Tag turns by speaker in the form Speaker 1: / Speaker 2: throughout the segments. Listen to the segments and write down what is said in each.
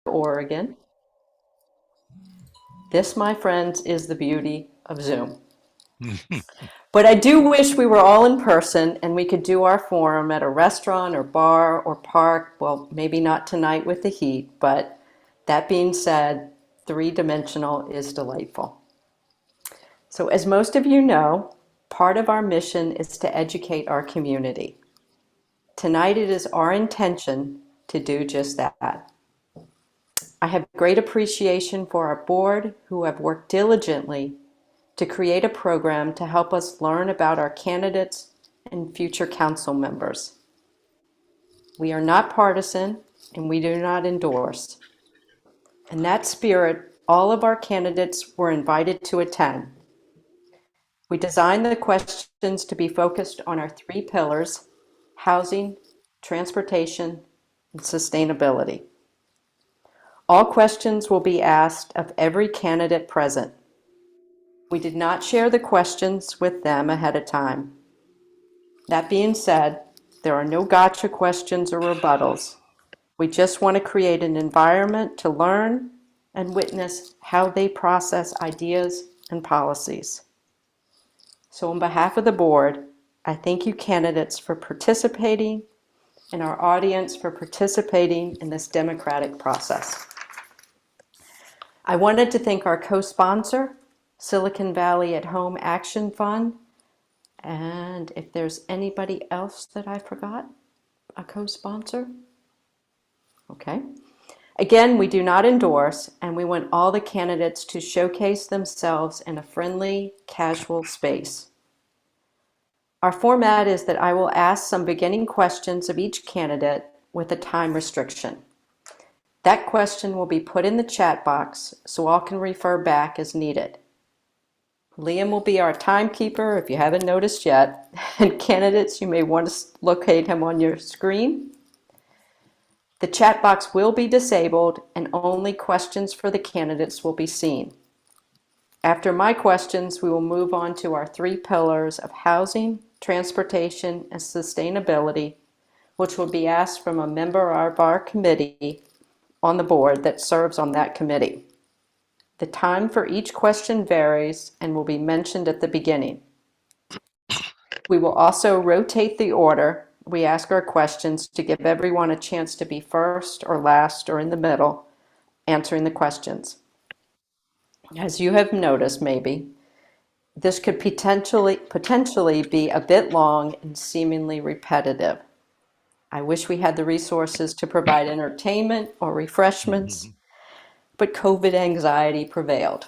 Speaker 1: Oregon. This, my friends, is the beauty of Zoom. But I do wish we were all in person and we could do our forum at a restaurant or bar or park. Well, maybe not tonight with the heat, but that being said, three-dimensional is delightful. So as most of you know, part of our mission is to educate our community. Tonight it is our intention to do just that. I have great appreciation for our board who have worked diligently to create a program to help us learn about our candidates and future council members. We are not partisan and we do not endorse. In that spirit, all of our candidates were invited to attend. We designed the questions to be focused on our three pillars: housing, transportation, and sustainability. All questions will be asked of every candidate present. We did not share the questions with them ahead of time. That being said, there are no gotcha questions or rebuttals. We just want to create an environment to learn and witness how they process ideas and policies. So on behalf of the board, I thank you candidates for participating and our audience for participating in this democratic process. I wanted to thank our co-sponsor, Silicon Valley at Home Action Fund. And if there's anybody else that I forgot, a co-sponsor? Okay. Again, we do not endorse, and we want all the candidates to showcase themselves in a friendly, casual space. Our format is that I will ask some beginning questions of each candidate with a time restriction. That question will be put in the chat box so all can refer back as needed. Liam will be our timekeeper if you haven't noticed yet, and candidates, you may want to locate him on your screen. The chat box will be disabled and only questions for the candidates will be seen. After my questions, we will move on to our three pillars of housing, transportation, and sustainability, which will be asked from a member of our committee on the board that serves on that committee. The time for each question varies and will be mentioned at the beginning. We will also rotate the order we ask our questions to give everyone a chance to be first or last or in the middle answering the questions. As you have noticed, maybe, this could potentially be a bit long and seemingly repetitive. I wish we had the resources to provide entertainment or refreshments, but COVID anxiety prevailed.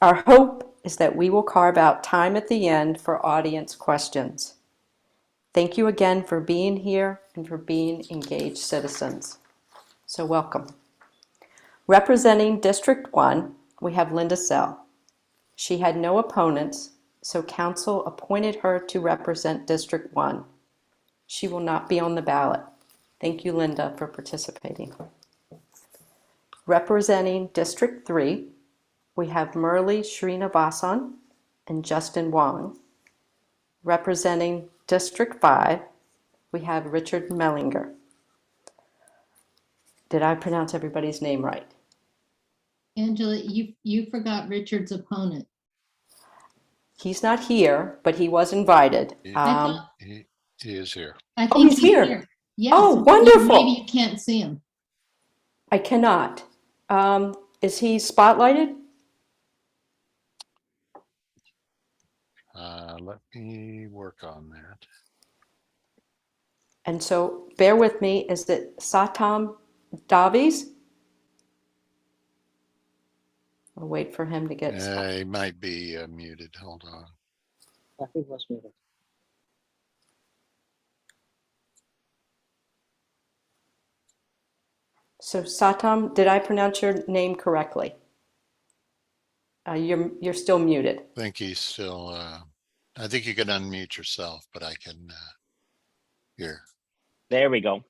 Speaker 1: Our hope is that we will carve out time at the end for audience questions. Thank you again for being here and for being engaged citizens. So welcome. Representing District 1, we have Linda Sell. She had no opponents, so council appointed her to represent District 1. She will not be on the ballot. Thank you, Linda, for participating. Representing District 3, we have Murli Srinivasan and Justin Wong. Representing District 5, we have Richard Mellinger. Did I pronounce everybody's name right?
Speaker 2: Angela, you forgot Richard's opponent.
Speaker 1: He's not here, but he was invited.
Speaker 3: He is here.
Speaker 2: I think
Speaker 1: he's here.
Speaker 2: Yes.
Speaker 1: Oh, wonderful.
Speaker 2: Maybe you can't see him.
Speaker 1: I cannot. Is he spotlighted?
Speaker 3: Let me work on that.
Speaker 1: And so bear with me. Is it Satam Davies? I'll wait for him to get
Speaker 3: He might be muted. Hold on.
Speaker 4: He was muted.
Speaker 1: So Satam, did I pronounce your name correctly? You're still muted.
Speaker 3: I think he's still, I think you can unmute yourself, but I can hear.
Speaker 4: There we go.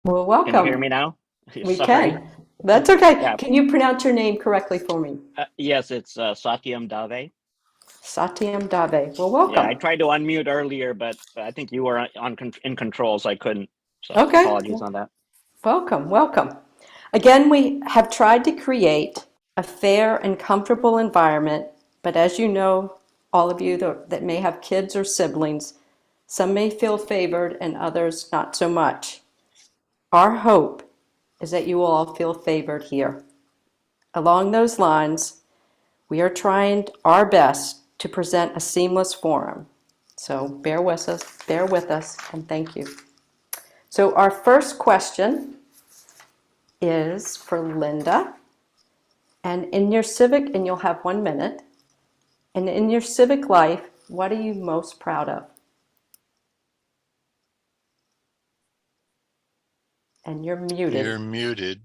Speaker 1: Well, welcome.
Speaker 4: Can you hear me now?
Speaker 1: We
Speaker 4: Sorry.
Speaker 1: can. That's okay.
Speaker 4: Yeah.
Speaker 1: Can you pronounce your name correctly for me?
Speaker 4: Yes, it's Satyam Dave.
Speaker 1: Satyam Dave. Well, welcome.
Speaker 4: Yeah, I tried to unmute earlier, but I think you were in control, so I couldn't. So
Speaker 1: Okay.
Speaker 4: apologies on that.
Speaker 1: Welcome, welcome. Again, we have tried to create a fair and comfortable environment, but as you know, all of you that may have kids or siblings, some may feel favored and others not so much. Our hope is that you will all feel favored here. Along those lines, we are trying our best to present a seamless forum. So bear with us, and thank you. So our first question is for Linda. And in your civic, and you'll have 1 minute, and in your civic life, what are you most proud of? And you're muted.
Speaker 3: You're muted.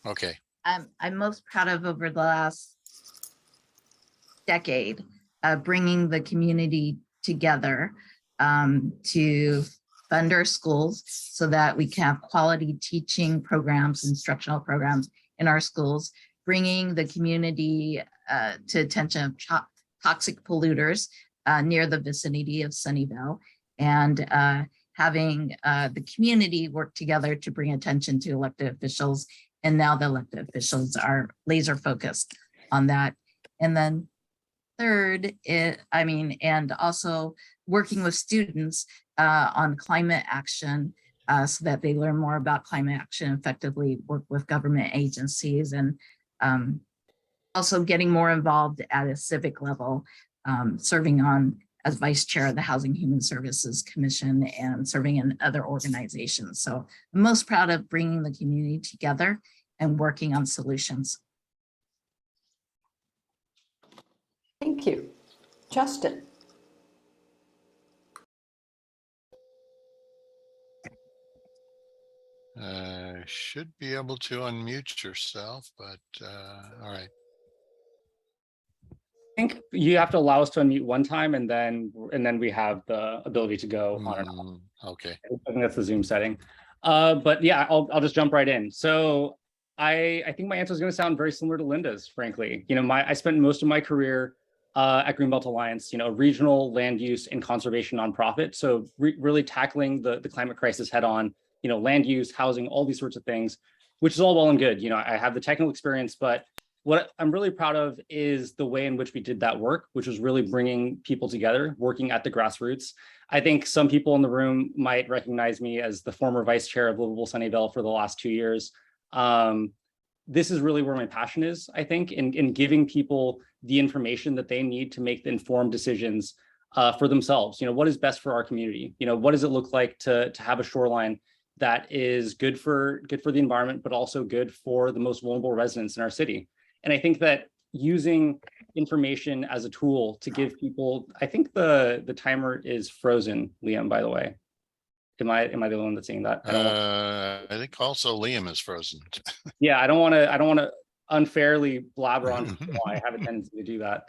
Speaker 3: Okay.
Speaker 5: I'm most proud of over the last decade, bringing the community together to fund our schools so that we can have quality teaching programs, instructional programs in our schools, bringing the community to attention of toxic polluters near the vicinity of Sunnyvale, and having the community work together to bring attention to elected officials. And now the elected officials are laser focused on that. And then third, and also working with students on climate action so that they learn more about climate action, effectively work with government agencies, and also getting more involved at a civic level, serving on as vice chair of the Housing Human Services Commission and serving in other organizations. So I'm most proud of bringing the community together and working on solutions.
Speaker 1: Thank you. Justin.
Speaker 3: Should be able to unmute yourself, but all right.
Speaker 6: I think you have to allow us to unmute one time, and then we have the ability to go on and on.
Speaker 3: Okay.
Speaker 6: I think that's the Zoom setting. But yeah, I'll just jump right in. So I think my answer is going to sound very similar to Linda's, frankly. You know, I spent most of my career at Greenbelt Alliance, you know, a regional land use and conservation nonprofit. So really tackling the climate crisis head on, you know, land use, housing, all these sorts of things, which is all well and good. You know, I have the technical experience, but what I'm really proud of is the way in which we did that work, which was really bringing people together, working at the grassroots. I think some people in the room might recognize me as the former vice chair of Livable Sunnyvale for the last 2 years. This is really where my passion is, I think, in giving people the information that they need to make the informed decisions for themselves. You know, what is best for our community? You know, what does it look like to have a shoreline that is good for the environment, but also good for the most vulnerable residents in our city? And I think that using information as a tool to give people, I think the timer is frozen, Liam, by the way. Am I the only one that's seeing that?
Speaker 3: I think also Liam is frozen.
Speaker 6: Yeah, I don't want to unfairly blabber on. I have a tendency to do that.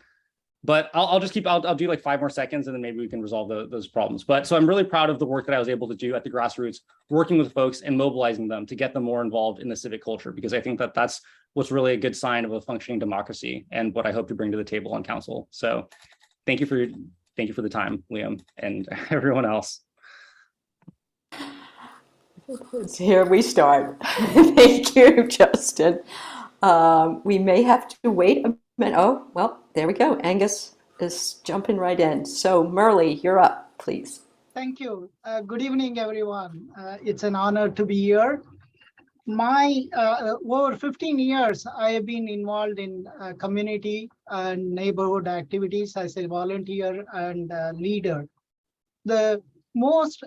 Speaker 6: But I'll do like 5 more seconds, and then maybe we can resolve those problems. But so I'm really proud of the work that I was able to do at the grassroots, working with folks and mobilizing them to get them more involved in the civic culture, because I think that that's what's really a good sign of a functioning democracy and what I hope to bring to the table on council. So thank you for the time, Liam, and everyone else.
Speaker 1: Here we start. Thank you, Justin. We may have to wait a minute. Oh, well, there we go. Angus is jumping right in. So Merle, you're up, please.
Speaker 7: Thank you. Good evening, everyone. It's an honor to be here. My over 15 years, I have been involved in community and neighborhood activities as a volunteer and leader. The most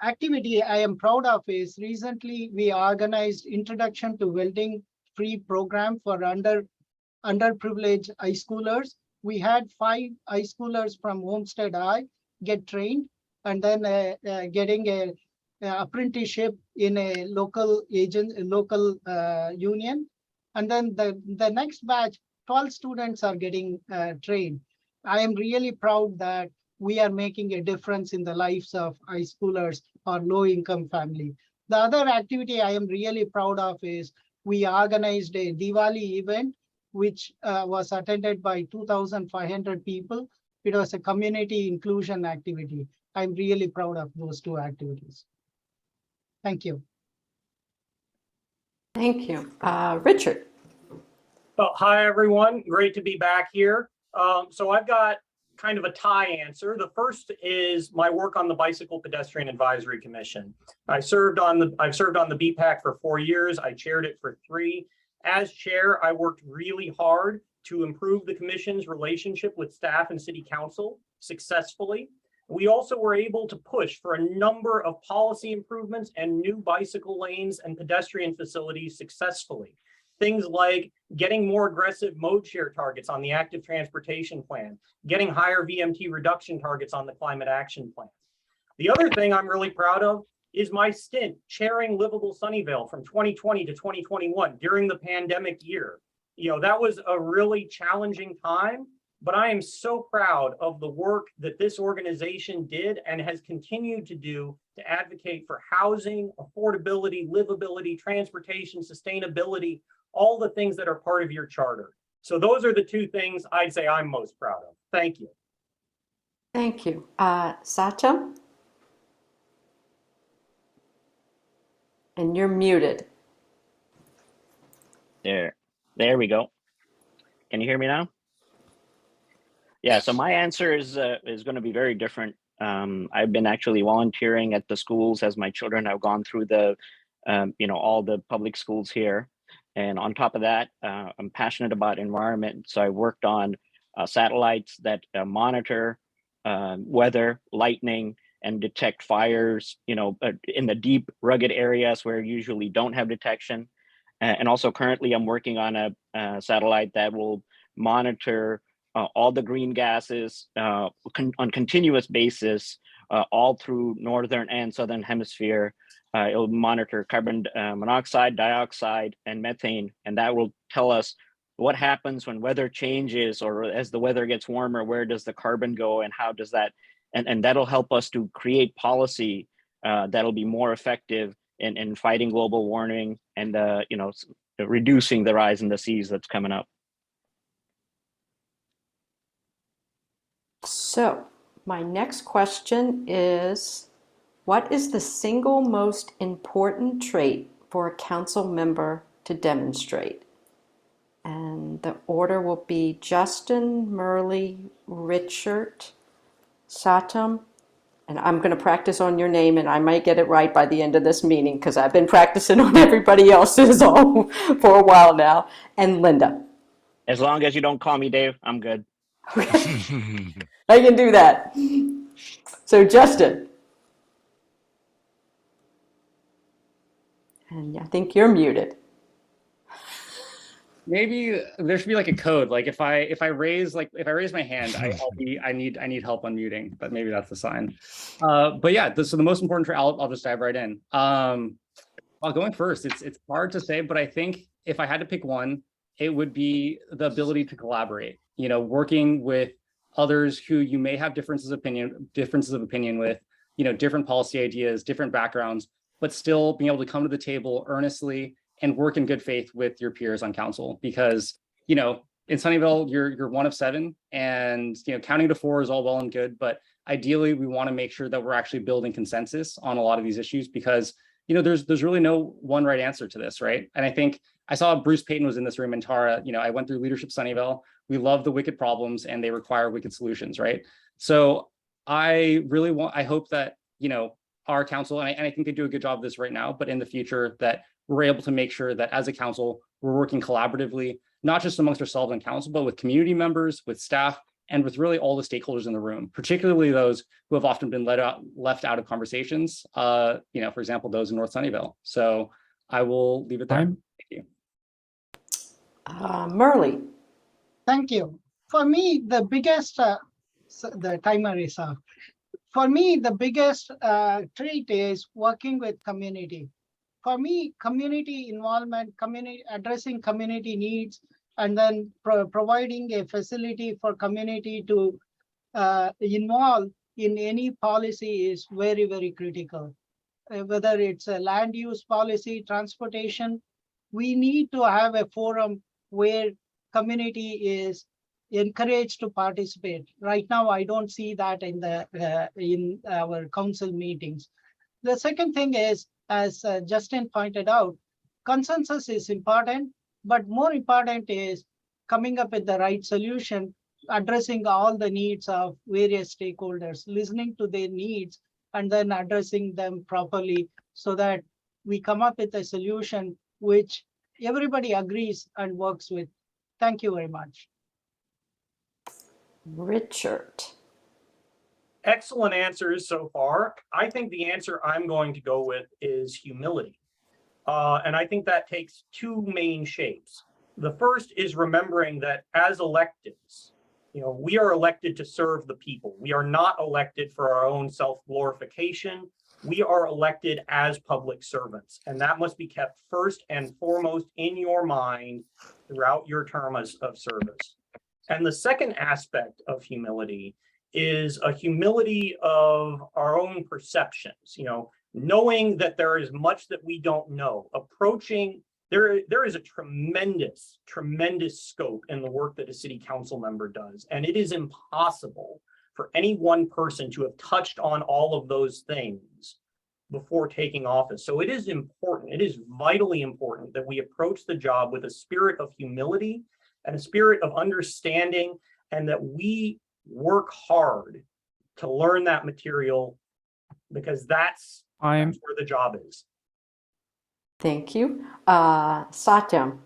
Speaker 7: activity I am proud of is recently we organized Introduction to Welding free program for underprivileged high schoolers. We had 5 high schoolers from Homestead High get trained, and then getting a apprenticeship in a local union. And then the next batch, 12 students are getting trained. I am really proud that we are making a difference in the lives of high schoolers or low income family. The other activity I am really proud of is we organized a Diwali event, which was attended by 2,500 people. It was a community inclusion activity. I'm really proud of those 2 activities. Thank you.
Speaker 1: Thank you. Richard.
Speaker 8: Oh, hi, everyone. Great to be back here. So I've got kind of a tie answer. The first is my work on the Bicycle Pedestrian Advisory Commission. I've served on the BPAC for 4 years. I chaired it for 3. As chair, I worked really hard to improve the commission's relationship with staff and city council successfully. We also were able to push for a number of policy improvements and new bicycle lanes and pedestrian facilities successfully. Things like getting more aggressive mode share targets on the active transportation plan, getting higher VMT reduction targets on the climate action plan. The other thing I'm really proud of is my stint chairing Livable Sunnyvale from 2020 to 2021 during the pandemic year. You know, that was a really challenging time, but I am so proud of the work that this organization did and has continued to do to advocate for housing, affordability, livability, transportation, sustainability, all the things that are part of your charter. So those are the 2 things I'd say I'm most proud of. Thank you.
Speaker 1: Thank you. Satyam? And you're muted.
Speaker 4: There we go. Can you hear me now? Yeah, so my answer is going to be very different. I've been actually volunteering at the schools as my children have gone through the, all the public schools here. And on top of that, I'm passionate about environment. So I worked on satellites that monitor weather, lightning, and detect fires, in the deep, rugged areas where you usually don't have detection. And also currently I'm working on a satellite that will monitor all the green gases on continuous basis all through northern and southern hemisphere. It will monitor carbon monoxide, dioxide, and methane, and that will tell us what happens when weather changes or as the weather gets warmer, where does the carbon go and how does that, and that'll help us to create policy that'll be more effective in fighting global warming and reducing the rise in the seas that's coming up.
Speaker 1: So my next question is, what is the single most important trait for a council member to demonstrate? And the order will be Justin, Murley, Richard, Satyam, and I'm going to practice on your name, and I might get it right by the end of this meeting because I've been practicing on everybody else's all for a while now, and Linda.
Speaker 4: As long as you don't call me Dave, I'm good.
Speaker 1: I can do that. So Justin. And I think you're muted.
Speaker 6: Maybe there should be like a code. Like if I raise my hand, I need help unmuting, but maybe that's the sign. But yeah, so the most important trait, I'll just dive right in. Going first, it's hard to say, but I think if I had to pick one, it would be the ability to collaborate. Working with others who you may have differences of opinion with, different policy ideas, different backgrounds, but still being able to come to the table earnestly and work in good faith with your peers on council. Because, in Sunnyvale, you're one of 7, and counting to 4 is all well and good, but ideally we want to make sure that we're actually building consensus on a lot of these issues, because there's really no one right answer to this, right? And I think I saw Bruce Payton was in this room, and Tara, I went through Leadership Sunnyvale. We love the wicked problems and they require wicked solutions, right? So I hope that, our council, and I think they do a good job of this right now, but in the future that we're able to make sure that as a council, we're working collaboratively, not just amongst ourselves and council, but with community members, with staff, and with really all the stakeholders in the room, particularly those who have often been left out of conversations, for example, those in North Sunnyvale. So I will leave it there. Thank you.
Speaker 1: Murley.
Speaker 7: Thank you. For me, the biggest, the timer is off. For me, the biggest trait is working with community. For me, community involvement, addressing community needs, and then providing a facility for community to involve in any policy is very, very critical. Whether it's a land use policy, transportation, we need to have a forum where community is encouraged to participate. Right now, I don't see that in our council meetings. The second thing is as Justin pointed out, consensus is important, but more important is coming up with the right solution, addressing all the needs of various stakeholders, listening to their needs, and then addressing them properly so that we come up with a solution which everybody agrees and works with. Thank you very much.
Speaker 1: Richard.
Speaker 8: Excellent answers so far. I think the answer I'm going to go with is humility. And I think that takes two main shapes. The first is remembering that as electeds, we are elected to serve the people. We are not elected for our own self-glorification. We are elected as public servants, and that must be kept first and foremost in your mind throughout your term of service. And the second aspect of humility is a humility of our own perceptions, knowing that there is much that we don't know, there is a tremendous scope in the work that a city council member does. And it is impossible for any one person to have touched on all of those things before taking office. So it is important, it is vitally important that we approach the job with a spirit of humility and a spirit of understanding, and that we work hard to learn that material, because that's where the job is.
Speaker 1: Thank you. Satyam.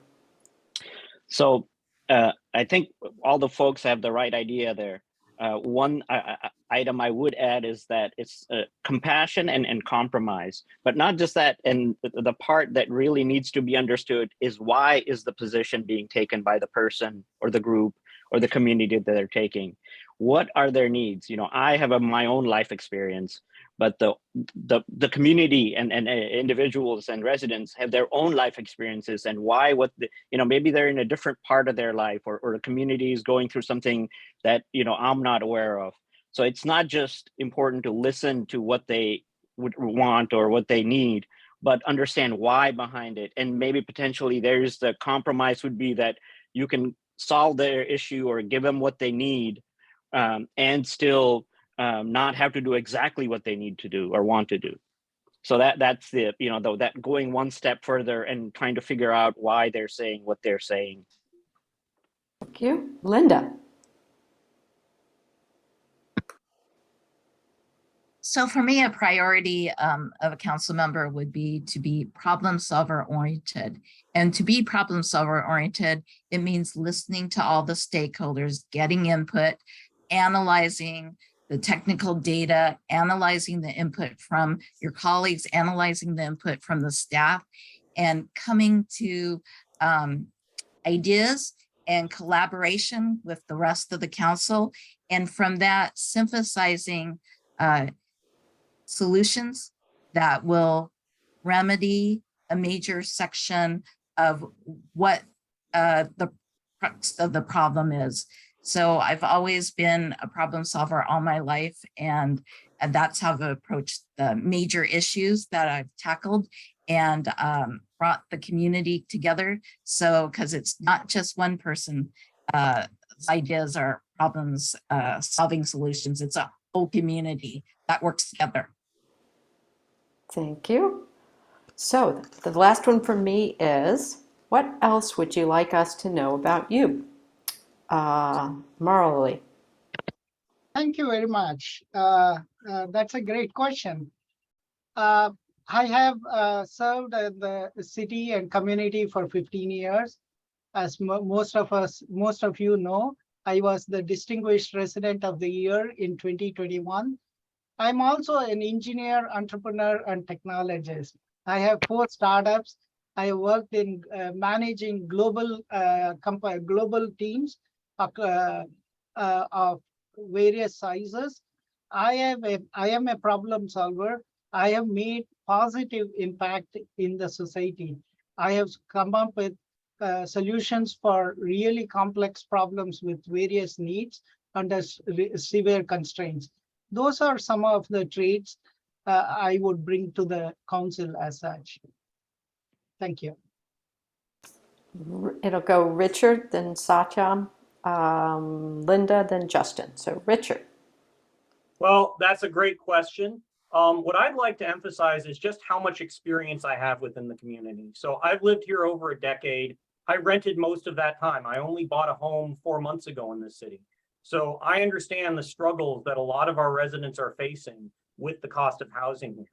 Speaker 4: So I think all the folks have the right idea there. One item I would add is that it's compassion and compromise, but not just that. And the part that really needs to be understood is, why is the position being taken by the person or the group or the community that they're taking? What are their needs? I have my own life experience, but the community and individuals and residents have their own life experiences, and maybe they're in a different part of their life, or the community is going through something that I'm not aware of. So it's not just important to listen to what they would want or what they need, but understand why behind it. And maybe potentially there's the compromise would be that you can solve their issue or give them what they need, and still not have to do exactly what they need to do or want to do. So that's the, that going one step further and trying to figure out why they're saying what they're saying.
Speaker 1: Thank you. Linda.
Speaker 5: So for me, a priority of a council member would be to be problem solver oriented. And to be problem solver oriented, it means listening to all the stakeholders, getting input, analyzing the technical data, analyzing the input from your colleagues, analyzing the input from the staff, and coming to ideas and collaboration with the rest of the council. And from that, synthesizing solutions that will remedy a major section of what the crux of the problem is. So I've always been a problem solver all my life, and that's how I've approached the major issues that I've tackled and brought the community together. So, because it's not just one person, ideas or problems solving solutions, it's a whole community that works together.
Speaker 1: Thank you. So the last one for me is, what else would you like us to know about you? Marley.
Speaker 7: Thank you very much. That's a great question. I have served in the city and community for 15 years. As most of you know, I was the Distinguished Resident of the Year in 2021. I'm also an engineer, entrepreneur, and technologist. I have 4 startups. I have worked in managing global teams of various sizes. I am a problem solver. I have made positive impact in the society. I have come up with solutions for really complex problems with various needs under severe constraints. Those are some of the traits I would bring to the council as such. Thank you.
Speaker 1: It'll go Richard, then Satyam, Linda, then Justin. So Richard.
Speaker 8: Well, that's a great question. What I'd like to emphasize is just how much experience I have within the community. So I've lived here over a decade. I rented most of that time. I only bought a home 4 months ago in this city. So I understand the struggles that a lot of our residents are facing with the cost of housing here.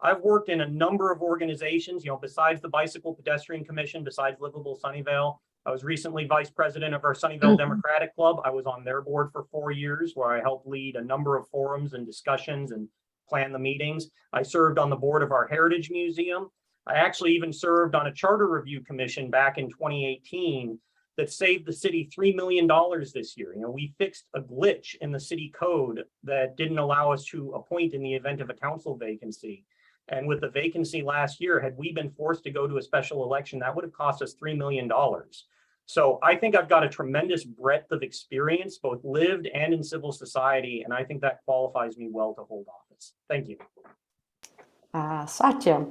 Speaker 8: I've worked in a number of organizations, besides the Bicycle Pedestrian Commission, besides Livable Sunnyvale. I was recently vice president of our Sunnyvale Democratic Club. I was on their board for 4 years, where I helped lead a number of forums and discussions and plan the meetings. I served on the board of our Heritage Museum. I actually even served on a charter review commission back in 2018 that saved the city $3 million this year. We fixed a glitch in the city code that didn't allow us to appoint in the event of a council vacancy. And with the vacancy last year, had we been forced to go to a special election, that would have cost us $3 million. So I think I've got a tremendous breadth of experience, both lived and in civil society, and I think that qualifies me well to hold office. Thank you.
Speaker 1: Satya.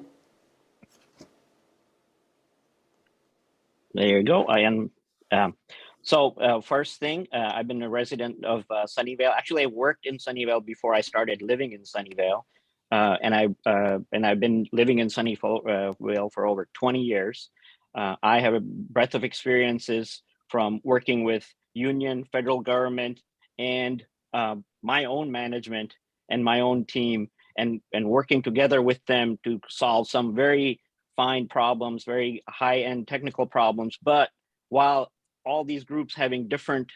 Speaker 4: There you go. I am. First thing, I've been a resident of Sunnyvale. Actually, I worked in Sunnyvale before I started living in Sunnyvale, and I've been living in Sunnyvale for over 20 years. I have a breadth of experiences from working with union, federal government, and my own management and my own team, and working together with them to solve some very fine problems, very high-end technical problems. But while all these groups having different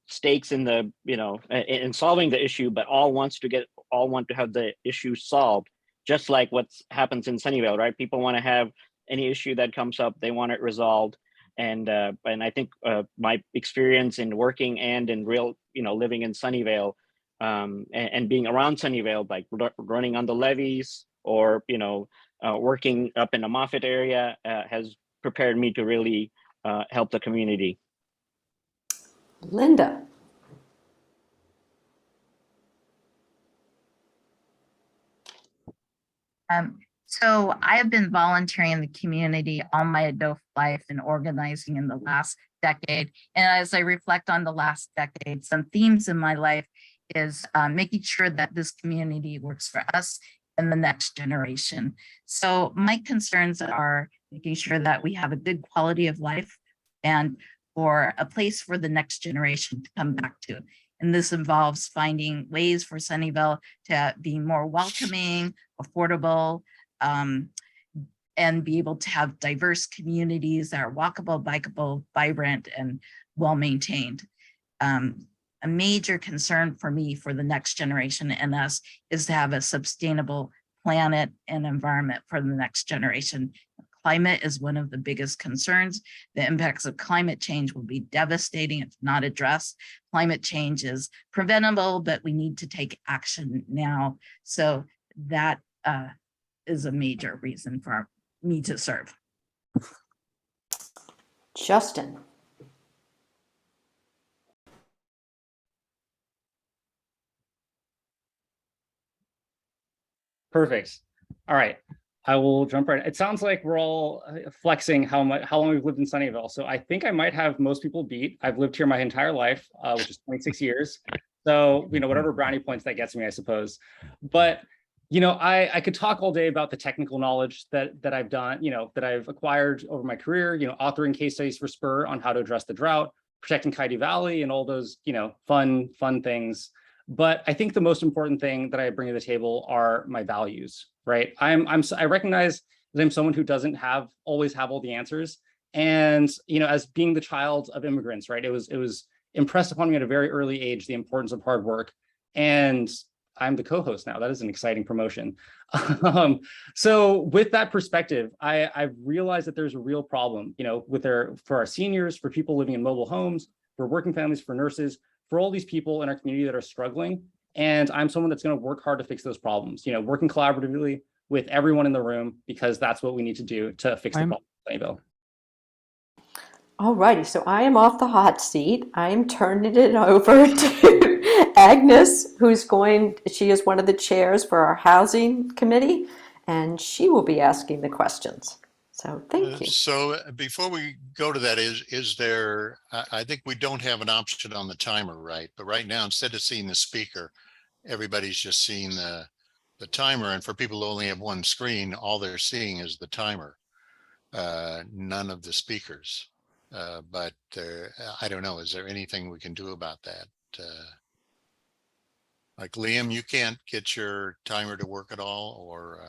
Speaker 4: stakes in the, in solving the issue, but all want to have the issue solved, just like what happens in Sunnyvale, right? People want to have any issue that comes up, they want it resolved. And I think my experience in working and in real, living in Sunnyvale and being around Sunnyvale, like running on the levees or, working up in the Moffett area has prepared me to really help the community.
Speaker 1: Linda.
Speaker 5: So I have been volunteering in the community all my adult life and organizing in the last decade. And as I reflect on the last decade, some themes in my life is making sure that this community works for us and the next generation. So my concerns are making sure that we have a good quality of life and for a place for the next generation to come back to. And this involves finding ways for Sunnyvale to be more welcoming, affordable, and be able to have diverse communities that are walkable, bikeable, vibrant, and well-maintained. A major concern for me for the next generation and us is to have a sustainable planet and environment for the next generation. Climate is one of the biggest concerns. The impacts of climate change will be devastating if not addressed. Climate change is preventable, but we need to take action now. So that is a major reason for me to serve.
Speaker 1: Justin.
Speaker 6: Perfect. All right. I will jump right. It sounds like we're all flexing how long we've lived in Sunnyvale. So I think I might have most people beat. I've lived here my entire life, which is 26 years. So, whatever brownie points that gets me, I suppose. But, I could talk all day about the technical knowledge that I've done, that I've acquired over my career, authoring case studies for Spur on how to address the drought, protecting Coyote Valley and all those, fun things. But I think the most important thing that I bring to the table are my values, right? I recognize that I'm someone who doesn't always have all the answers. And, as being the child of immigrants, right? It was impressed upon me at a very early age, the importance of hard work. And I'm the co-host now. That is an exciting promotion. So with that perspective, I've realized that there's a real problem, for our seniors, for people living in mobile homes, for working families, for nurses, for all these people in our community that are struggling. And I'm someone that's going to work hard to fix those problems, working collaboratively with everyone in the room, because that's what we need to do to fix the problem in Sunnyvale.
Speaker 1: All righty, so I am off the hot seat. I am turning it over to Agnes, she is one of the chairs for our housing committee, and she will be asking the questions. So thank you.
Speaker 3: So before we go to that, is there, I think we don't have an option on the timer, right? But right now, instead of seeing the speaker, everybody's just seeing the timer, and for people who only have one screen, all they're seeing is the timer, none of the speakers. But I don't know, is there anything we can do about that? Like Liam, you can't get your timer to work at all, or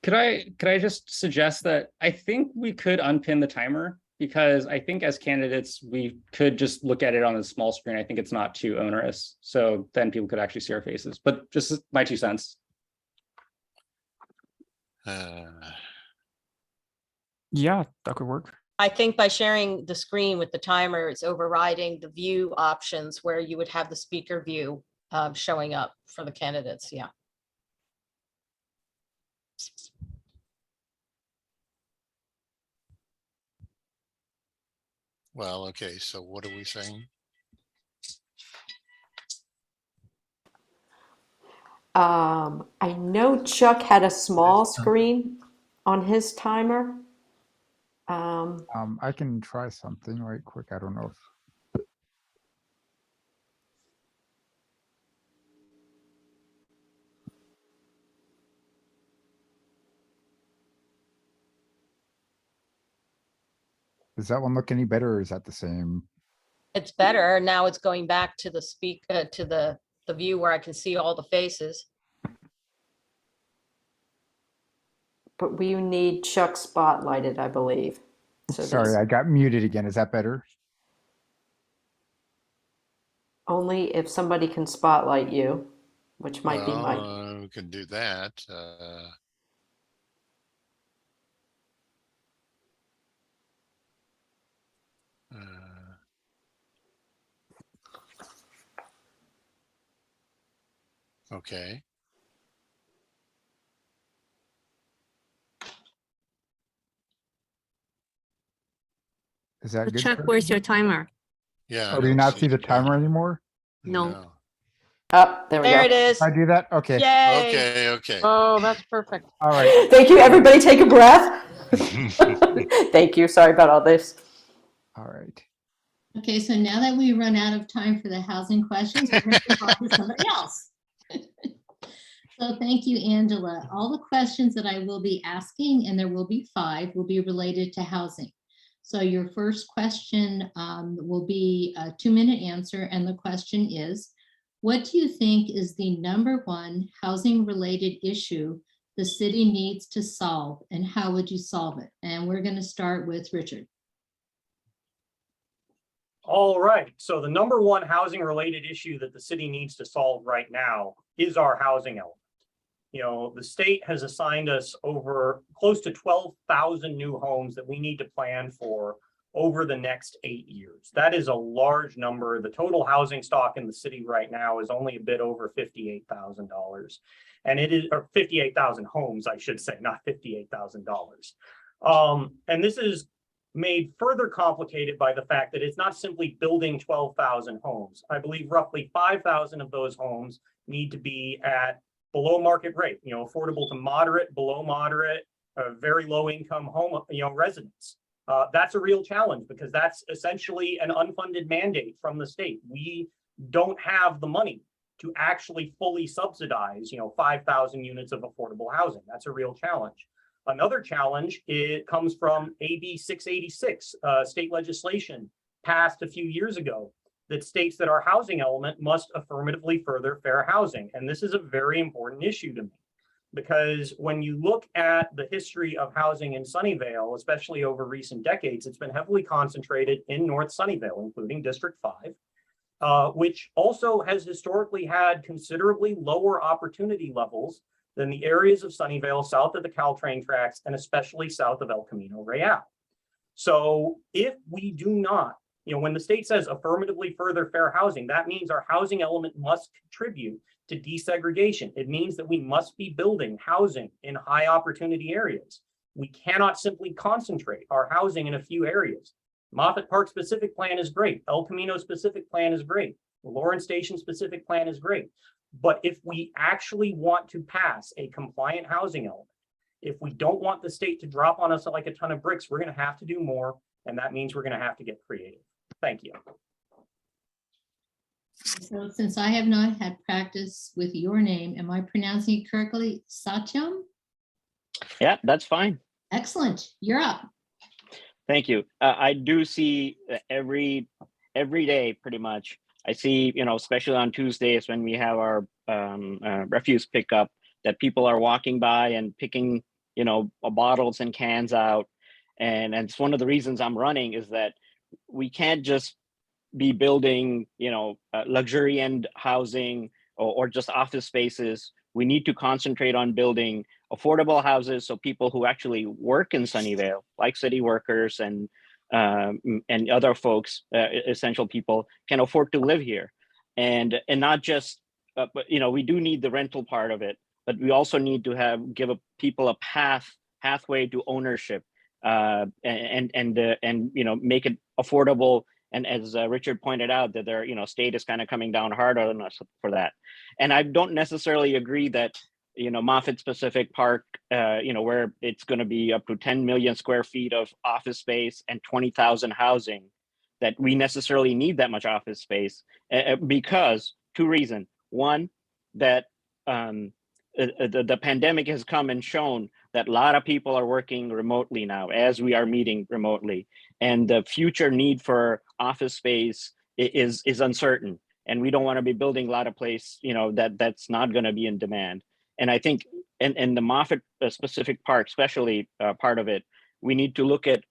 Speaker 6: Could I just suggest that I think we could unpin the timer, because I think as candidates, we could just look at it on a small screen. I think it's not too onerous. So then people could actually see our faces, but just my 2 cents.
Speaker 9: Yeah, that could work.
Speaker 10: I think by sharing the screen with the timer, it's overriding the view options where you would have the speaker view showing up for the candidates. Yeah.
Speaker 3: well, okay, so what are we saying?
Speaker 1: I know Chuck had a small screen on his timer.
Speaker 9: I can try something right quick. I don't know if does that one look any better, or is that the same?
Speaker 10: It's better. Now it's going back to the to the view where I can see all the faces.
Speaker 1: But we need Chuck spotlighted, I believe. So
Speaker 9: Sorry,
Speaker 1: that's
Speaker 9: I got muted again. Is that better?
Speaker 1: only if somebody can spotlight you, which might be Mike.
Speaker 3: We can do that. Okay.
Speaker 9: Is that good?
Speaker 11: Chuck,
Speaker 9: Chris?
Speaker 11: where's your timer?
Speaker 3: Yeah. I
Speaker 9: Oh, do you
Speaker 3: don't
Speaker 9: not see the timer anymore?
Speaker 11: No.
Speaker 1: Oh, there we
Speaker 10: There
Speaker 1: go.
Speaker 10: it is.
Speaker 9: I do that? Okay.
Speaker 10: Yay.
Speaker 3: Okay, okay.
Speaker 11: Oh, that's perfect.
Speaker 9: All right.
Speaker 1: Thank you. Everybody take a breath. Thank you. Sorry about all this.
Speaker 9: All right.
Speaker 2: Okay, so now that we run out of time for the housing questions, we're going to move on to somebody else. So thank you, Angela. All the questions that I will be asking, and there will be 5, will be related to housing. So your first question will be a 2-minute answer, and the question is, what do you think is the #1 housing-related issue the city needs to solve, and how would you solve it? And we're going to start with Richard.
Speaker 8: All right, so the #1 housing related issue that the city needs to solve right now is our housing element. You know, the state has assigned us over close to 12,000 new homes that we need to plan for over the next 8 years. That is a large number. The total housing stock in the city right now is only a bit over $58,000. And it is, or 58,000 homes, I should say, not $58,000. And this is made further complicated by the fact that it's not simply building 12,000 homes. I believe roughly 5,000 of those homes need to be at below market rate, you know, affordable to moderate, below moderate, very low income home, you know, residents. That's a real challenge because that's essentially an unfunded mandate from the state. We don't have the money to actually fully subsidize, you know, 5,000 units of affordable housing. That's a real challenge. Another challenge, it comes from AB 686, state legislation passed a few years ago that states that our housing element must affirmatively further fair housing. And this is a very important issue to me because when you look at the history of housing in Sunnyvale, especially over recent decades, it's been heavily concentrated in North Sunnyvale, including District 5, which also has historically had considerably lower opportunity levels than the areas of Sunnyvale south of the Caltrain tracks and especially south of El Camino Real. So if we do not, you know, when the state says affirmatively further fair housing, that means our housing element must contribute to desegregation. It means that we must be building housing in high opportunity areas. We cannot simply concentrate our housing in a few areas. Moffett Park specific plan is great. El Camino specific plan is great. The Lawrence Station specific plan is great. But if we actually want to pass a compliant housing element, if we don't want the state to drop on us like a ton of bricks, we're going to have to do more. And that means we're going to have to get creative. Thank you.
Speaker 2: So since I have not had practice with your name, am I pronouncing it correctly? Satyam?
Speaker 4: Yeah, that's fine.
Speaker 2: Excellent. You're up.
Speaker 4: Thank you. I do see every day pretty much. I see, especially on Tuesdays when we have our refuse pickup, that people are walking by and picking, bottles and cans out. And it's one of the reasons I'm running is that we can't just be building, luxury-end housing or just office spaces. We need to concentrate on building affordable houses so people who actually work in Sunnyvale, like city workers and other folks, essential people, can afford to live here, and not just, but we do need the rental part of it, but we also need to give people a pathway to ownership, and make it affordable. And as Richard pointed out, that their state is kind of coming down hard on us for that. And I don't necessarily agree that Moffett Specific Park, where it's going to be up to 10 million square feet of office space and 20,000 housing, that we necessarily need that much office space, because two reasons. One, that the pandemic has come and shown that a lot of people are working remotely now as we are meeting remotely, and the future need for office space is uncertain, and we don't want to be building a lot of place that's not going to be in demand. And I think in the Moffett Specific Park, especially part of it, we need to look at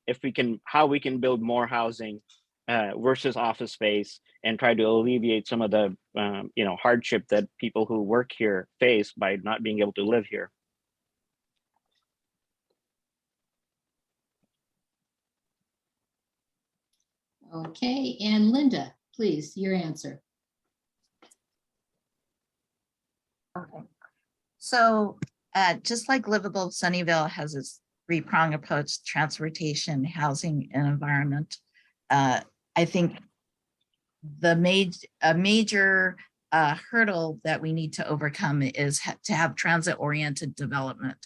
Speaker 4: how we can build more housing versus office space, and try to alleviate some of the hardship that people who work here face by not being able to live here.
Speaker 2: Okay, and Linda, please, your answer.
Speaker 5: Okay. So just like Livable Sunnyvale has its three-pronged approach: transportation, housing, and environment, I think a major hurdle that we need to overcome is to have transit-oriented development,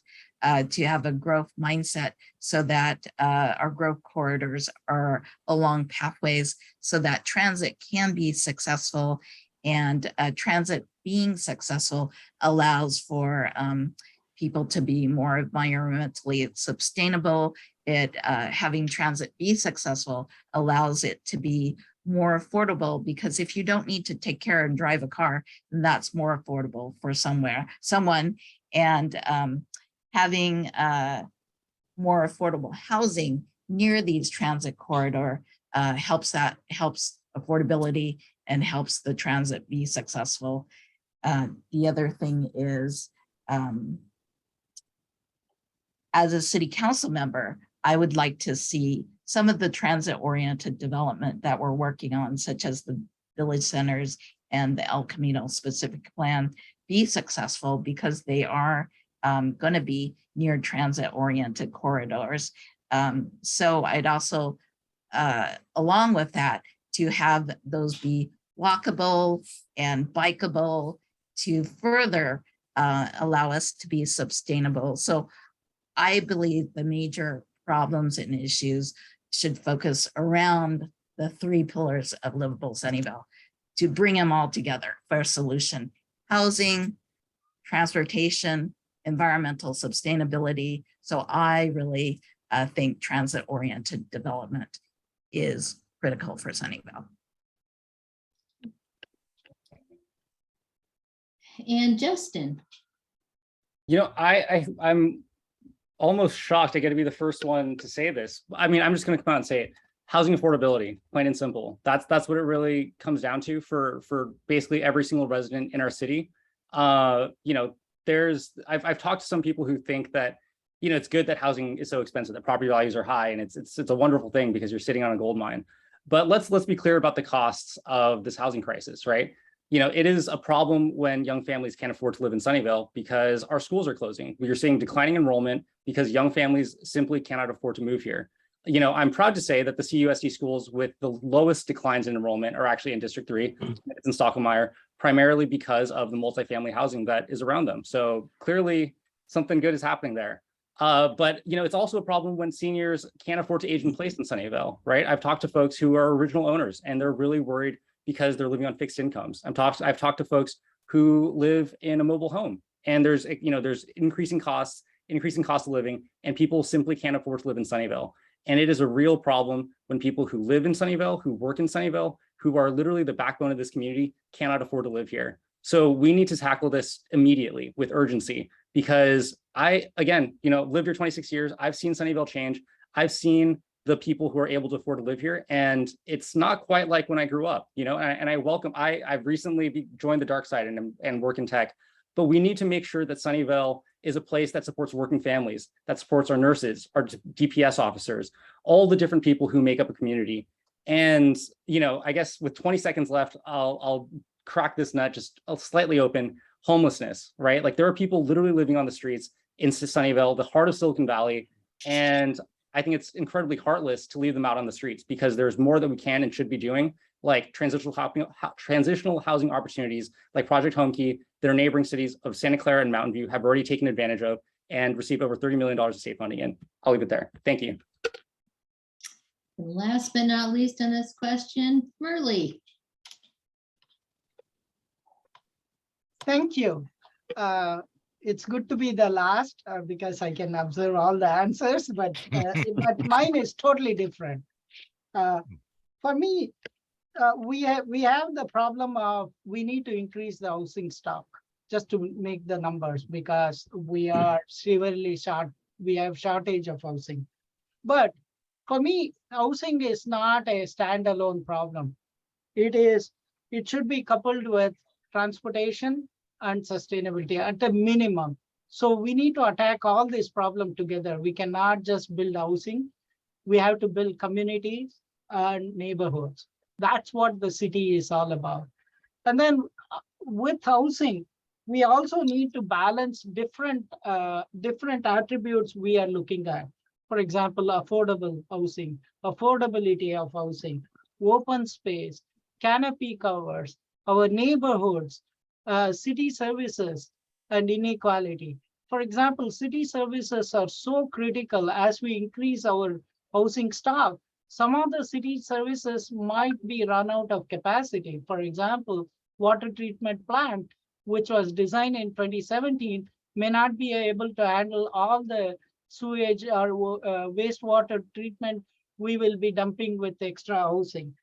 Speaker 5: to have a growth mindset, so that our growth corridors are along pathways so that transit can be successful. And transit being successful allows for people to be more environmentally sustainable. Having transit be successful allows it to be more affordable, because if you don't need to take care and drive a car, then that's more affordable for someone. And having more affordable housing near these transit corridor helps affordability and helps the transit be successful. The other thing is, as a city council member, I would like to see some of the transit-oriented development that we're working on, such as the village centers and the El Camino specific plan, be successful, because they are going to be near transit-oriented corridors. So I'd also, along with that, to have those be walkable and bikeable to further allow us to be sustainable. So I believe the major problems and issues should focus around the three pillars of Livable Sunnyvale, to bring them all together for a solution: housing, transportation, environmental sustainability. So I really think transit-oriented development is critical for Sunnyvale.
Speaker 2: And Justin.
Speaker 6: I'm almost shocked I get to be the first one to say this. I mean, I'm just going to come out and say it. Housing affordability, plain and simple. That's what it really comes down to for basically every single resident in our city. I've talked to some people who think that it's good that housing is so expensive, that property values are high, and it's a wonderful thing because you're sitting on a gold mine. But let's be clear about the costs of this housing crisis, right? It is a problem when young families can't afford to live in Sunnyvale because our schools are closing. We're seeing declining enrollment because young families simply cannot afford to move here. I'm proud to say that the CUSD schools with the lowest declines in enrollment are actually in District 3, it's in Stockholmeyer, primarily because of the multifamily housing that is around them. So clearly something good is happening there. But it's also a problem when seniors can't afford to age in place in Sunnyvale, right? I've talked to folks who are original owners, and they're really worried because they're living on fixed incomes. I've talked to folks who live in a mobile home, and there's increasing cost of living, and people simply can't afford to live in Sunnyvale. And it is a real problem when people who live in Sunnyvale, who work in Sunnyvale, who are literally the backbone of this community, cannot afford to live here. So we need to tackle this immediately with urgency, because again, lived here 26 years. I've seen Sunnyvale change. I've seen the people who are able to afford to live here, and it's not quite like when I grew up, and I've recently joined the dark side and work in tech, but we need to make sure that Sunnyvale is a place that supports working families, that supports our nurses, our DPS officers, all the different people who make up a community. And, I guess with 20 seconds left, I'll crack this nut just slightly open. Homelessness, right? Like, there are people literally living on the streets in Sunnyvale, the heart of Silicon Valley. And I think it's incredibly heartless to leave them out on the streets, because there's more that we can and should be doing, like transitional housing opportunities like Project Homekey that our neighboring cities of Santa Clara and Mountain View have already taken advantage of and received over $30 million of state funding in. I'll leave it there. Thank you.
Speaker 2: And last but not least on this question, Murley.
Speaker 7: Thank you. It's good to be the last because I can observe all the answers, but mine is totally different. For me, we have the problem of we need to increase the housing stock just to make the numbers, because we are severely short. We have shortage of housing. But for me, housing is not a standalone problem. It should be coupled with transportation and sustainability at a minimum. So we need to attack all these problems together. We cannot just build housing. We have to build communities and neighborhoods. That's what the city is all about. And then with housing, we also need to balance different attributes we are looking at. For example, affordable housing, affordability of housing, open space, canopy covers, our neighborhoods, city services, and inequality. For example, city services are so critical. As we increase our housing stock, some of the city services might be run out of capacity. For example, water treatment plant, which was designed in 2017, may not be able to handle all the sewage or wastewater treatment we will be dumping with extra housing.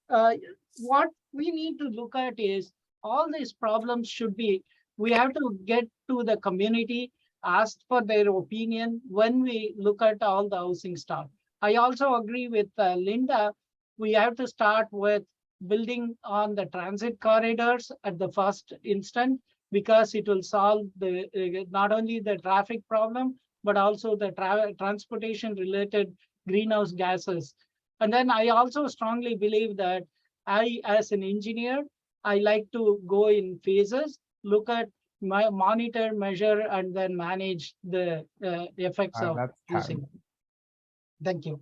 Speaker 7: What we need to look at is all these problems we have to get to the community, ask for their opinion when we look at all the housing stuff. I also agree with Linda. We have to start with building on the transit corridors at the first instant, because it will solve not only the traffic problem, but also the transportation related greenhouse gases. And then I also strongly believe that as an engineer, I like to go in phases, look at monitor, measure, and then manage the effects of using. Thank you.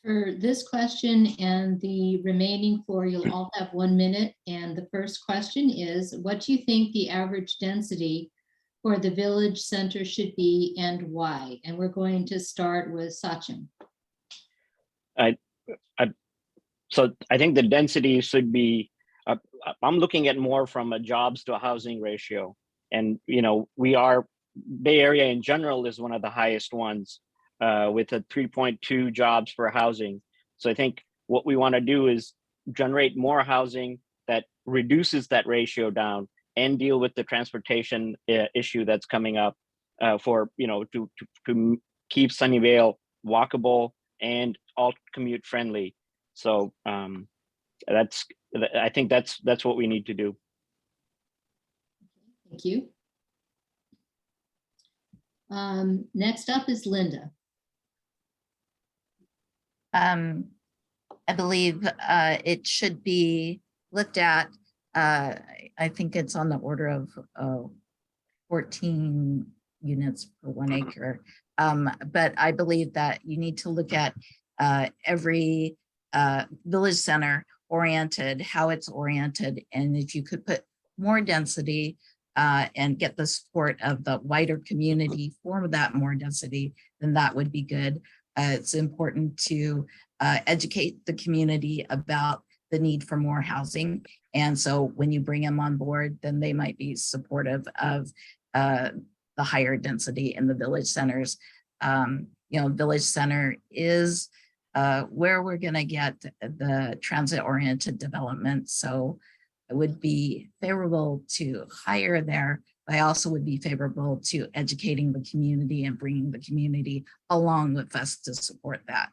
Speaker 2: For this question and the remaining 4, you'll all have 1 minute. And the first question is, what do you think the average density for the village center should be and why? And we're going to start with Sachin.
Speaker 4: So I think the density should be, I'm looking at more from a jobs to a housing ratio. And, Bay Area in general is one of the highest ones with a 3.2 jobs for housing. So I think what we want to do is generate more housing that reduces that ratio down and deal with the transportation issue that's coming up to keep Sunnyvale walkable and all commute friendly. So I think that's what we need to do.
Speaker 2: Thank you. Next up is Linda.
Speaker 5: I believe it should be looked at. I think it's on the order of 14 units per 1 acre. But I believe that you need to look at every village center oriented, how it's oriented. And if you could put more density and get the support of the wider community for that more density, then that would be good. It's important to educate the community about the need for more housing. And so when you bring them on board, then they might be supportive of the higher density in the village centers. Village center is where we're going to get the transit-oriented development. So it would be favorable to hire there, but I also would be favorable to educating the community and bringing the community along with us to support that.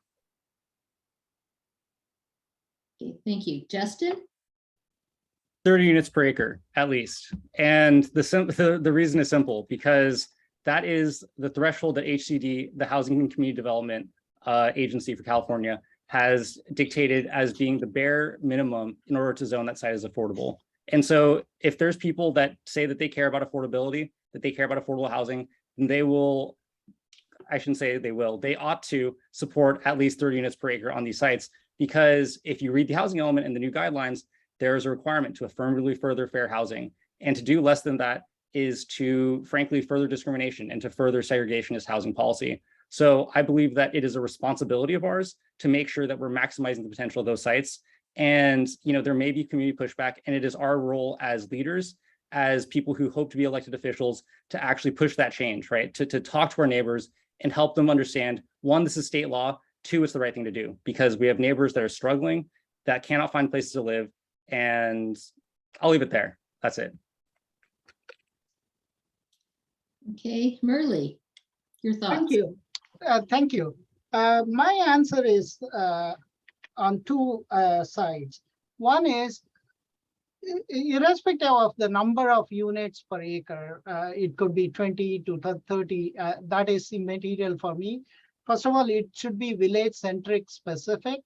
Speaker 2: Okay, thank you. Justin?
Speaker 6: 30 units per acre, at least. And the reason is simple, because that is the threshold that HCD, the Housing and Community Development Agency for California, has dictated as being the bare minimum in order to zone that site as affordable. And so if there's people that say that they care about affordability, that they care about affordable housing, then they will, I shouldn't say they will, they ought to support at least 30 units per acre on these sites. Because if you read the housing element and the new guidelines, there is a requirement to affirmatively further fair housing. And to do less than that is to, frankly, further discrimination and to further segregationist housing policy. So I believe that it is a responsibility of ours to make sure that we're maximizing the potential of those sites. And there may be community pushback, and it is our role as leaders, as people who hope to be elected officials, to actually push that change, right? To talk to our neighbors and help them understand, one, this is state law, two, it's the right thing to do, because we have neighbors that are struggling, that cannot find places to live. And I'll leave it there. That's it.
Speaker 2: Okay, Merle, your thoughts?
Speaker 7: Thank you. Thank you. My answer is on two sides. One is, irrespective of the number of units per acre, it could be 20 to 30, that is immaterial for me. First of all, it should be village-centric specific.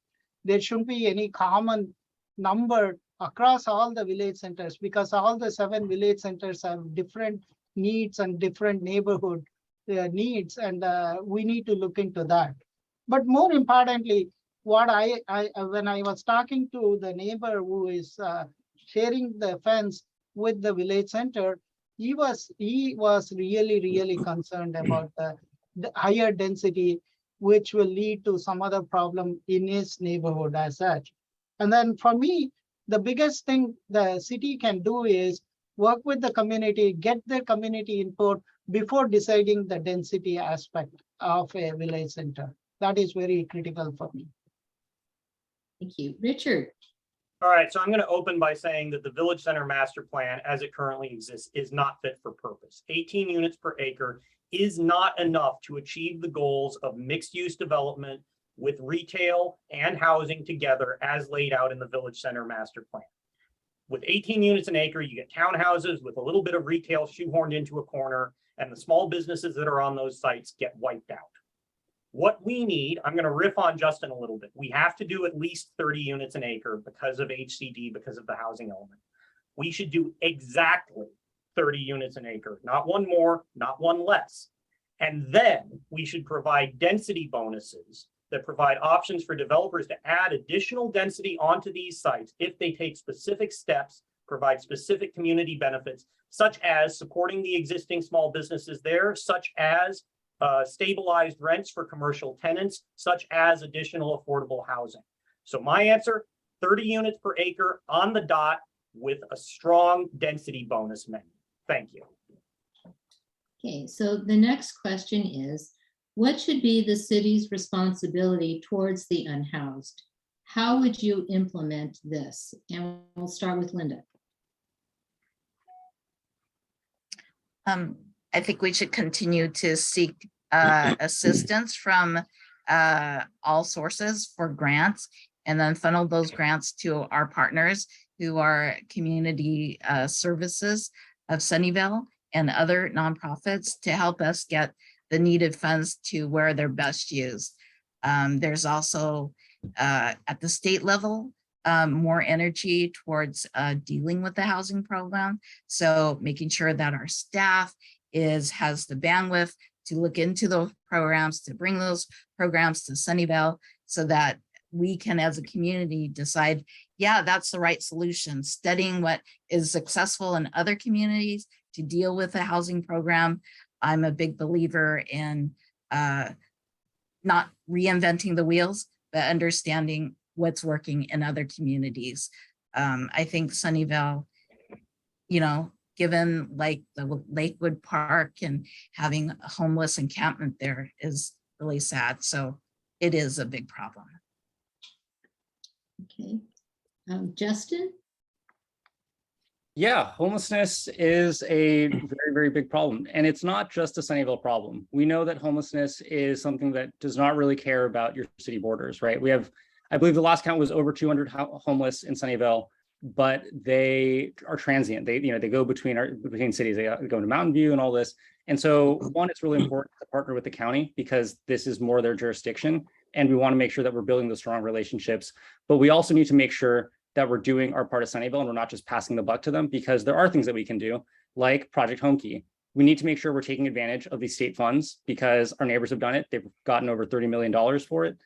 Speaker 7: There shouldn't be any common number across all the village centers, because all the 7 village centers have different needs and different neighborhood needs, and we need to look into that. But more importantly, what when I was talking to the neighbor who is sharing the fence with the village center, he was really concerned about the higher density, which will lead to some other problem in his neighborhood as such. And then for me, the biggest thing the city can do is work with the community, get their community input before deciding the density aspect of a village center. That is very critical for me.
Speaker 2: Thank you. Richard?
Speaker 8: All right, so I'm going to open by saying that the Village Center Master Plan, as it currently exists, is not fit for purpose. 18 units per acre is not enough to achieve the goals of mixed-use development with retail and housing together as laid out in the Village Center Master Plan. With 18 units an acre, you get townhouses with a little bit of retail shoehorned into a corner, and the small businesses that are on those sites get wiped out. What we need, I'm going to riff on Justin a little bit. We have to do at least 30 units an acre because of HCD, because of the housing element. We should do exactly 30 units an acre, not one more, not one less. And then we should provide density bonuses that provide options for developers to add additional density onto these sites if they take specific steps, provide specific community benefits, such as supporting the existing small businesses there, such as stabilized rents for commercial tenants, such as additional affordable housing. So my answer, 30 units per acre on the dot with a strong density bonus menu. Thank you.
Speaker 2: Okay, so the next question is, what should be the city's responsibility towards the unhoused? How would you implement this? And we'll start with Linda.
Speaker 5: I think we should continue to seek assistance from all sources for grants, and then funnel those grants to our partners who are community services of Sunnyvale and other nonprofits to help us get the needed funds to where they're best used. There's also at the state level, more energy towards dealing with the housing program. So making sure that our staff has the bandwidth to look into those programs, to bring those programs to Sunnyvale so that we can, as a community, decide, yeah, that's the right solution. Studying what is successful in other communities to deal with the housing program. I'm a big believer in not reinventing the wheels, but understanding what's working in other communities. I think Sunnyvale, you know, given like the Lakewood Park and having a homeless encampment there is really sad. So it is a big problem.
Speaker 2: Okay. Justin?
Speaker 6: Yeah, homelessness is a very, very big problem. And it's not just a Sunnyvale problem. We know that homelessness is something that does not really care about your city borders, right? We have, I believe the last count was over 200 homeless in Sunnyvale, but they are transient. They go between cities. They go to Mountain View and all this. And so one, it's really important to partner with the county because this is more their jurisdiction. And we want to make sure that we're building those strong relationships. But we also need to make sure that we're doing our part of Sunnyvale and we're not just passing the buck to them, because there are things that we can do, like Project Home Key. We need to make sure we're taking advantage of these state funds because our neighbors have done it. They've gotten over $30 million for it.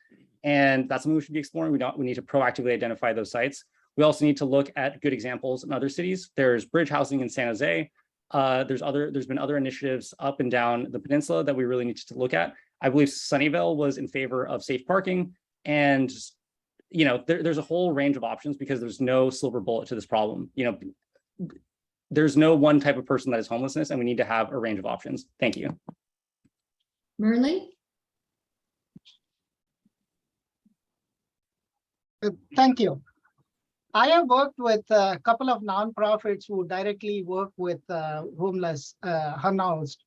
Speaker 6: And that's something we should be exploring. We need to proactively identify those sites. We also need to look at good examples in other cities. There's bridge housing in San Jose. There's been other initiatives up and down the peninsula that we really need to look at. I believe Sunnyvale was in favor of safe parking, and you know, there's a whole range of options because there's no silver bullet to this problem. You know, there's no one type of person that is homelessness, and we need to have a range of options. Thank you.
Speaker 2: Murli?
Speaker 7: Thank you. I have worked with a couple of nonprofits who directly work with homeless, unhoused.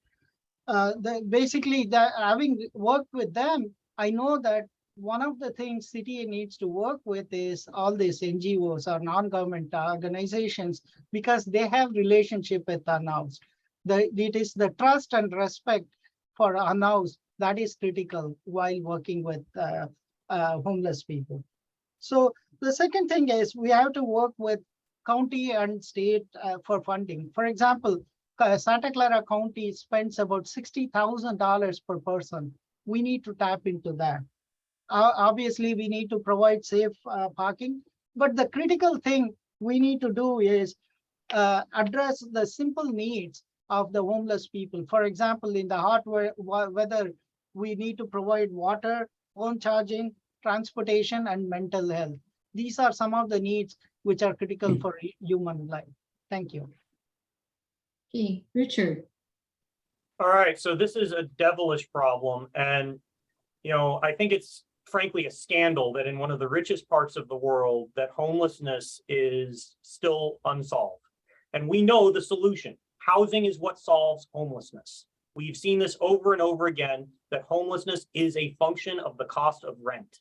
Speaker 7: Having worked with them, I know that one of the things city needs to work with is all these NGOs or non-government organizations, because they have relationship with unhoused. It is the trust and respect for unhoused that is critical while working with homeless people. So the second thing is we have to work with county and state for funding. For example, Santa Clara County spends about $60,000 per person. We need to tap into that. Obviously, we need to provide safe parking, but the critical thing we need to do is address the simple needs of the homeless people. For example, in the hot weather, we need to provide water, phone charging, transportation, and mental health. These are some of the needs which are critical for human life. Thank you.
Speaker 2: Okay, Richard.
Speaker 8: All right, so this is a devilish problem. And, you know, I think it's frankly a scandal that in one of the richest parts of the world that homelessness is still unsolved. And we know the solution. Housing is what solves homelessness. We've seen this over and over again, that homelessness is a function of the cost of rent.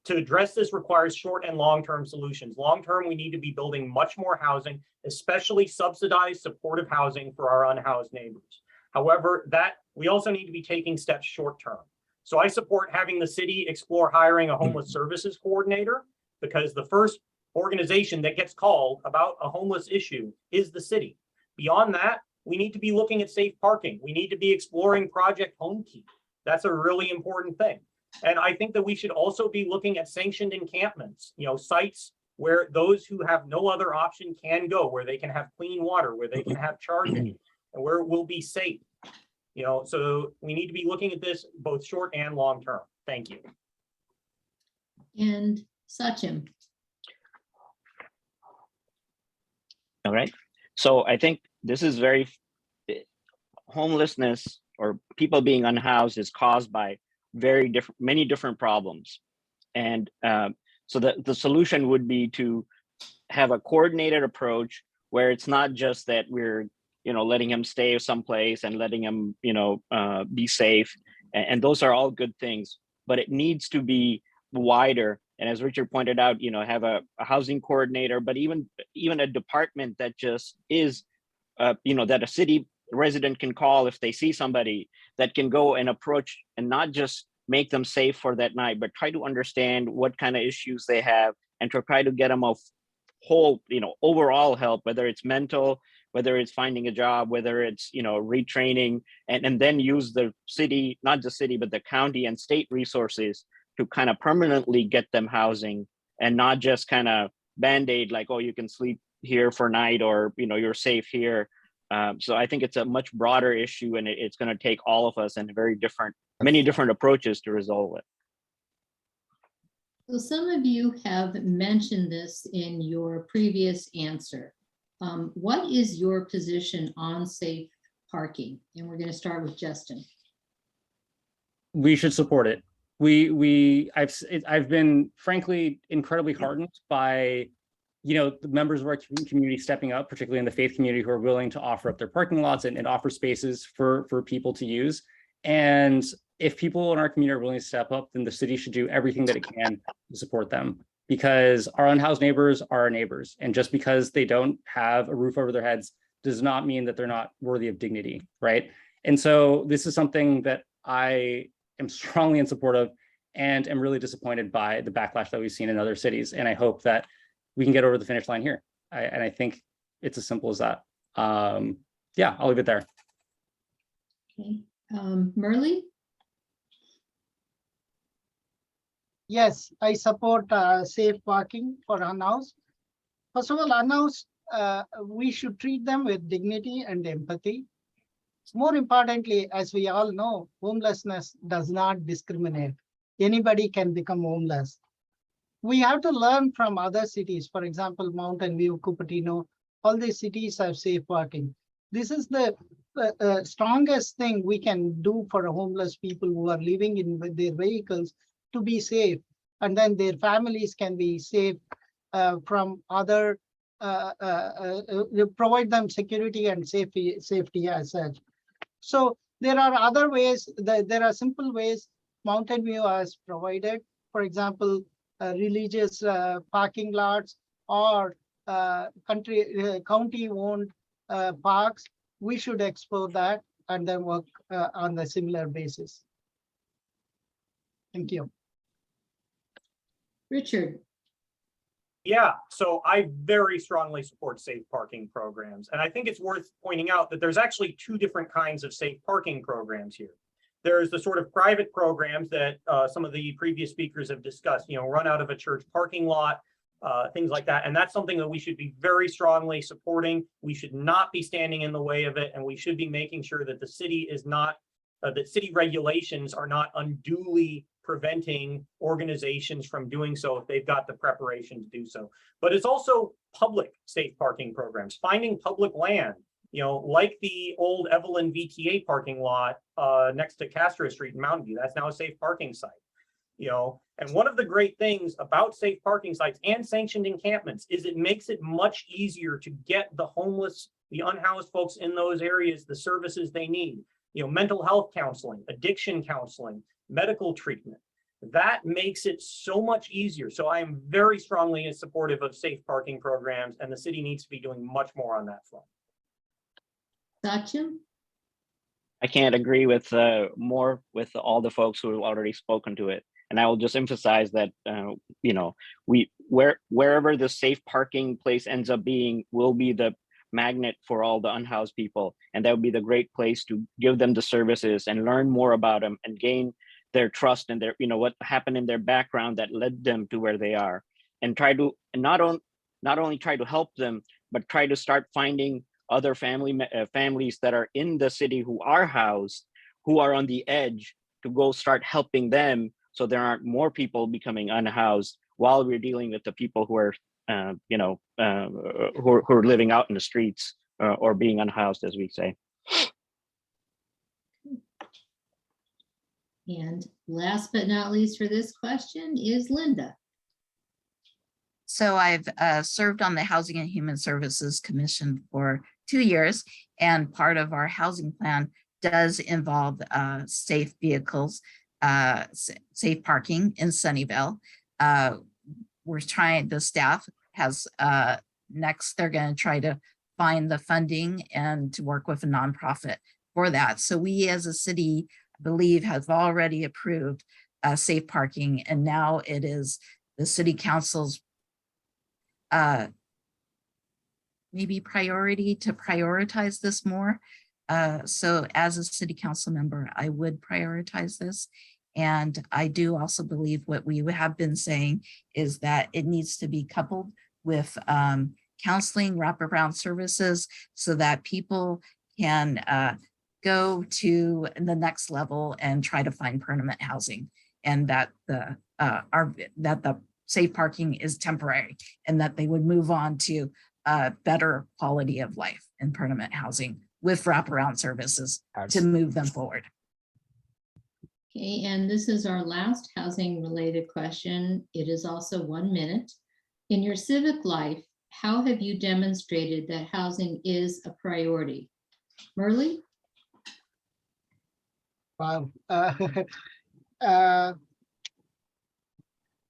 Speaker 8: To address this requires short and long-term solutions. Long-term, we need to be building much more housing, especially subsidized supportive housing for our unhoused neighbors. However, we also need to be taking steps short-term. So I support having the city explore hiring a homeless services coordinator, because the first organization that gets called about a homeless issue is the city. Beyond that, we need to be looking at safe parking. We need to be exploring Project Home Key. That's a really important thing. And I think that we should also be looking at sanctioned encampments, you know, sites where those who have no other option can go, where they can have clean water, where they can have charging, and where it will be safe. You know, so we need to be looking at this both short and long term. Thank you.
Speaker 2: And Sachin.
Speaker 4: All right. So I think this is homelessness or people being unhoused is caused by many different problems. And so the solution would be to have a coordinated approach where it's not just that we're, you know, letting him stay someplace and letting him, you know, be safe. And those are all good things, but it needs to be wider. And as Richard pointed out, you know, have a housing coordinator, but even a department that just is, you know, that a city resident can call if they see somebody, that can go and approach and not just make them safe for that night, but try to understand what kind of issues they have and to try to get them a whole, you know, overall help, whether it's mental, whether it's finding a job, whether it's, you know, retraining, and then use the city, not the city, but the county and state resources to kind of permanently get them housing, and not just kind of band-aid like, oh, you can sleep here for night, or, you know, you're safe here. So I think it's a much broader issue, and it's going to take all of us and many different approaches to resolve it.
Speaker 2: So some of you have mentioned this in your previous answer. What is your position on safe parking? And we're going to start with Justin.
Speaker 6: We should support it. I've been frankly incredibly heartened by, the members of our community stepping up, particularly in the faith community, who are willing to offer up their parking lots and offer spaces for people to use. And if people in our community are willing to step up, then the city should do everything that it can to support them, because our unhoused neighbors are our neighbors. And just because they don't have a roof over their heads does not mean that they're not worthy of dignity, right? And so this is something that I am strongly in support of, and am really disappointed by the backlash that we've seen in other cities. And I hope that we can get over the finish line here. And I think it's as simple as that. Yeah, I'll leave it there.
Speaker 2: Okay. Merle?
Speaker 7: Yes, I support safe parking for unhoused. First of all, unhoused, we should treat them with dignity and empathy. More importantly, as we all know, homelessness does not discriminate. Anybody can become homeless. We have to learn from other cities. For example, Mountain View, Cupertino, all these cities have safe parking. This is the strongest thing we can do for homeless people who are living in their vehicles, to be safe. And then their families can be safe from other, provide them security and safety as such. So there are other ways, there are simple ways Mountain View has provided. For example, religious parking lots or county-owned parks. We should explore that and then work on a similar basis. Thank you.
Speaker 2: Richard?
Speaker 8: Yeah, so I very strongly support safe parking programs. And I think it's worth pointing out that there's actually two different kinds of safe parking programs here. There's the sort of private programs that some of the previous speakers have discussed, run out of a church parking lot, things like that. And that's something that we should be very strongly supporting. We should not be standing in the way of it. And we should be making sure that the city is not, that city regulations are not unduly preventing organizations from doing so if they've got the preparation to do so. But it's also public safe parking programs, finding public land, like the old Evelyn VTA parking lot next to Castro Street in Mountain View. That's now a safe parking site. And one of the great things about safe parking sites and sanctioned encampments is it makes it much easier to get the homeless, the unhoused folks in those areas the services they need. Mental health counseling, addiction counseling, medical treatment. That makes it so much easier. So I am very strongly supportive of safe parking programs, and the city needs to be doing much more on that front.
Speaker 2: Sachin?
Speaker 4: I can't agree with more with all the folks who have already spoken to it. And I will just emphasize that, wherever the safe parking place ends up being will be the magnet for all the unhoused people. And that would be the great place to give them the services and learn more about them and gain their trust and their, what happened in their background that led them to where they are, and try to not only try to help them, but try to start finding other families that are in the city who are housed, who are on the edge, to go start helping them, so there aren't more people becoming unhoused while we're dealing with the people who are, who are living out in the streets or being unhoused, as we say.
Speaker 2: And last but not least for this question is Linda.
Speaker 5: So I've served on the Housing and Human Services Commission for 2 years, and part of our housing plan does involve safe vehicles, safe parking in Sunnyvale. We're trying, the staff has next, they're going to try to find the funding and to work with a nonprofit for that. So we as a city, I believe, have already approved safe parking, and now it is the city council's maybe priority to prioritize this more. So as a city council member, I would prioritize this. And I do also believe what we have been saying is that it needs to be coupled with counseling, wraparound services, so that people can go to the next level and try to find permanent housing. and that the safe parking is temporary, and that they would move on to better quality of life and permanent housing with wraparound services to move them forward.
Speaker 2: Okay, and this is our last housing related question. It is also 1 minute. In your civic life, how have you demonstrated that housing is a priority? Merle?
Speaker 7: Wow.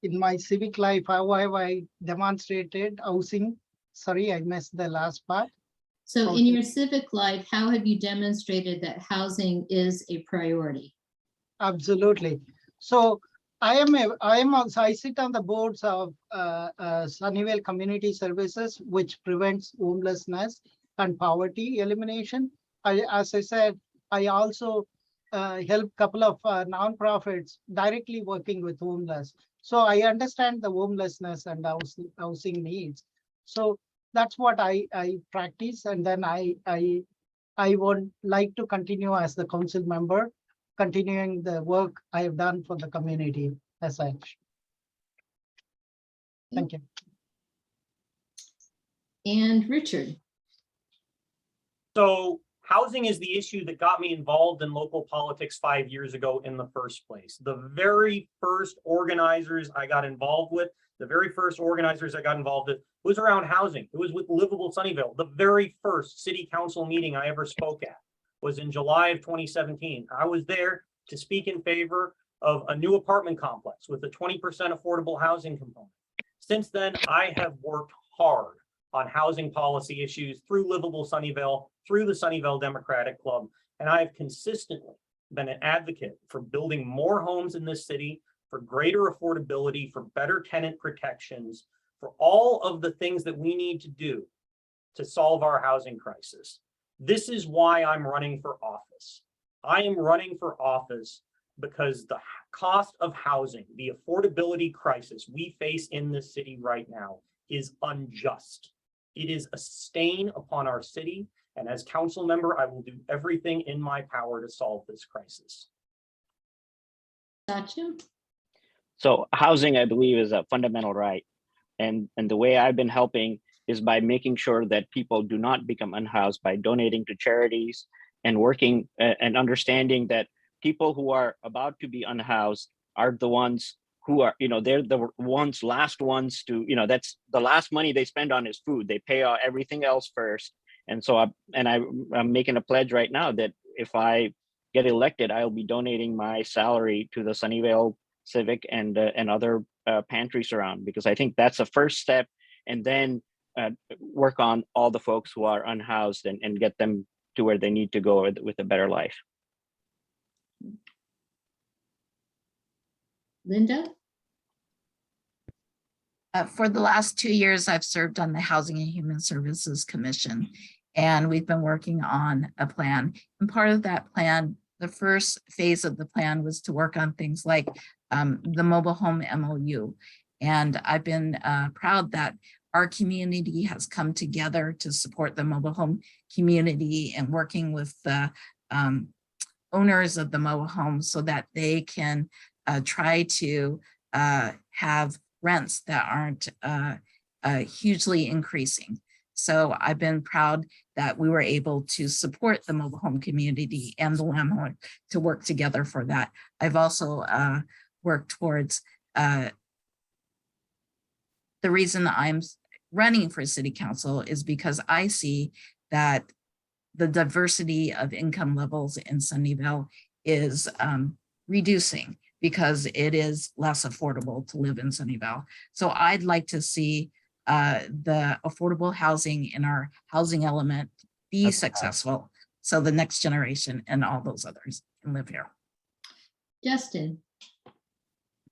Speaker 7: In my civic life, how have I demonstrated housing? Sorry, I missed the last part.
Speaker 2: So in your civic life, how have you demonstrated that housing is a priority?
Speaker 7: Absolutely. So I sit on the boards of Sunnyvale Community Services, which prevents homelessness and poverty elimination. As I said, I also help a couple of nonprofits directly working with homeless. So I understand the homelessness and housing needs. So that's what I practice, and then I would like to continue as the council member, continuing the work I have done for the community as such. Thank you.
Speaker 2: And Richard?
Speaker 8: So housing is the issue that got me involved in local politics 5 years ago in the first place. The very first organizers I got involved with, was around housing. It was with Livable Sunnyvale. The very first city council meeting I ever spoke at was in July of 2017. I was there to speak in favor of a new apartment complex with a 20% affordable housing component. Since then, I have worked hard on housing policy issues through Livable Sunnyvale, through the Sunnyvale Democratic Club, and I have consistently been an advocate for building more homes in this city, for greater affordability, for better tenant protections, for all of the things that we need to do to solve our housing crisis. This is why I'm running for office. I am running for office because the cost of housing, the affordability crisis we face in this city right now is unjust. It is a stain upon our city. And as council member, I will do everything in my power to solve this crisis.
Speaker 2: Sachin?
Speaker 4: So housing, I believe, is a fundamental right. And the way I've been helping is by making sure that people do not become unhoused, by donating to charities and working and understanding that people who are about to be unhoused are the ones who are, they're the last ones to, that's the last money they spend on is food. They pay everything else first. And so I'm making a pledge right now that if I get elected, I'll be donating my salary to the Sunnyvale Civic and other pantries around, because I think that's the first step, and then work on all the folks who are unhoused and get them to where they need to go with a better life.
Speaker 2: Linda?
Speaker 5: For the last 2 years, I've served on the Housing and Human Services Commission, and we've been working on a plan. And part of that plan, the first phase of the plan was to work on things like the mobile home MOU. And I've been proud that our community has come together to support the mobile home community and working with the owners of the mobile homes so that they can try to have rents that aren't hugely increasing. So I've been proud that we were able to support the mobile home community and the landlord to work together for that. I've also worked towards the reason I'm running for city council is because I see that the diversity of income levels in Sunnyvale is reducing because it is less affordable to live in Sunnyvale. So I'd like to see the affordable housing in our housing element be successful. So the next generation and all those others can live here.
Speaker 2: Justin?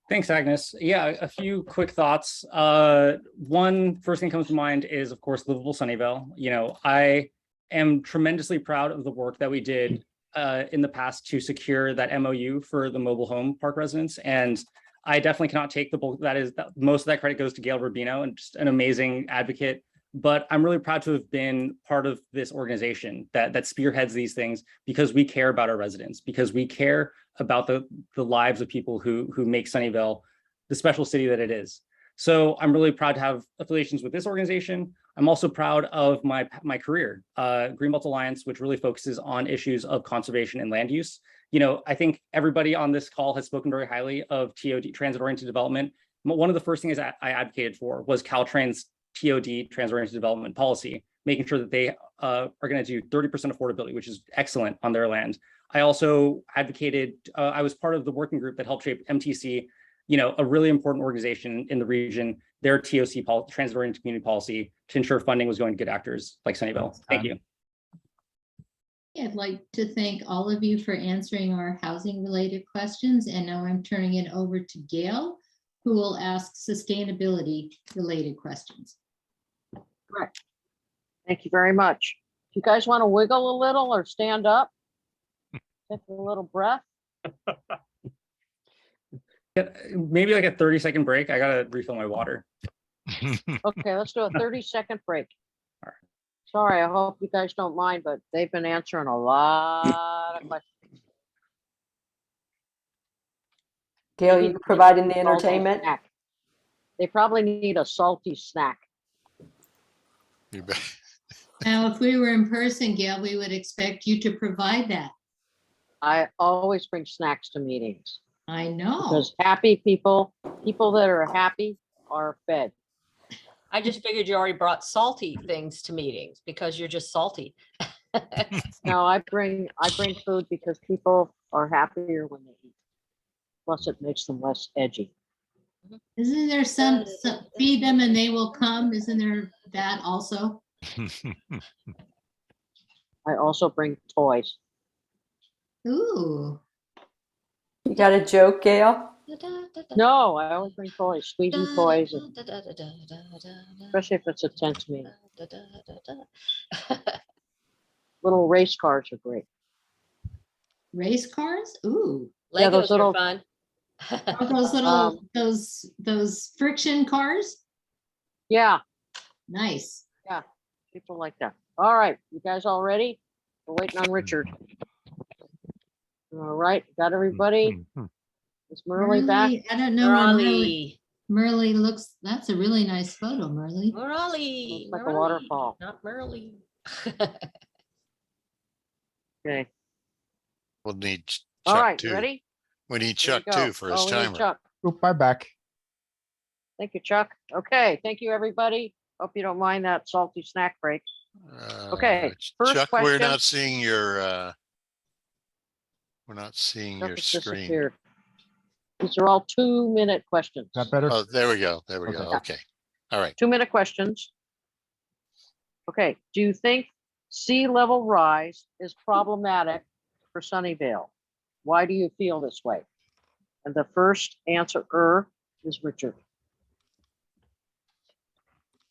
Speaker 6: Thanks, Agnes. Yeah, a few quick thoughts. One first thing comes to mind is, of course, Livable Sunnyvale. I am tremendously proud of the work that we did in the past to secure that MOU for the mobile home park residents. And I definitely cannot take the bulk. Most of that credit goes to Gail Rubino, and just an amazing advocate but I'm really proud to have been part of this organization that spearheads these things, because we care about our residents, because we care about the lives of people who make Sunnyvale the special city that it is. So I'm really proud to have affiliations with this organization. I'm also proud of my career, Greenbelt Alliance, which really focuses on issues of conservation and land use. You know, I think everybody on this call has spoken very highly of TOD, transit-oriented development. One of the first things I advocated for was Caltrain's TOD, transit-oriented development policy, making sure that they are going to do 30% affordability, which is excellent on their land. I also advocated, I was part of the working group that helped shape MTC, you know, a really important organization in the region, their TOC, transit-oriented community policy, to ensure funding was going to good actors like Sunnyvale. Thank you.
Speaker 2: I'd like to thank all of you for answering our housing related questions. And now I'm turning it over to Gail, who will ask sustainability related questions.
Speaker 11: Correct. Thank you very much. If you guys want to wiggle a little or stand up, take a little breath.
Speaker 6: Maybe like a 30-second break. I gotta refill my water.
Speaker 11: Okay, let's do a 30-second break. Sorry, I hope you guys don't mind, but they've been answering a lot of questions.
Speaker 1: Gail, you providing the entertainment?
Speaker 11: They probably need a salty snack.
Speaker 3: You bet.
Speaker 2: Now, if we were in person, Gail, we would expect you to provide that.
Speaker 11: I always bring snacks to meetings.
Speaker 2: I know.
Speaker 11: Because happy people that are happy are fed.
Speaker 10: I just figured you already brought salty things to meetings because you're just salty.
Speaker 11: No, I bring food because people are happier when they eat. Plus, it makes them less edgy.
Speaker 2: Isn't there some feed them and they will come? Isn't there that also?
Speaker 11: I also bring toys.
Speaker 2: Ooh.
Speaker 1: You got a joke, Gail?
Speaker 11: No, I always bring toys, squeezing toys, especially if it's a tense meeting. Little race cars are great.
Speaker 2: Race cars? Ooh.
Speaker 11: Yeah, those
Speaker 10: Legos
Speaker 11: little-
Speaker 10: are fun.
Speaker 2: Are those little, those friction cars?
Speaker 11: Yeah,
Speaker 2: Nice.
Speaker 11: people like that. All right, you guys all ready? We're waiting on Richard. All right, got everybody? Is Merle back?
Speaker 2: Merle, I don't know where
Speaker 10: Merle.
Speaker 2: Merle looks, that's a really nice photo, Merle.
Speaker 10: Merle.
Speaker 11: Looks like a waterfall.
Speaker 10: Not Merle.
Speaker 11: Okay.
Speaker 3: We'll need
Speaker 11: All
Speaker 3: Chuck
Speaker 11: right,
Speaker 3: too.
Speaker 11: ready?
Speaker 3: We need
Speaker 11: Here
Speaker 3: Chuck
Speaker 11: we go.
Speaker 3: too for his
Speaker 11: Oh, we need
Speaker 3: timer.
Speaker 11: Chuck.
Speaker 9: Oop, I'm back.
Speaker 11: Thank you, Chuck. Okay, thank you, everybody. Hope you don't mind that salty snack break. Okay, first
Speaker 3: Chuck, we're
Speaker 11: question.
Speaker 3: not seeing your
Speaker 11: Chuck has
Speaker 3: screen.
Speaker 11: disappeared. These are all 2-minute questions.
Speaker 9: Is that better?
Speaker 3: Oh, there we go. There we
Speaker 9: Okay.
Speaker 3: go. Okay. All right.
Speaker 11: 2-minute questions. Okay, do you think sea level rise is problematic for Sunnyvale? Why do you feel this way? And the first answerer is Richard.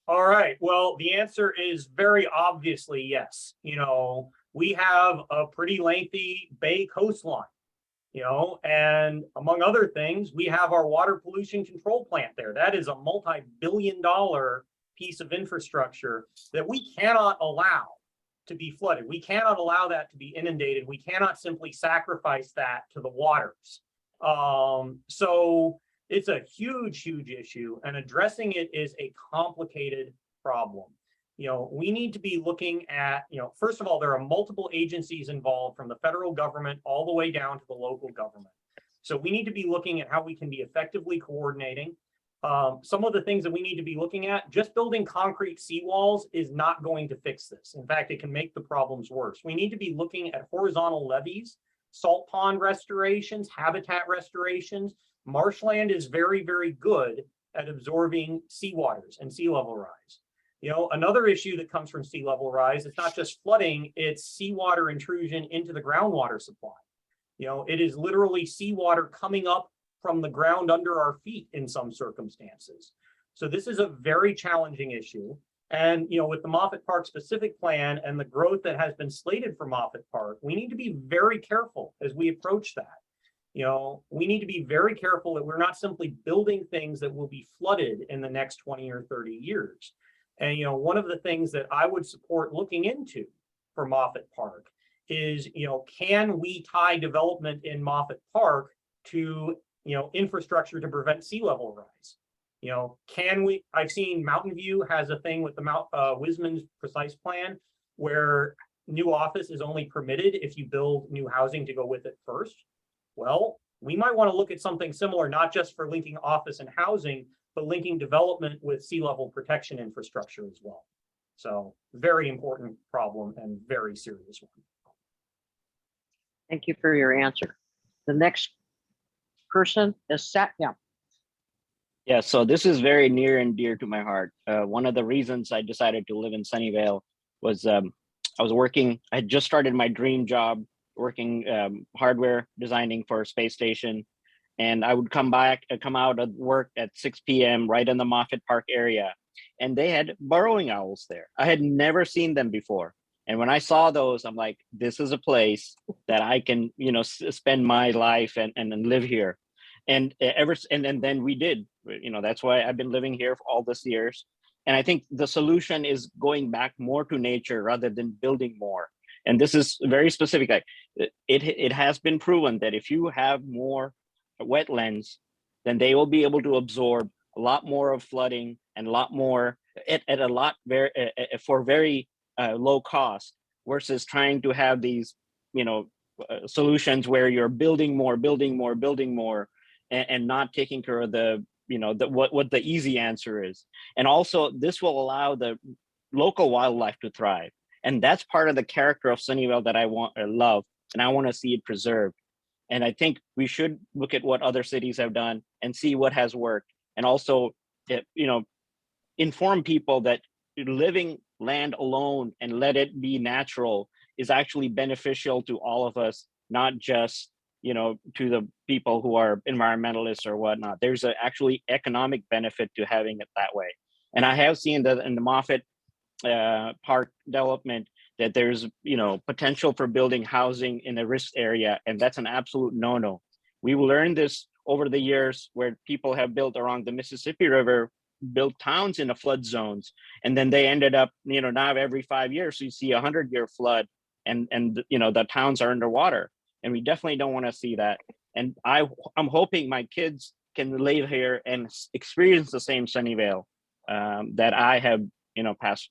Speaker 8: All right. Well, the answer is very obviously yes. You know, we have a pretty lengthy bay coastline, you know, and among other things, we have our water pollution control plant there. That is a multi-billion-dollar piece of infrastructure that we cannot allow to be flooded. We cannot allow that to be inundated. We cannot simply sacrifice that to the waters. So it's a huge, huge issue, and addressing it is a complicated problem. You know, we need to be looking at, you know, first of all, there are multiple agencies involved from the federal government all the way down to the local government. So we need to be looking at how we can be effectively coordinating. Some of the things that we need to be looking at, just building concrete seawalls is not going to fix this. In fact, it can make the problems worse. We need to be looking at horizontal levees, salt pond restorations, habitat restorations. Marshland is very, very good at absorbing seawaters and sea level rise. You know, another issue that comes from sea level rise, it's not just flooding, it's seawater intrusion into the groundwater supply. You know, it is literally seawater coming up from the ground under our feet in some circumstances. So this is a very challenging issue. And, you know, with the Moffett Park specific plan and the growth that has been slated for Moffett Park, we need to be very careful as we approach that. You know, we need to be very careful that we're not simply building things that will be flooded in the next 20 or 30 years. And, one of the things that I would support looking into for Moffett Park is, can we tie development in Moffett Park to, infrastructure to prevent sea level rise? I've seen Mountain View has a thing with the Wisman's precise plan where new office is only permitted if you build new housing to go with it first. Well, we might want to look at something similar, not just for linking office and housing, but linking development with sea level protection infrastructure as well. So very important problem and very serious one.
Speaker 11: Thank you for your answer. The next person is Satya.
Speaker 4: Yeah, so this is very near and dear to my heart. One of the reasons I decided to live in Sunnyvale was I had just started my dream job working hardware designing for a space station. And I would come out of work at 6 p.m. right in the Moffett Park area. And they had burrowing owls there. I had never seen them before. And when I saw those, I'm like, this is a place that I can, spend my life and live here. And then we did, that's why I've been living here for all these years. And I think the solution is going back more to nature rather than building more. And this is very specific. Like, it has been proven that if you have more wetlands, then they will be able to absorb a lot more of flooding and a lot more for very low cost, versus trying to have these solutions where you're building more and not taking care of what the easy answer is. And also this will allow the local wildlife to thrive, and that's part of the character of Sunnyvale that I love, and I want to see it preserved. And I think we should look at what other cities have done and see what has worked. And also, inform people that living land alone and let it be natural is actually beneficial to all of us, not just, to the people who are environmentalists or whatnot. There's actually economic benefit to having it that way. And I have seen that in the Moffett Park development, that there's potential for building housing in a risk area, and that's an absolute no-no. We learned this over the years where people have built along the Mississippi River, built towns in the flood zones, and then they ended up, now every 5 years you see 100-year flood, and the towns are underwater, and we definitely don't want to see that. And I'm hoping my kids can live here and experience the same Sunnyvale that I have, past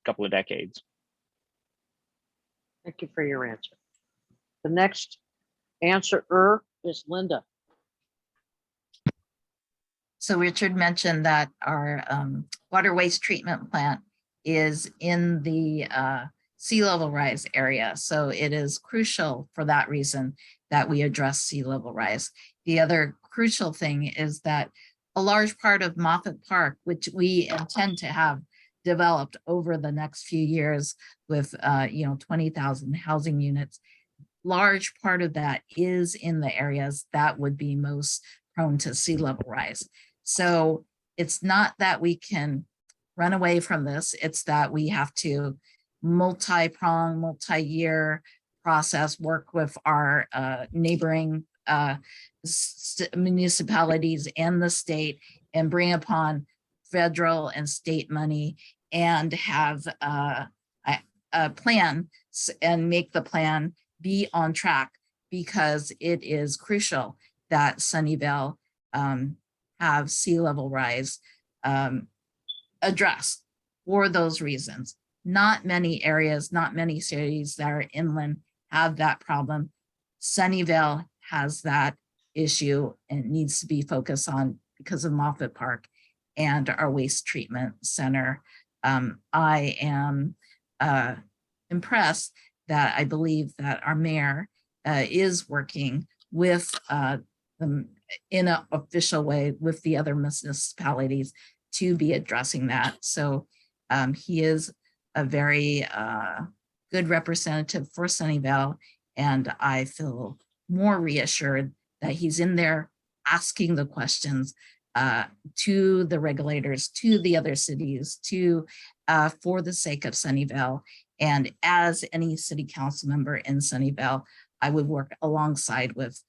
Speaker 4: couple of decades.
Speaker 11: Thank you for your answer. The next answerer is Linda.
Speaker 5: So Richard mentioned that our water waste treatment plant is in the sea level rise area. So it is crucial for that reason that we address sea level rise. The other crucial thing is that a large part of Moffett Park, which we intend to have developed over the next few years with 20,000 housing units, large part of that is in the areas that would be most prone to sea level rise. So it's not that we can run away from this, it's that we have to multi-prong, multi-year process, work with our neighboring municipalities and the state, and bring upon federal and state money, and have a plan and make the plan be on track, because it is crucial that Sunnyvale have sea level rise addressed for those reasons. Not many areas, not many cities that are inland have that problem. Sunnyvale has that issue and needs to be focused on because of Moffett Park and our waste treatment center. I am impressed that I believe that our mayor is working with them in an official way with the other municipalities to be addressing that. So he is a very good representative for Sunnyvale, and I feel more reassured that he's in there asking the questions to the regulators, to the other cities, for the sake of Sunnyvale. And as any city council member in Sunnyvale, I would work alongside with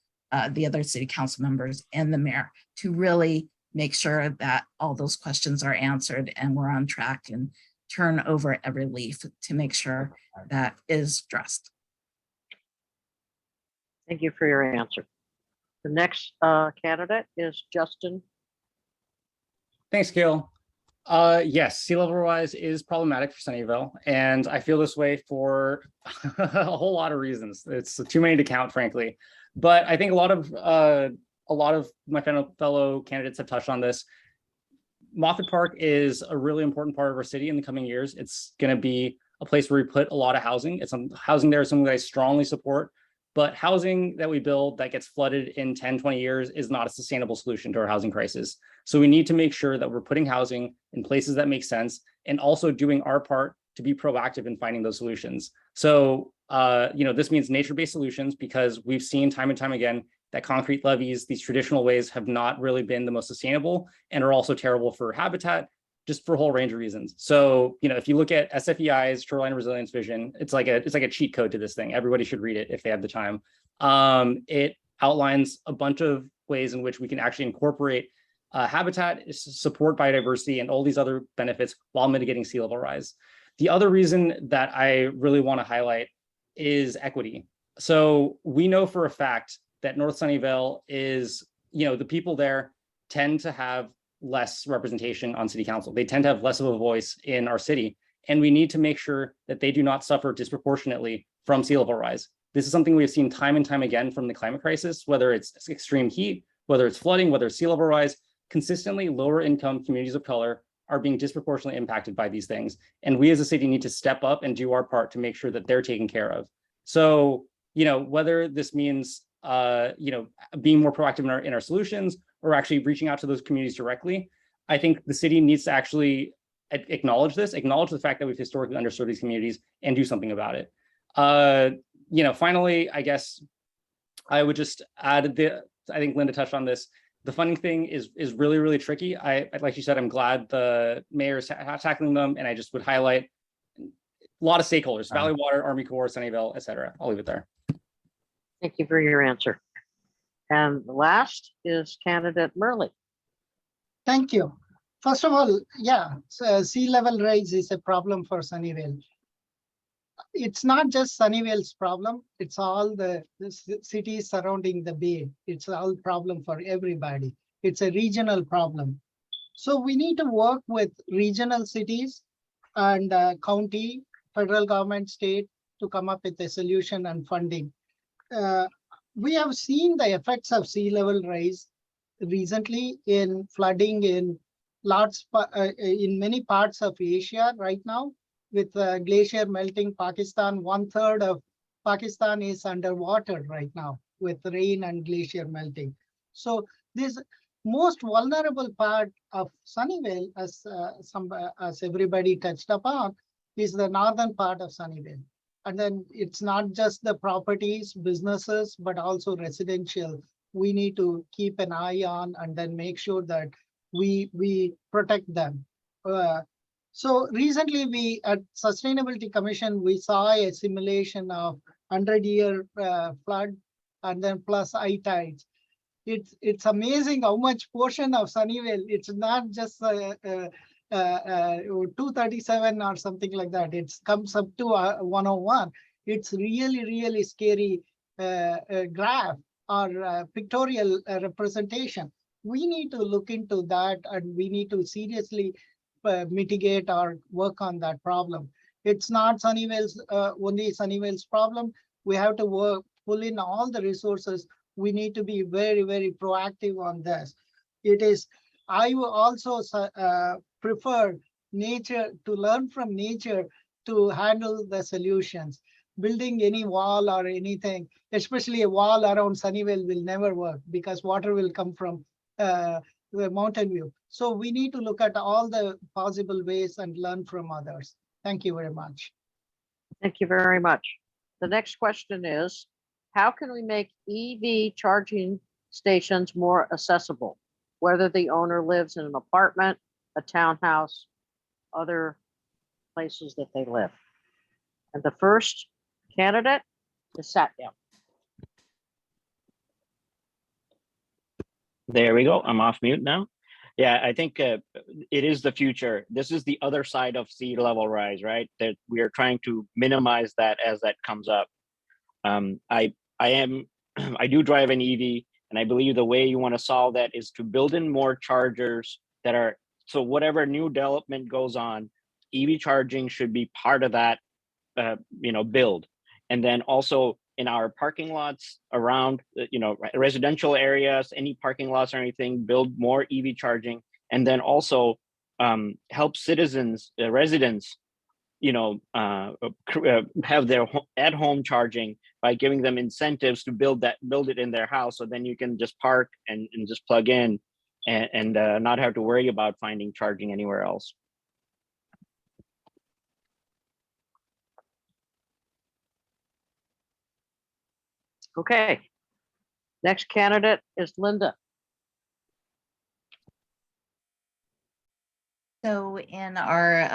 Speaker 5: the other city council members and the mayor to really make sure that all those questions are answered and we're on track and turn over every leaf to make sure that is addressed.
Speaker 11: Thank you for your answer. The next candidate is Justin.
Speaker 6: Thanks, Gail. Yes, sea level rise is problematic for Sunnyvale, and I feel this way for a whole lot of reasons. It's too many to count, frankly. But I think a lot of my fellow candidates have touched on this. Moffett Park is a really important part of our city in the coming years. It's going to be a place where we put a lot of housing. Housing there is something that I strongly support. But housing that we build that gets flooded in 10, 20 years is not a sustainable solution to our housing crisis. So we need to make sure that we're putting housing in places that make sense and also doing our part to be proactive in finding those solutions. So, this means nature-based solutions, because we've seen time and time again that concrete levees, these traditional ways, have not really been the most sustainable and are also terrible for habitat, just for a whole range of reasons. So, if you look at SFEI's shoreline resilience vision, it's like a cheat code to this thing. Everybody should read it if they have the time. It outlines a bunch of ways in which we can actually incorporate habitat, support biodiversity, and all these other benefits while mitigating sea level rise. The other reason that I really want to highlight is equity. So we know for a fact that North Sunnyvale is, the people there tend to have less representation on city council. They tend to have less of a voice in our city. And we need to make sure that they do not suffer disproportionately from sea level rise. This is something we've seen time and time again from the climate crisis, whether it's extreme heat, whether it's flooding, whether it's sea level rise. Consistently lower income communities of color are being disproportionately impacted by these things. And we as a city need to step up and do our part to make sure that they're taken care of. So, whether this means, being more proactive in our solutions or actually reaching out to those communities directly, I think the city needs to actually acknowledge the fact that we've historically underserved these communities and do something about it. Finally, I guess I would just add I think Linda touched on this. The funding thing is really, really tricky. Like you said, I'm glad the mayor is tackling them, and I just would highlight a lot of stakeholders: Valley Water, Army Corps, Sunnyvale, et cetera. I'll leave it there.
Speaker 11: Thank you for your answer. And the last is candidate Murley.
Speaker 7: Thank you. First of all, sea level rise is a problem for Sunnyvale. It's not just Sunnyvale's problem. It's all the cities surrounding the bay. It's all problem for everybody. It's a regional problem. So we need to work with regional cities and county, federal government, state to come up with a solution and funding. We have seen the effects of sea level rise recently in flooding in many parts of Asia right now. With glacier melting, Pakistan, 1/3 of Pakistan is underwater right now with rain and glacier melting. So this most vulnerable part of Sunnyvale, as everybody touched upon, is the northern part of Sunnyvale. And then it's not just the properties, businesses, but also residential. We need to keep an eye on and then make sure that we protect them. So recently we at Sustainability Commission, we saw a simulation of 100-year flood and then plus high tides. It's amazing how much portion of Sunnyvale, it's not just 237 or something like that. It comes up to 101. It's really, really scary graph or pictorial representation. We need to look into that, and we need to seriously mitigate or work on that problem. It's not Sunnyvale's only Sunnyvale's problem. We have to pull in all the resources. We need to be very, very proactive on this. I will also prefer nature, to learn from nature to handle the solutions. Building any wall or anything, especially a wall around Sunnyvale, will never work because water will come from the mountain view. So we need to look at all the possible ways and learn from others. Thank you very much.
Speaker 11: Thank you very much. The next question is, how can we make EV charging stations more accessible, whether the owner lives in an apartment, a townhouse, other places that they live? And the first candidate is sat down.
Speaker 4: There we go. I'm off mute now. Yeah, I think it is the future. This is the other side of sea level rise, right? That we are trying to minimize that as that comes up. I am I do drive an EV, and I believe the way you want to solve that is to build in more chargers that are, so whatever new development goes on, EV charging should be part of that build. And then also in our parking lots around residential areas, any parking lots or anything, build more EV charging. And then also help citizens, residents, have their at home charging by giving them incentives to build it in their house. So then you can just park and just plug in and not have to worry about finding charging anywhere else.
Speaker 11: Okay. Next candidate is Linda.
Speaker 5: So in our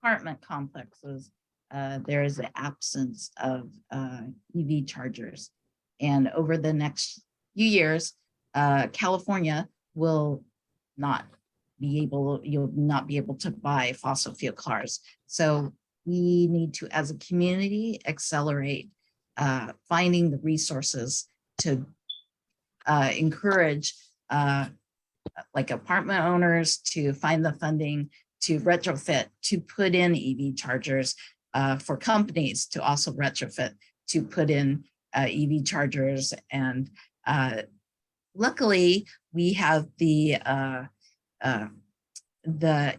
Speaker 5: apartment complexes, there is an absence of EV chargers. And over the next few years, California will not be able, you'll not be able to buy fossil fuel cars. So we need to, as a community, accelerate finding the resources to encourage like apartment owners to find the funding to retrofit, to put in EV chargers, for companies to also retrofit, to put in EV chargers. And luckily, we have the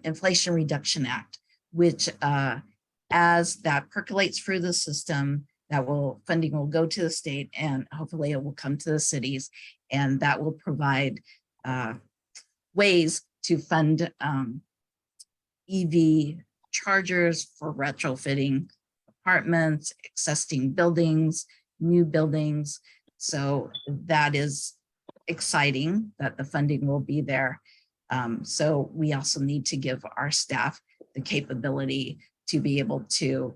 Speaker 5: Inflation Reduction Act, which as that percolates through the system, funding will go to the state, and hopefully it will come to the cities, and that will provide ways to fund EV chargers for retrofitting apartments, existing buildings, new buildings. So that is exciting that the funding will be there. So we also need to give our staff the capability to be able to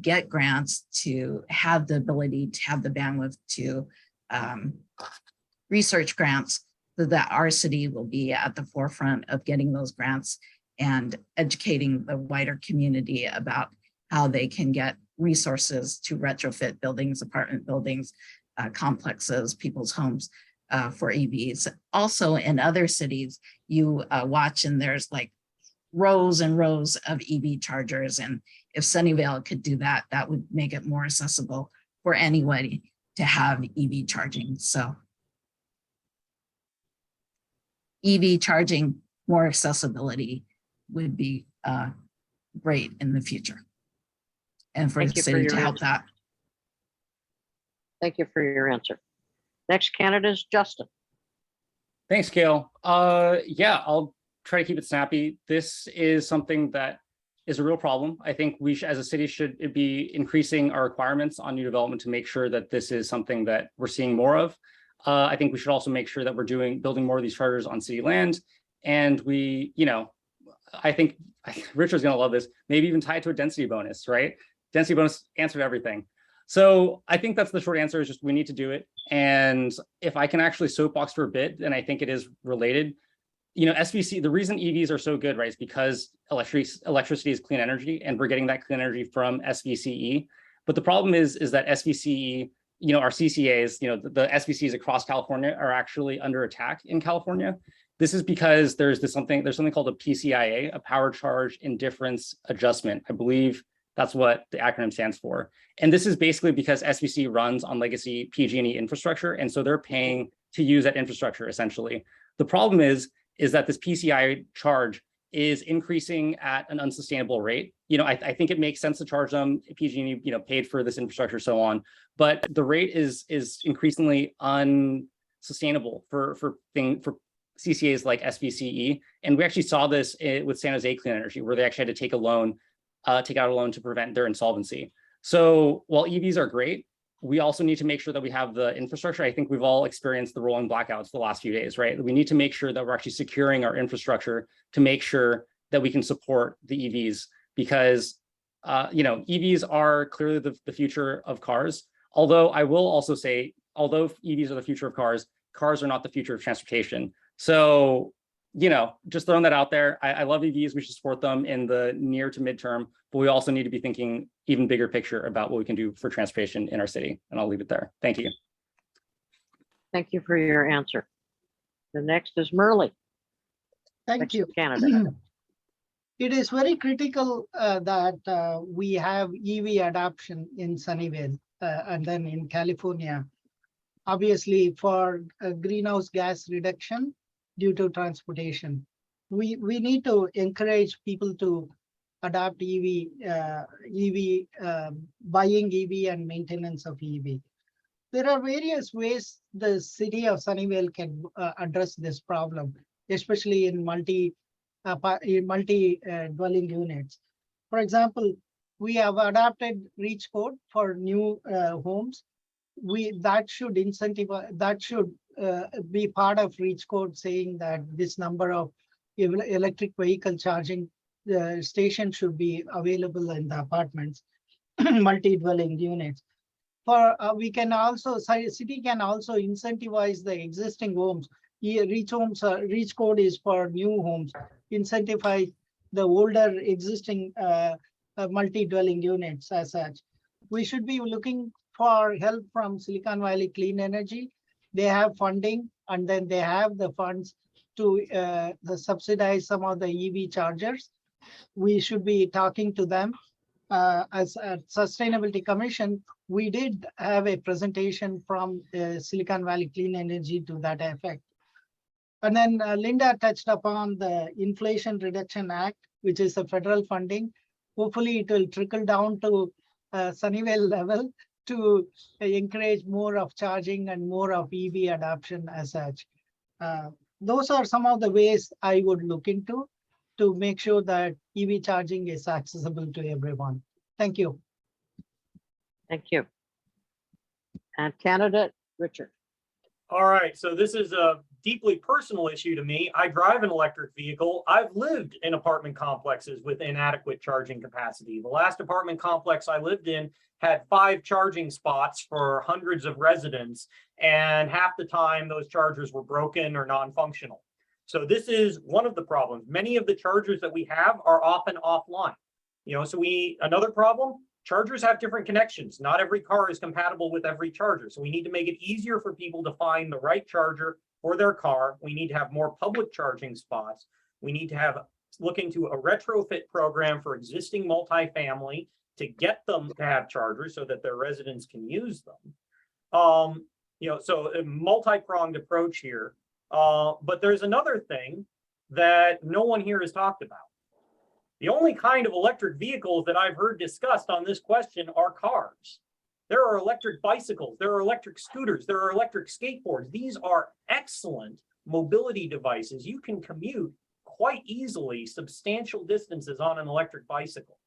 Speaker 5: get grants, to have the ability to have the bandwidth to research grants, so that our city will be at the forefront of getting those grants and educating the wider community about how they can get resources to retrofit buildings, apartment buildings, complexes, people's homes for EVs. Also in other cities, you watch and there's like rows and rows of EV chargers. And if Sunnyvale could do that, that would make it more accessible for anybody to have EV charging. So EV charging, more accessibility would be great in the future. And for the city to help that.
Speaker 11: Thank you for your answer. Next candidate is Justin.
Speaker 6: Thanks, Gail. Yeah, I'll try to keep it snappy. This is something that is a real problem. I think we as a city should be increasing our requirements on new development to make sure that this is something that we're seeing more of. I think we should also make sure that we're building more of these chargers on city land. And we, I think Richard's gonna love this, maybe even tie it to a density bonus, right? Density bonus answered everything. So I think that's the short answer, is just we need to do it. And if I can actually soapbox for a bit, and I think it is related, SVC, the reason EVs are so good, right, is because electricity is clean energy, and we're getting that clean energy from SVCE. But the problem is that SVCE, our CCAs, the SVCs across California are actually under attack in California. This is because there's something called a PCIA, a power charge indifference adjustment. I believe that's what the acronym stands for. And this is basically because SVC runs on legacy PG&E infrastructure. And so they're paying to use that infrastructure essentially. The problem is that this PCI charge is increasing at an unsustainable rate. I think it makes sense to charge them. PG&E, paid for this infrastructure, so on, but the rate is increasingly unsustainable for CCAs like SVCE. And we actually saw this with San Jose Clean Energy, where they actually had to take out a loan to prevent their insolvency. So while EVs are great, we also need to make sure that we have the infrastructure. I think we've all experienced the rolling blackouts the last few days, right? We need to make sure that we're actually securing our infrastructure to make sure that we can support the EVs, because EVs are clearly the future of cars. Although I will also say, although EVs are the future of cars, cars are not the future of transportation. So, you know, just throwing that out there. I love EVs. We should support them in the near to midterm, but we also need to be thinking even bigger picture about what we can do for transportation in our city. And I'll leave it there. Thank you.
Speaker 11: Thank you for your answer. The next is Murley.
Speaker 7: Thank you.
Speaker 11: Candidate.
Speaker 7: It is very critical that we have EV adoption in Sunnyvale and then in California. Obviously, for greenhouse gas reduction due to transportation, we need to encourage people to adopt EV, buying EV and maintenance of EV. There are various ways the city of Sunnyvale can address this problem, especially in multi-dwelling units. For example, we have adopted reach code for new homes. That should incentivize, that should be part of reach code, saying that this number of electric vehicle charging station should be available in the apartments, multi-dwelling units. For we can also, city can also incentivize the existing homes. Reach code is for new homes. Incentivize the older existing multi-dwelling units as such. We should be looking for help from Silicon Valley Clean Energy. They have funding, and then they have the funds to subsidize some of the EV chargers. We should be talking to them. As a Sustainability Commission, we did have a presentation from Silicon Valley Clean Energy to that effect. And then Linda touched upon the Inflation Reduction Act, which is a federal funding. Hopefully it will trickle down to Sunnyvale level to encourage more of charging and more of EV adoption as such. Those are some of the ways I would look into to make sure that EV charging is accessible to everyone. Thank you.
Speaker 11: Thank you. And candidate Richard.
Speaker 8: All right, so this is a deeply personal issue to me. I drive an electric vehicle. I've lived in apartment complexes with inadequate charging capacity. The last apartment complex I lived in had 5 charging spots for hundreds of residents, and half the time those chargers were broken or non-functional. So this is one of the problems. Many of the chargers that we have are often offline. You know, so another problem, chargers have different connections. Not every car is compatible with every charger. So we need to make it easier for people to find the right charger for their car. We need to have more public charging spots. We need to look into a retrofit program for existing multifamily to get them to have chargers so that their residents can use them. You know, so a multi-pronged approach here. But there's another thing that no one here has talked about. The only kind of electric vehicles that I've heard discussed on this question are cars. There are electric bicycles, there are electric scooters, there are electric skateboards. These are excellent mobility devices. You can commute quite easily substantial distances on an electric bicycle.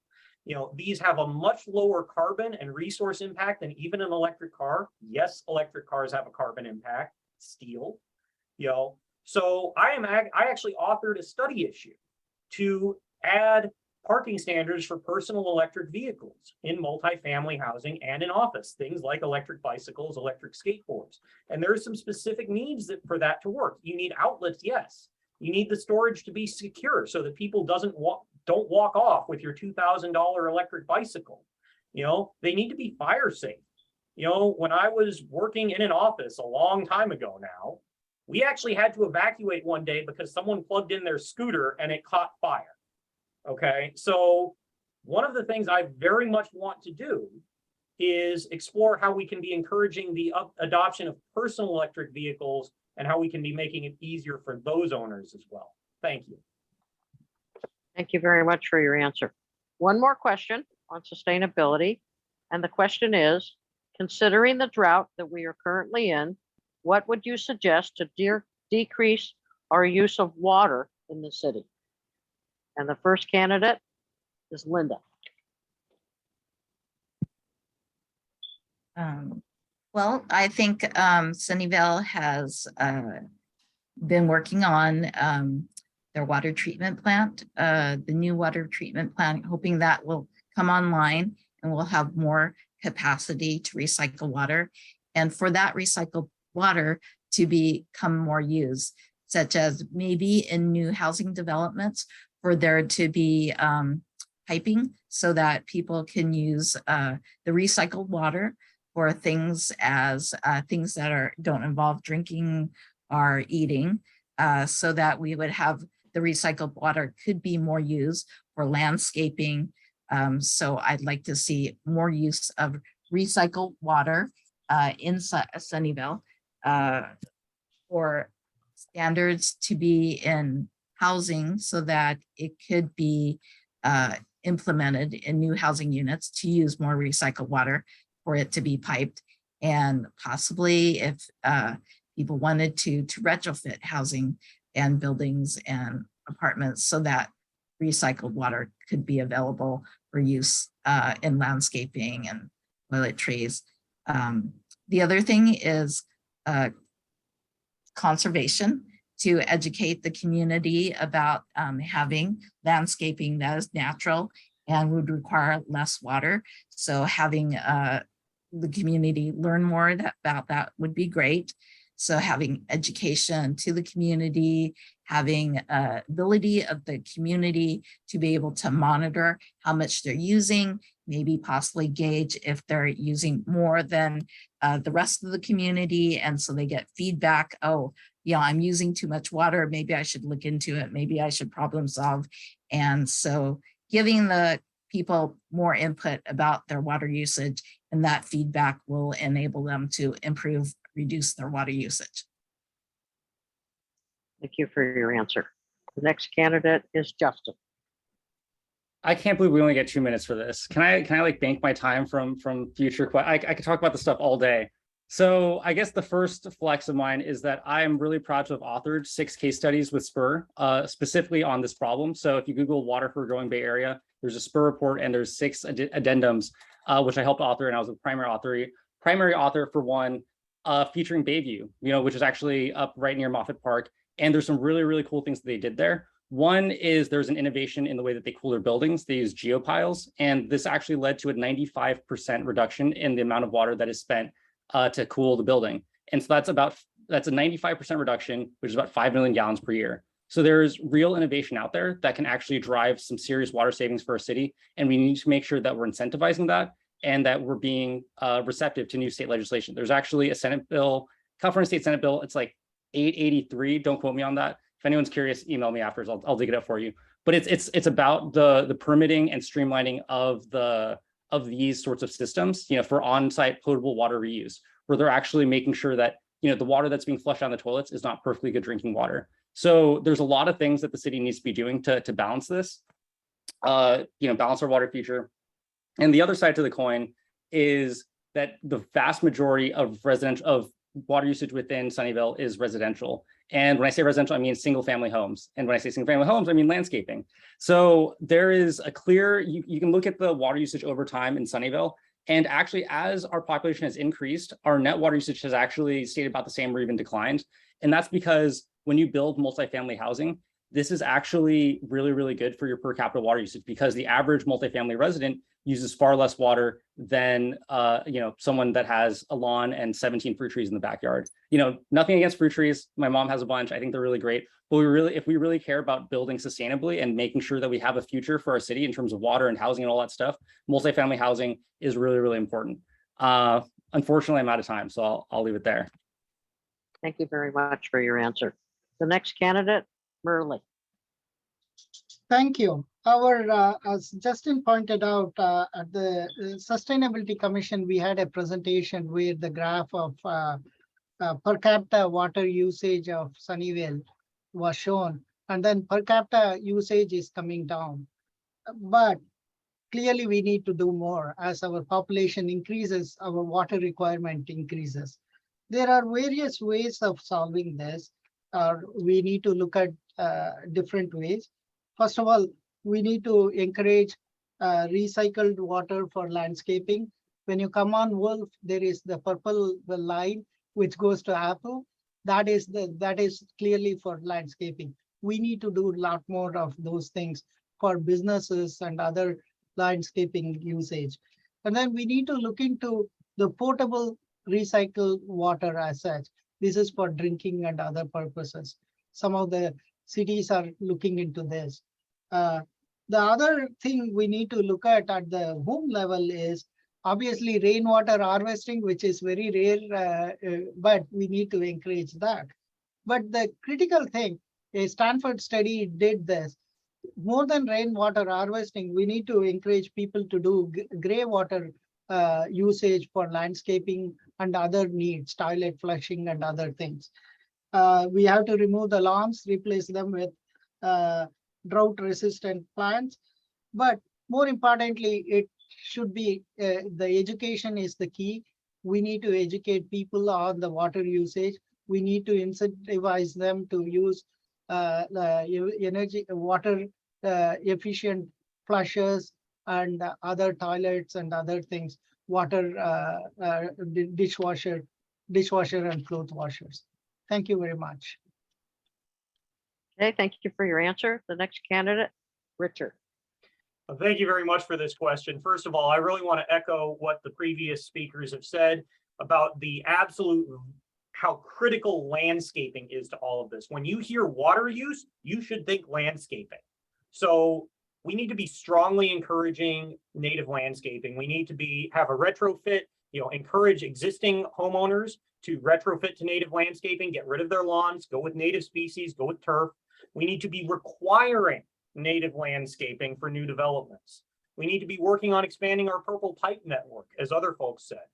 Speaker 8: You know, these have a much lower carbon and resource impact than even an electric car. Yes, electric cars have a carbon impact, steel, you know. So I actually authored a study issue to add parking standards for personal electric vehicles in multifamily housing and in office, things like electric bicycles, electric skateboards. And there's some specific needs for that to work. You need outlets, yes. You need the storage to be secure so that people don't walk off with your $2,000 electric bicycle. You know, they need to be fire safe. You know, when I was working in an office a long time ago now, we actually had to evacuate one day because someone plugged in their scooter and it caught fire. Okay, so one of the things I very much want to do is explore how we can be encouraging the adoption of personal electric vehicles and how we can be making it easier for those owners as well. Thank you.
Speaker 11: Thank you very much for your answer. One more question on sustainability. And the question is, considering the drought that we are currently in, what would you suggest to decrease our use of water in the city? And the first candidate is Linda.
Speaker 5: Well, I think Sunnyvale has been working on their water treatment plant, the new water treatment plant, hoping that will come online and we'll have more capacity to recycle water. and for that recycled water to become more used, such as maybe in new housing developments for there to be piping so that people can use the recycled water for things as things that don't involve drinking or eating, so that we would have the recycled water could be more used for landscaping. So I'd like to see more use of recycled water in Sunnyvale, for standards to be in housing so that it could be implemented in new housing units to use more recycled water for it to be piped. And possibly if people wanted to retrofit housing and buildings and apartments so that recycled water could be available for use in landscaping and toiletries. The other thing is conservation, to educate the community about having landscaping that is natural and would require less water. So having the community learn more about that would be great. So having education to the community, having ability of the community to be able to monitor how much they're using, maybe possibly gauge if they're using more than the rest of the community. And so they get feedback, oh, yeah, I'm using too much water. Maybe I should look into it. Maybe I should problem solve. And so giving the people more input about their water usage, and that feedback will enable them to improve, reduce their water usage.
Speaker 11: Thank you for your answer. The next candidate is Justin.
Speaker 6: I can't believe we only get 2 minutes for this. Can I like bank my time from future? I could talk about this stuff all day. So I guess the first flex of mine is that I'm really proud to have authored 6 case studies with SPUR, specifically on this problem. So if you Google water for a growing Bay Area, there's a SPUR report and there's 6 addendums, which I helped author, and I was the primary author for one, featuring Bayview, which is actually up right near Moffett Park. And there's some really, really cool things that they did there. One is there's an innovation in the way that they cool their buildings. They use geopiles, and this actually led to a 95% reduction in the amount of water that is spent to cool the building. And so that's a 95% reduction, which is about 5 million gallons per year. So there's real innovation out there that can actually drive some serious water savings for a city. And we need to make sure that we're incentivizing that and that we're being receptive to new state legislation. There's actually a Senate bill, California State Senate bill. It's like 883. Don't quote me on that. If anyone's curious, email me afterwards. I'll dig it up for you. But it's about the permitting and streamlining of these sorts of systems, for on-site potable water reuse, where they're actually making sure that the water that's being flushed down the toilets is not perfectly good drinking water. So there's a lot of things that the city needs to be doing to balance this, balance our water future. And the other side to the coin is that the vast majority of water usage within Sunnyvale is residential. And when I say residential, I mean single family homes. And when I say single family homes, I mean landscaping. So there is a clear, you can look at the water usage over time in Sunnyvale. And actually, as our population has increased, our net water usage has actually stayed about the same or even declined. And that's because when you build multifamily housing, this is actually really, really good for your per capita water usage, because the average multifamily resident uses far less water than someone that has a lawn and 17 fruit trees in the backyard. Nothing against fruit trees. My mom has a bunch. I think they're really great. But if we really care about building sustainably and making sure that we have a future for our city in terms of water and housing and all that stuff, multifamily housing is really, really important. Unfortunately, I'm out of time, so I'll leave it there.
Speaker 11: Thank you very much for your answer. The next candidate, Merle.
Speaker 7: Thank you. As Justin pointed out, at the Sustainability Commission, we had a presentation where the graph of per capita water usage of Sunnyvale was shown, and then per capita usage is coming down. But clearly we need to do more. As our population increases, our water requirement increases. There are various ways of solving this. We need to look at different ways. First of all, we need to encourage recycled water for landscaping. When you come on Wolf, there is the purple line which goes to Apple. That is clearly for landscaping. We need to do a lot more of those things for businesses and other landscaping usage. And then we need to look into the portable recycled water as such. This is for drinking and other purposes. Some of the cities are looking into this. The other thing we need to look at the home level is obviously rainwater harvesting, which is very rare, but we need to encourage that. But the critical thing, a Stanford study did this. More than rainwater harvesting, we need to encourage people to do gray water usage for landscaping and other needs, toilet flushing and other things. We have to remove the lawns, replace them with drought resistant plants. But more importantly, it should be the education is the key. We need to educate people on the water usage. We need to incentivize them to use water efficient flushes and other toilets and other things, water dishwasher and clothes washers. Thank you very much.
Speaker 11: Okay, thank you for your answer. The next candidate, Richard.
Speaker 8: Thank you very much for this question. First of all, I really want to echo what the previous speakers have said about the absolute how critical landscaping is to all of this. When you hear water use, you should think landscaping. So we need to be strongly encouraging native landscaping. We need to have a retrofit, encourage existing homeowners to retrofit to native landscaping, get rid of their lawns, go with native species, go with turf. We need to be requiring native landscaping for new developments. We need to be working on expanding our purple pipe network, as other folks said.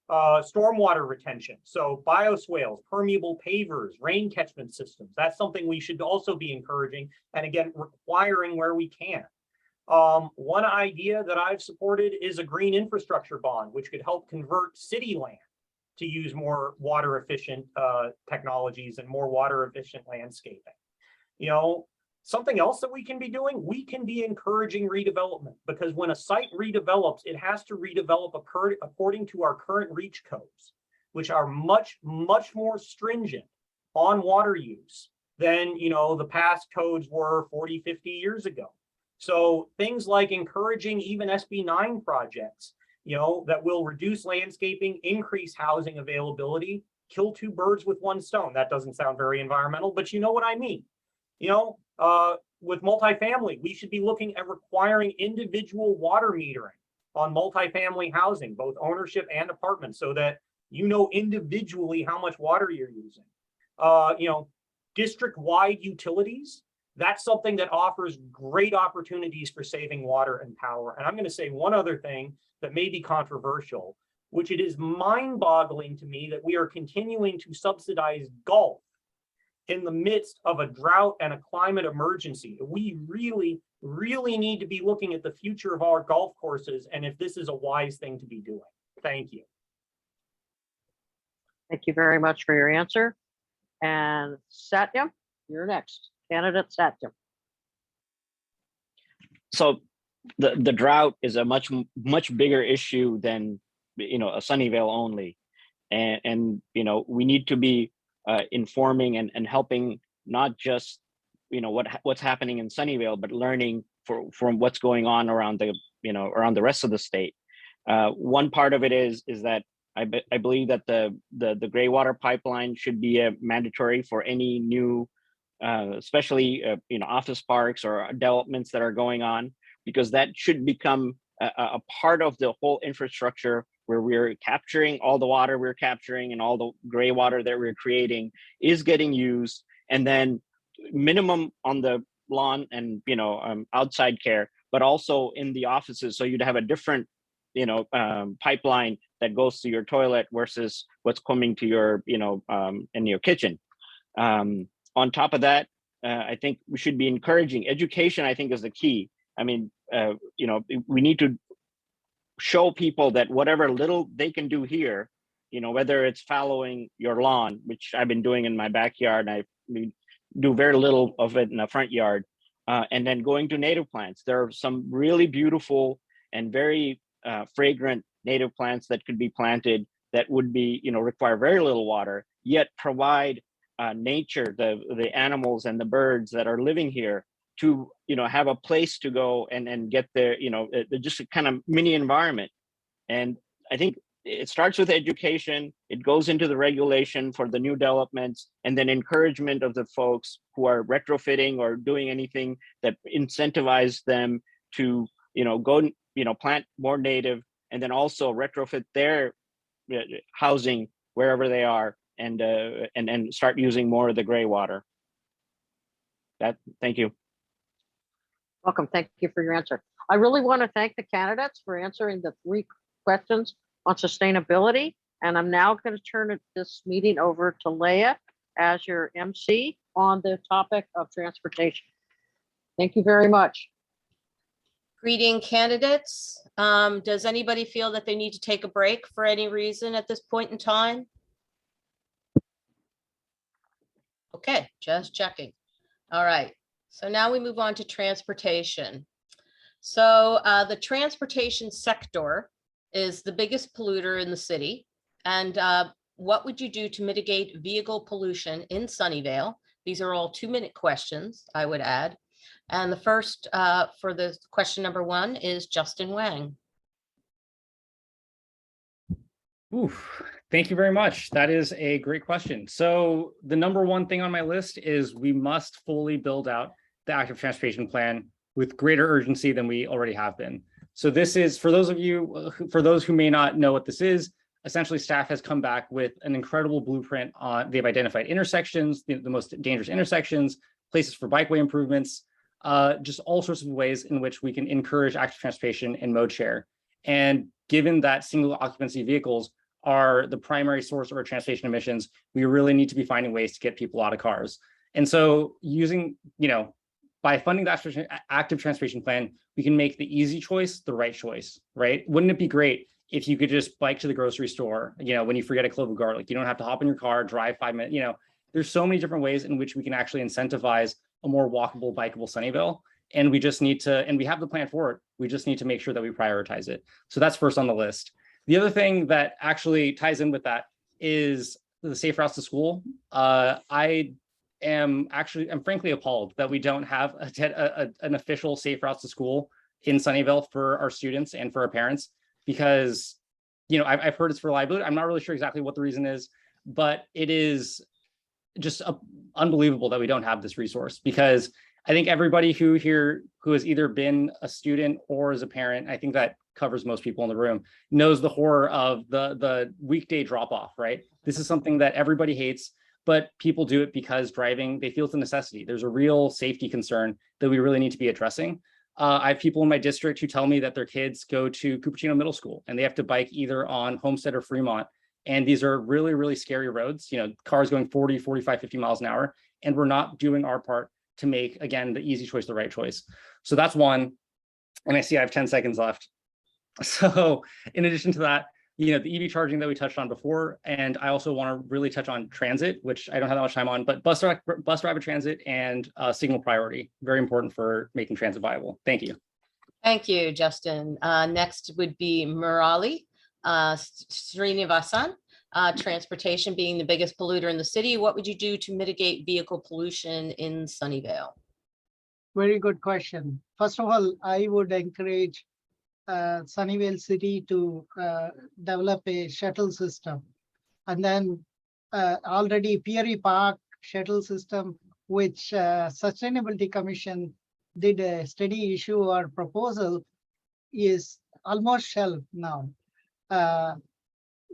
Speaker 8: Stormwater retention, so bioswales, permeable pavers, rain catchment systems. That's something we should also be encouraging and again, requiring where we can. One idea that I've supported is a green infrastructure bond, which could help convert city land to use more water efficient technologies and more water efficient landscaping. Something else that we can be doing, we can be encouraging redevelopment, because when a site redevelops, it has to redevelop according to our current REACH codes, which are much, much more stringent on water use than the past codes were 40, 50 years ago. So things like encouraging even SB 9 projects, that will reduce landscaping, increase housing availability, kill two birds with one stone. That doesn't sound very environmental, but you know what I mean. With multifamily, we should be looking at requiring individual water metering on multifamily housing, both ownership and apartments, so that individually how much water you're using. District-wide utilities, that's something that offers great opportunities for saving water and power. And I'm going to say one other thing that may be controversial, which it is mind-boggling to me that we are continuing to subsidize golf in the midst of a drought and a climate emergency. We really, really need to be looking at the future of our golf courses and if this is a wise thing to be doing. Thank you.
Speaker 11: Thank you very much for your answer. And Satyam, you're next. Candidate Satyam.
Speaker 4: So the drought is a much bigger issue than a Sunnyvale only, and we need to be informing and helping not just what's happening in Sunnyvale, but learning from what's going on around the rest of the state. One part of it is that I believe that the gray water pipeline should be mandatory for any new, especially office parks or developments that are going on, because that should become a part of the whole infrastructure, where we're capturing all the water we're capturing and all the gray water that we're creating is getting used, and then minimum on the lawn and outside care, but also in the offices. So you'd have a different pipeline that goes to your toilet versus what's coming to your in your kitchen. On top of that, I think we should be encouraging education. I think is the key. I mean, we need to show people that whatever little they can do here, whether it's following your lawn, which I've been doing in my backyard, and I do very little of it in the front yard, and then going to native plants. There are some really beautiful and very fragrant native plants that could be planted that would be, require very little water, yet provide nature, the animals and the birds that are living here to, have a place to go and get their, just a kind of mini environment. And I think it starts with education, it goes into the regulation for the new developments, and then encouragement of the folks who are retrofitting or doing anything that incentivize them to, go, plant more native, and then also retrofit their housing wherever they are, and start using more of the gray water. Thank you.
Speaker 11: Welcome. Thank you for your answer. I really want to thank the candidates for answering the 3 questions on sustainability. And I'm now going to turn this meeting over to Leah as your MC on the topic of transportation. Thank you very much.
Speaker 10: Greeting candidates. Does anybody feel that they need to take a break for any reason at this point in time? Okay, just checking. All right, so now we move on to transportation. So the transportation sector is the biggest polluter in the city. And what would you do to mitigate vehicle pollution in Sunnyvale? These are all 2-minute questions, I would add. And the first for the question number 1 is Justin Wang.
Speaker 6: Oof, thank you very much. That is a great question. So the number 1 thing on my list is we must fully build out the active transportation plan with greater urgency than we already have been. So this is, for those who may not know what this is, essentially staff has come back with an incredible blueprint on, they've identified intersections, the most dangerous intersections, places for bikeway improvements, just all sorts of ways in which we can encourage active transportation and mode share. And given that single occupancy vehicles are the primary source of our transportation emissions, we really need to be finding ways to get people out of cars. And so using, by funding the active transportation plan, we can make the easy choice the right choice, right? Wouldn't it be great if you could just bike to the grocery store, when you forget a clove of garlic? You don't have to hop in your car, drive 5 minutes, there's so many different ways in which we can actually incentivize a more walkable, bikeable Sunnyvale. And we just need to, and we have the plan for it. We just need to make sure that we prioritize it. So that's first on the list. The other thing that actually ties in with that is the safe routes to school. I'm frankly appalled that we don't have an official safe routes to school in Sunnyvale for our students and for our parents, because I've heard it's for liability. I'm not really sure exactly what the reason is, but it is just unbelievable that we don't have this resource, because I think everybody who has either been a student or as a parent, I think that covers most people in the room, knows the horror of the weekday drop off, right? This is something that everybody hates, but people do it because driving, they feel it's a necessity. There's a real safety concern that we really need to be addressing. I have people in my district who tell me that their kids go to Cupertino Middle School and they have to bike either on Homestead or Fremont. And these are really, really scary roads, cars going 40, 45, 50 miles an hour. And we're not doing our part to make, again, the easy choice, the right choice. So that's one. And I see I have 10 seconds left. So in addition to that, the EV charging that we touched on before, and I also want to really touch on transit, which I don't have that much time on, but bus rapid transit and signal priority, very important for making transit viable. Thank you.
Speaker 10: Thank you, Justin. Next would be Murali Srinivasan. Transportation being the biggest polluter in the city, what would you do to mitigate vehicle pollution in Sunnyvale?
Speaker 7: Very good question. First of all, I would encourage Sunnyvale City to develop a shuttle system. And then already Peary Park shuttle system, which Sustainability Commission did a study issue or proposal, is almost shelved now.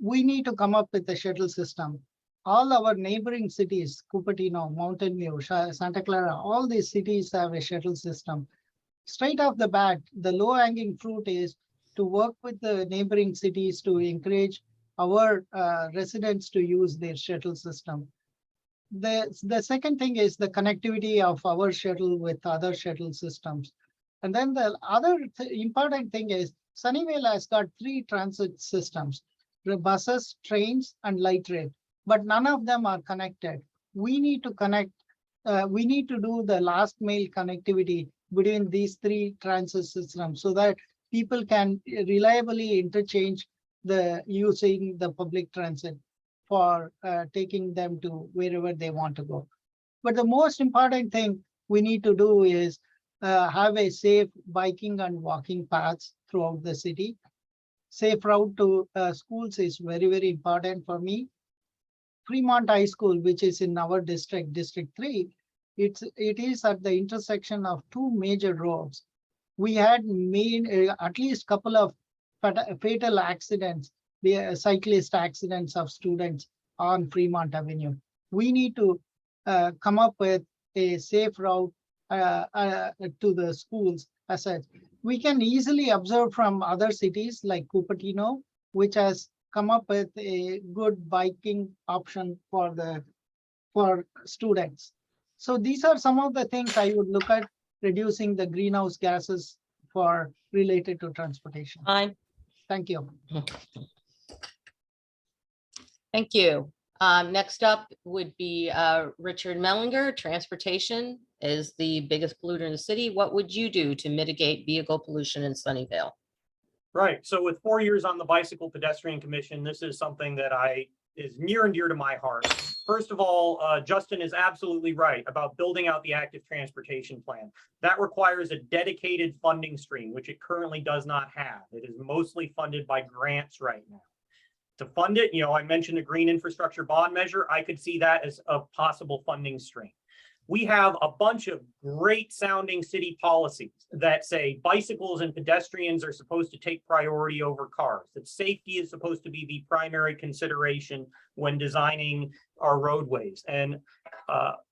Speaker 7: We need to come up with a shuttle system. All our neighboring cities, Cupertino, Mountain View, Santa Clara, all these cities have a shuttle system. Straight off the bat, the low-hanging fruit is to work with the neighboring cities to encourage our residents to use their shuttle system. The second thing is the connectivity of our shuttle with other shuttle systems. And then the other important thing is Sunnyvale has got 3 transit systems, the buses, trains, and light rail, but none of them are connected. We need to connect, we need to do the last mile connectivity between these 3 transit systems so that people can reliably interchange using the public transit for taking them to wherever they want to go. But the most important thing we need to do is have a safe biking and walking paths throughout the city. safe route to schools is very, very important for me. Fremont High School, which is in our district, District 3, it is at the intersection of two major roads. We had made at least couple of fatal accidents, cyclist accidents of students on Fremont Avenue. We need to come up with a safe route to the schools as such. We can easily observe from other cities like Cupertino, which has come up with a good biking option for students. So these are some of the things I would look at reducing the greenhouse gases for related to transportation.
Speaker 10: Fine,
Speaker 7: Thank you.
Speaker 10: thank you. Next up would be Richard Mellinger. Transportation is the biggest polluter in the city. What would you do to mitigate vehicle pollution in Sunnyvale?
Speaker 8: Right. So with 4 years on the Bicycle Pedestrian Commission, this is something that is near and dear to my heart. First of all, Justin is absolutely right about building out the active transportation plan. That requires a dedicated funding stream, which it currently does not have. It is mostly funded by grants right now. To fund it, I mentioned the green infrastructure bond measure. I could see that as a possible funding stream. We have a bunch of great sounding city policies that say bicycles and pedestrians are supposed to take priority over cars, that safety is supposed to be the primary consideration when designing our roadways. And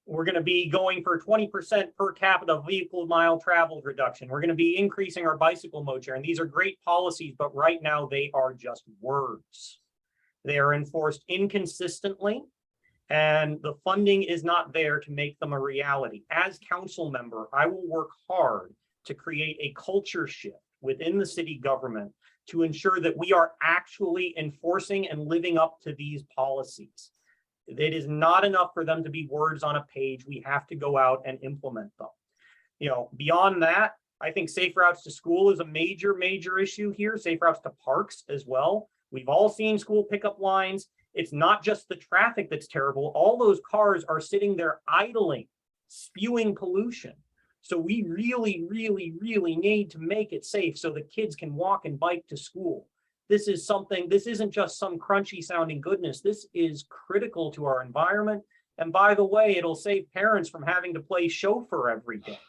Speaker 8: we're going to be going for 20% per capita vehicle mile traveled reduction. We're going to be increasing our bicycle mode share. And these are great policies, but right now they are just words. They are enforced inconsistently, and the funding is not there to make them a reality. As council member, I will work hard to create a culture shift within the city government to ensure that we are actually enforcing and living up to these policies. It is not enough for them to be words on a page. We have to go out and implement them. Beyond that, I think safe routes to school is a major, major issue here. Safe routes to parks as well. We've all seen school pickup lines. It's not just the traffic that's terrible. All those cars are sitting there idling, spewing pollution. So we really, really, really need to make it safe so the kids can walk and bike to school. This isn't just some crunchy sounding goodness. This is critical to our environment. And by the way, it'll save parents from having to play chauffeur every day.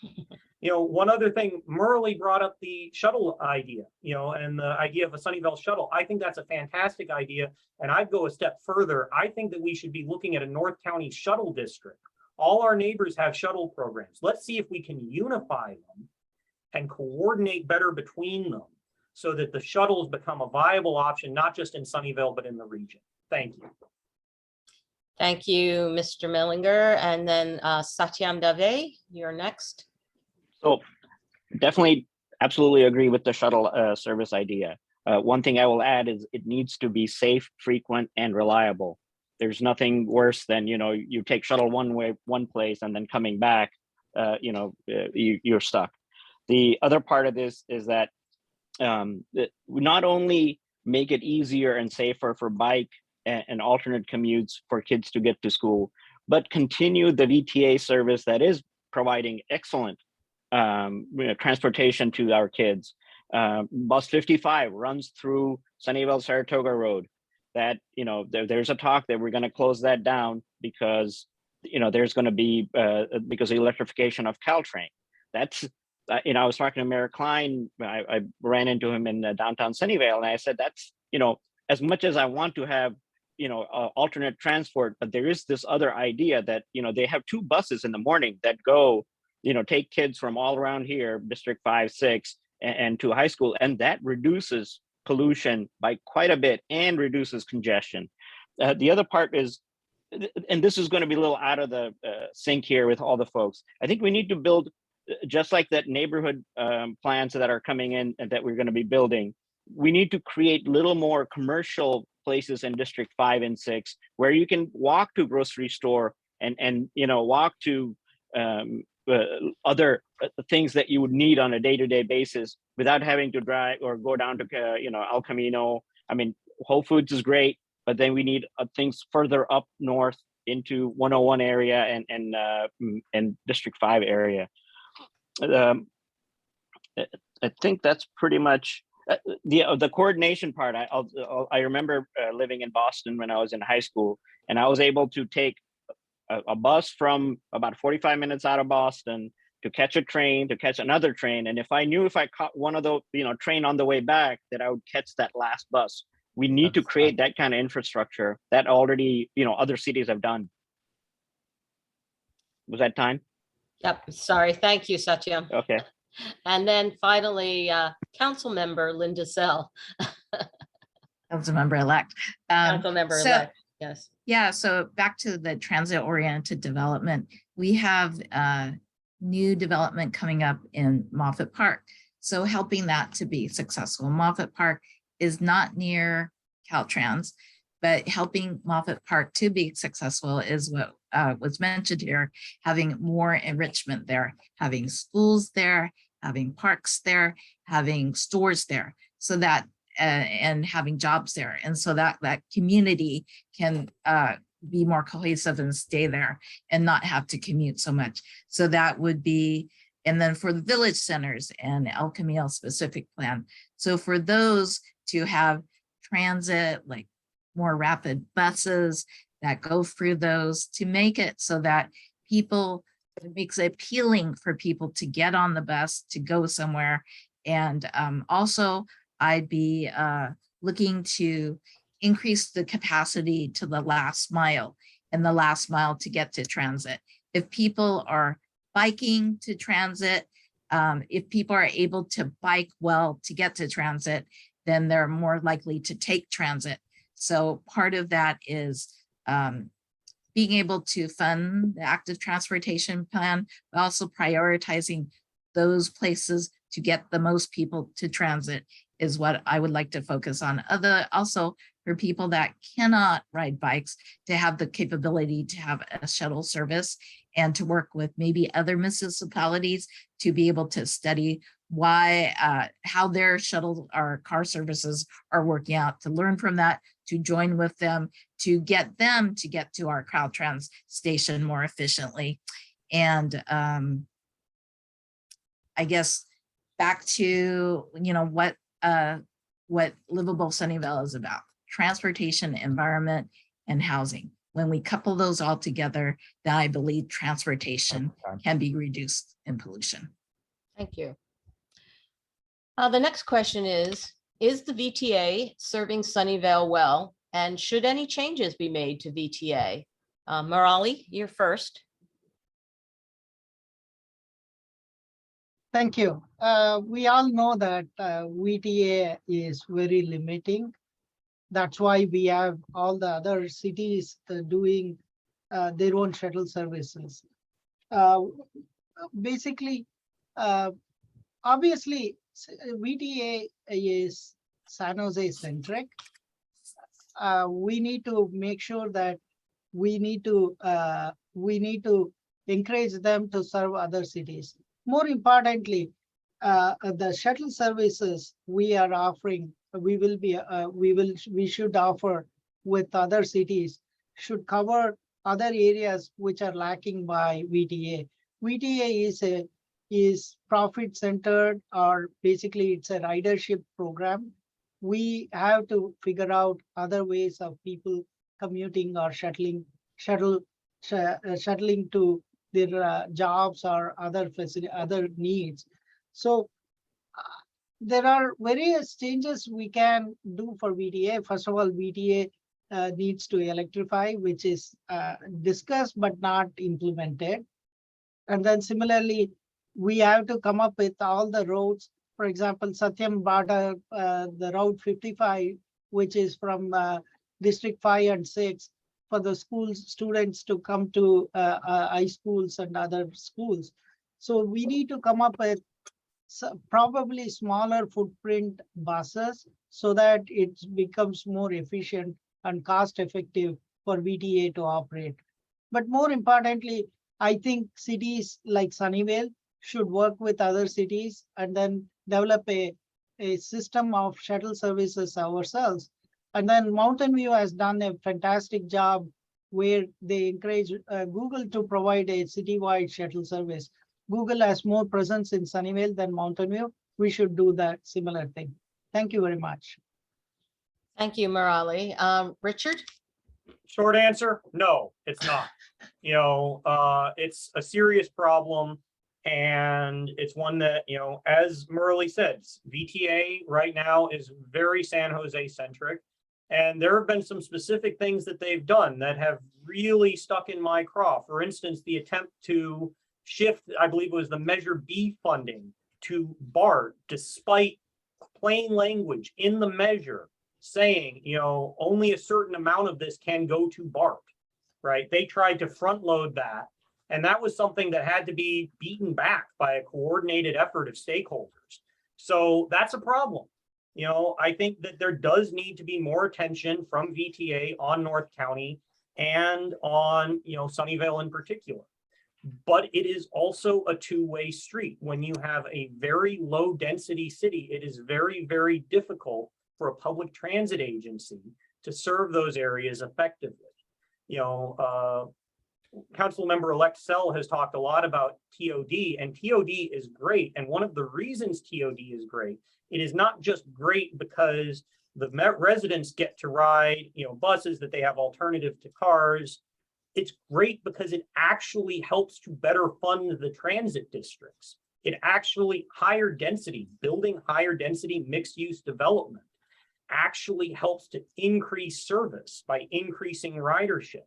Speaker 8: One other thing, Murley brought up the shuttle idea, and the idea of a Sunnyvale shuttle. I think that's a fantastic idea. And I'd go a step further. I think that we should be looking at a North County shuttle district. All our neighbors have shuttle programs. Let's see if we can unify them and coordinate better between them so that the shuttles become a viable option, not just in Sunnyvale, but in the region. Thank you.
Speaker 10: Thank you, Mr. Mellinger. And then Satyam Dave, you're next.
Speaker 4: So definitely, absolutely agree with the shuttle service idea. One thing I will add is it needs to be safe, frequent, and reliable. There's nothing worse than, you take shuttle one place and then coming back, you're stuck. The other part of this is that we not only make it easier and safer for bike and alternate commutes for kids to get to school, but continue the VTA service that is providing excellent transportation to our kids. Bus 55 runs through Sunnyvale Saratoga Road. That there's a talk that we're going to close that down because there's going to be because of the electrification of Caltrain. That's I was talking to Mayor Klein. I ran into him in downtown Sunnyvale, and I said that's as much as I want to have alternate transport, but there is this other idea that they have two buses in the morning that go take kids from all around here, District 5, 6, and to high school, and that reduces pollution by quite a bit and reduces congestion. The other part is, and this is going to be a little out of the sync here with all the folks, I think we need to build, just like that neighborhood plans that are coming in and that we're going to be building, we need to create little more commercial places in District 5 and 6 where you can walk to grocery store and walk to other things that you would need on a day-to-day basis without having to drive or go down to El Camino. I mean, Whole Foods is great, but then we need things further up north into 101 area and District 5 area. I think that's pretty much The coordination part, I remember living in Boston when I was in high school, and I was able to take a bus from about 45 minutes out of Boston to catch a train, to catch another train. And if I knew if I caught one of the, train on the way back, that I would catch that last bus. We need to create that kind of infrastructure that already, other cities have done. Was that time?
Speaker 10: Yep, sorry. Thank you, Satyam.
Speaker 4: Okay.
Speaker 10: And then finally, Council Member Linda Sell.
Speaker 5: Councilmember-elect.
Speaker 10: Council Member elect, yes.
Speaker 5: Yeah, so back to the transit-oriented development, we have new development coming up in Moffett Park. So helping that to be successful. Moffett Park is not near Caltrans, but helping Moffett Park to be successful is what was mentioned here, having more enrichment there, having schools there, having parks there, having stores there, so that and having jobs there. And so that community can be more cohesive and stay there and not have to commute so much. So that would be, and then for the village centers and El Camino specific plan. So for those to have transit, like more rapid buses that go through those, to make it so that people, it makes it appealing for people to get on the bus to go somewhere. And also I'd be looking to increase the capacity to the last mile and the last mile to get to transit. If people are biking to transit, if people are able to bike well to get to transit, then they're more likely to take transit. So part of that is being able to fund the active transportation plan, but also prioritizing those places to get the most people to transit is what I would like to focus on. Also for people that cannot ride bikes, to have the capability to have a shuttle service and to work with maybe other municipalities to be able to study why, how their shuttle or car services are working out, to learn from that, to join with them to get to our Caltrans station more efficiently. And I guess back to, what Livable Sunnyvale is about: transportation, environment, and housing. When we couple those all together, then I believe transportation can be reduced in pollution.
Speaker 10: Thank you. The next question is the VTA serving Sunnyvale well? And should any changes be made to VTA? Murali, you're first.
Speaker 7: Thank you. We all know that VTA is very limiting. That's why we have all the other cities doing their own shuttle services. Basically, obviously, VTA is San Jose centric. We need to make sure that we need to encourage them to serve other cities. More importantly, the shuttle services we are offering, we should offer with other cities, should cover other areas which are lacking by VTA. VTA is profit centered, or basically it's a ridership program. We have to figure out other ways of people commuting or shuttling to their jobs or other needs. So there are various changes we can do for VTA. First of all, VTA needs to electrify, which is discussed but not implemented. And then similarly, we have to come up with all the roads. For example, Satyam brought up the Route 55, which is from District 5 and 6 for the students to come to high schools and other schools. So we need to come up with probably smaller footprint buses so that it becomes more efficient and cost effective for VTA to operate. But more importantly, I think cities like Sunnyvale should work with other cities and then develop a system of shuttle services ourselves. And then Mountain View has done a fantastic job where they encourage Google to provide a citywide shuttle service. Google has more presence in Sunnyvale than Mountain View. We should do that similar thing. Thank you very much.
Speaker 10: Thank you, Murali. Richard?
Speaker 8: Short answer, no, it's not. It's a serious problem. And it's one that, as Murali said, VTA right now is very San Jose centric. And there have been some specific things that they've done that have really stuck in my craw. For instance, the attempt to shift, I believe it was the Measure B funding to BART, despite plain language in the measure saying, only a certain amount of this can go to BART, right? They tried to front load that. And that was something that had to be beaten back by a coordinated effort of stakeholders. So that's a problem. I think that there does need to be more attention from VTA on North County and on, Sunnyvale in particular. But it is also a two-way street. When you have a very low density city, it is very, very difficult for a public transit agency to serve those areas effectively. Councilmember-elect Sell has talked a lot about TOD, and TOD is great. And one of the reasons TOD is great, it is not just great because the residents get to ride, buses, that they have alternative to cars. It's great because it actually helps to better fund the transit districts. It actually building higher density mixed use development actually helps to increase service by increasing ridership.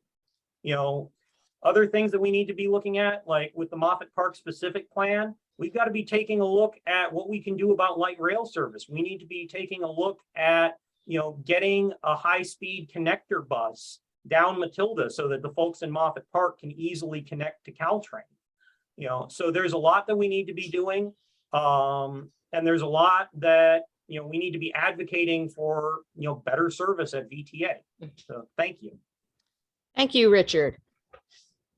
Speaker 8: Other things that we need to be looking at, like with the Moffett Park specific plan, we've got to be taking a look at what we can do about light rail service. We need to be taking a look at, getting a high-speed connector bus down Matilda so that the folks in Moffett Park can easily connect to Caltrain. So there's a lot that we need to be doing. And there's a lot that, we need to be advocating for, better service at VTA. So thank you.
Speaker 10: Thank you, Richard.